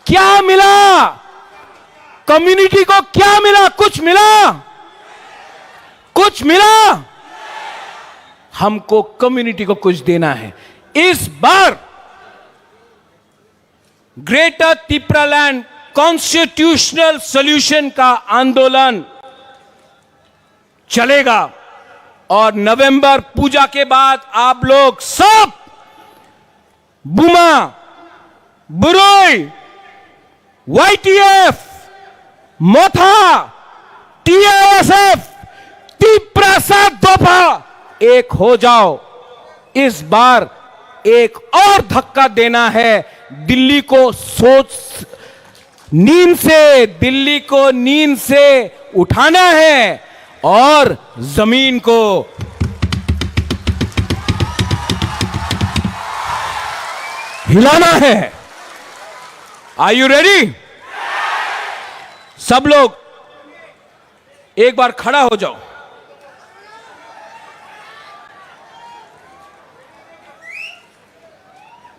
क्या मिला? कम्युनिटी को क्या मिला? कुछ मिला? कुछ मिला? हमको कम्युनिटी को कुछ देना है। इस बार ग्रेटर तिप्रालैंड कॉन्स्टिट्यूशनल सॉल्यूशन का आंदोलन चलेगा और नवंबर पूजा के बाद आप लोग सब बुमा, बुरोई, YTF, मोथा, TISF, तिप्रासा दफा एक हो जाओ। इस बार एक और धक्का देना है। दिल्ली को दिल्ली को नींद से उठाना है और जमीन को हिलाना है। Are you ready? सब लोग एक बार खड़ा हो जाओ।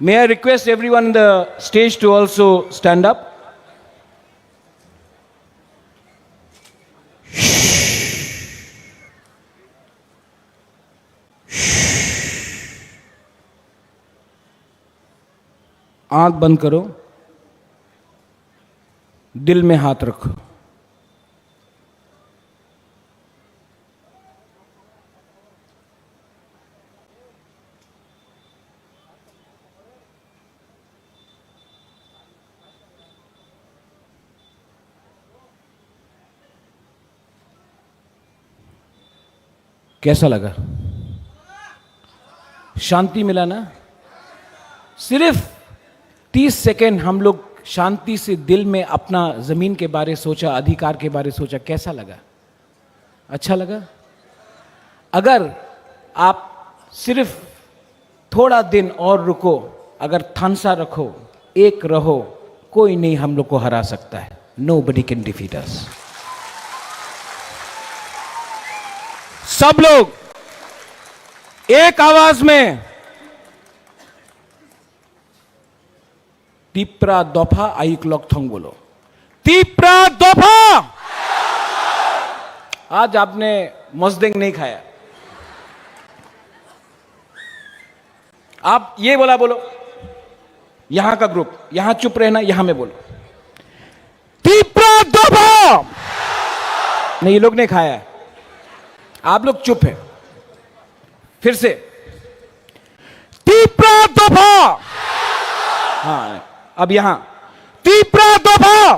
May I request everyone on the stage to also stand up? आंख बंद करो, दिल में हाथ रखो। कैसा लगा? शांति मिला ना? सिर्फ 30 सेकेंड हम लोग शांति से दिल में अपना जमीन के बारे सोचा, अधिकार के बारे सोचा। कैसा लगा? अच्छा लगा? अगर आप सिर्फ थोड़ा दिन और रुको, अगर थानसा रखो, एक रहो, कोई नहीं हम लोग को हरा सकता है। Nobody can defeat us. सब लोग एक आवाज में तिप्रा दफा आइक लॉकथोंग बोलो। तिप्रा दफा। आज आपने मस्देंग नहीं खाया, आप ये बोलो। यहां का ग्रुप यहां चुप रहना, यहां में बोलो तिप्रा दफा। नहीं, ये लोग ने खाया है, आप लोग चुप है। फिर से तिप्रा दफा। हाँ, अब यहां तिप्रा दफा।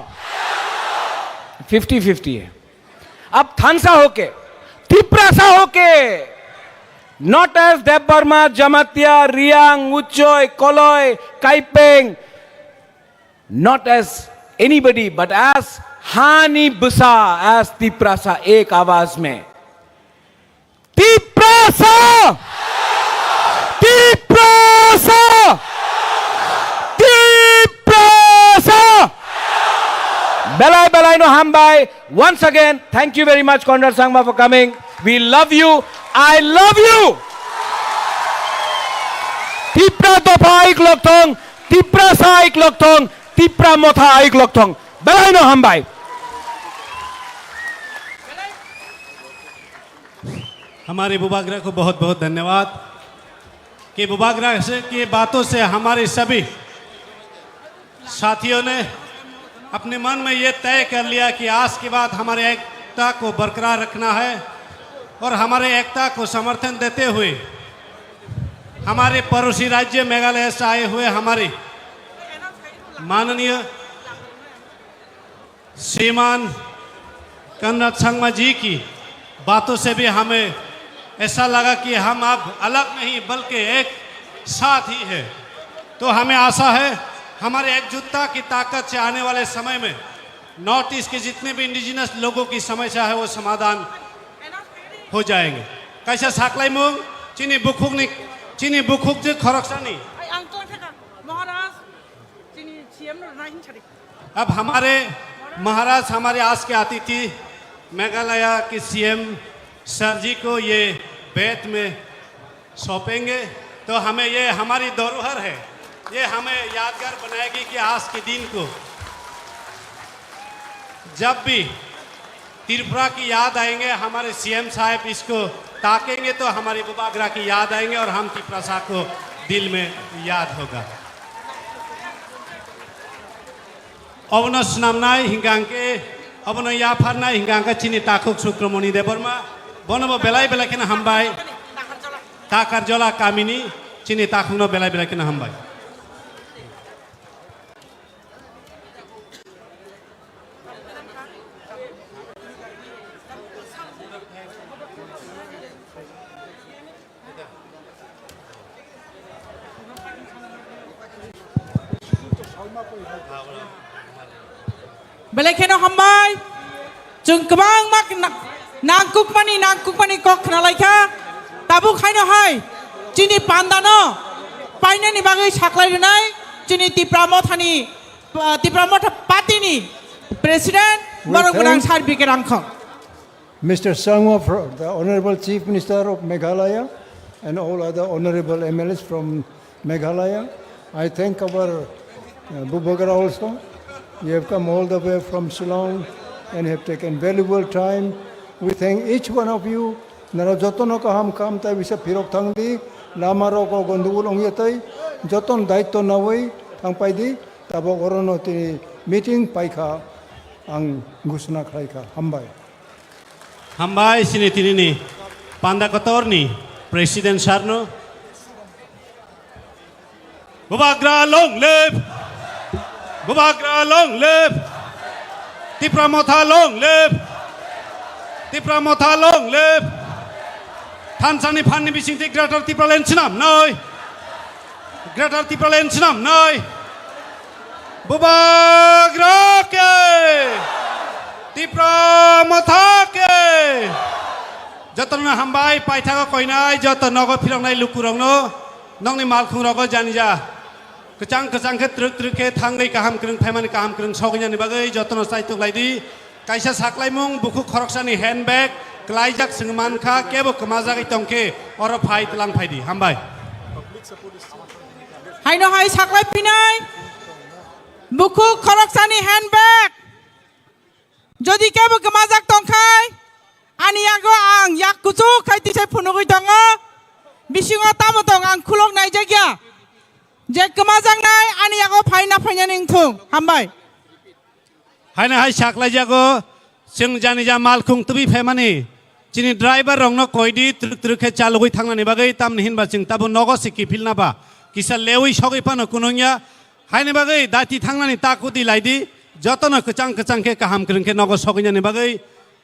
50-50 है। अब थानसा होके, तिप्रासा होके, not as Debbarma, Jamatia, Reang, Uchoi, Kaloi, Kaipeng, not as anybody but as हानी बुसा, एज तिप्रासा, एक आवाज में Tiprasa, Tiprasa, Tiprasa. Belai belai no hambai. Once again, thank you very much, Conrad Sangma, for coming. We love you. I love you. Tipra dopa aik lokthong, tipra sa aik lokthong, tipra motha aik lokthong. Belai no hambai. हमारे बुबागरा को बहुत बहुत धन्यवाद। कि बुबाग्रा की बातों से हमारे सभी साथियों ने अपने मन में ये तय कर लिया कि आज के बाद हमारे एकता को बरकरार रखना है और हमारे एकता को समर्थन देते हुए हमारे पड़ोसी राज्य मेघालय से आए हुए हमारे माननीय श्रीमान कन्नड़ संगमा जी की बातों से भी हमें ऐसा लगा कि हम अब अलग नहीं बल्कि एक साथ ही है। तो हमें आशा है हमारे एकजुटता की ताकत से आने वाले समय में नॉर्थ ईस्ट के जितने भी इंडिजिनस लोगों की समस्या है वो समाधान हो जाएंगे। कैसा साकलाई मुंग चीनी बुखुक जो खरकसानी। अब हमारे महाराज हमारे आज के अतिथि मेघालय के सीएम सर जी को ये बेत में सौंपेंगे। तो हमें ये हमारी धरोहर है, ये हमें यादगार बनाएगी कि आज के दिन को जब भी त्रिपुरा की याद आएंगे हमारे सीएम साहब इसको ताकेंगे तो हमारी बुबाग्रा की याद आएंगे और हम त्रिपुरा साहब को दिल में याद होगा। अबनो सुनामनाय हिंगांके अबनो याफारनाय हिंगांका चिनी ताकुक सुक्रमणि देबरमा बनबो बेलाय बेलायखिना हामबाय ताकार जला कामिनी चिनी ताकुनो बेलाय बेलायखिना हामबाय। बेलेखेनो हामबाय जों गोबां माक नांकुकमानि कक नालायखा दाबो खायनो हाय जोंनि पान्दानो पाइनानि बागै साख्लायनाय जोंनि तिप्रामथा पार्टीनि प्रेसिडेंट बरंगोनां सार बिके रांखं। Mr. Sangma, the Honorable Chief Minister of Meghalaya and all other honorable MLAs from Meghalaya. I thank our Bubagra also. You have come all the way from Shillong and have taken valuable time. We thank each one of you. Nara jotono ka ham kam ta bisa pirok thangdi lamaro ko gondugul ongyetai joton daitto nawai thangpai di tabo orono ti meeting paikha ang gusna khaika hambai. Hambai sini tinini panda kotorni Presiden Sarno. Bubagra long live. Bubagra long live. Tipramotha long live. Tipramotha long live. Tansani Pani Bisinti Greater Tipralensinam noi. Greater Tipralensinam noi. Bubagra ke. Tipramotha ke. Joton hambai paitha ko koinai joton nogo phirongnai lukurongno nongni malkhung rogo janija. Kecang ke truk ke thangai kaham krung phaimani kaham krung sognyani bagai jotono saituk laidi kaisa saklaimung buku khoroksani handbag klaijak singmankha kebo kemajagai tongke oro phai tlang phaidi hambai haino hai saklai pinai buku khoroksani handbag jodi kebo kemajak tongkhai ani yago ang yak kuchu khaiti sai phunugui tongo bisingo tamo tong ang khulok nai jagya je kemajak nai ani yago phaina phainani thung hambai haina hai saklai jago sing janija malkhung tubi phaimani chini driver rongno koidi truk ke chalugui thangnani bagai tam hinba sing tabu nogo siki filna ba kisa lewi sogoi pano kunongya haine bagai dati thangnani takudi laidi jotono kecang ke kaham krung ke nogo soginyani bagai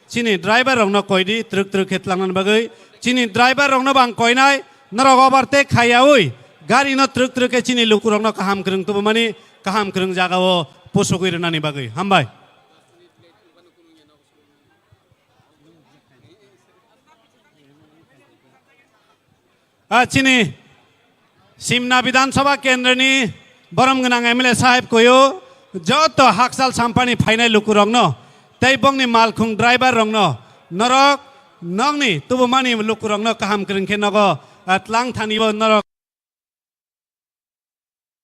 chini driver rongno koidi truk ke tlangnani bagai chini driver rongno bang koinai narogo barte khaiaui gari no truk ke chini lukurongno kaham krung tubu mani kaham krung jagao posogoi renani bagai hambai chini Simna Vidansabha Kendrani Boromganang MLA Sahib koyo joto haksal sampani phainai lukurongno tei bongni malkhung driver rongno norok nongni tubumani lukurongno kaham krungke nogo tlang thanibo norok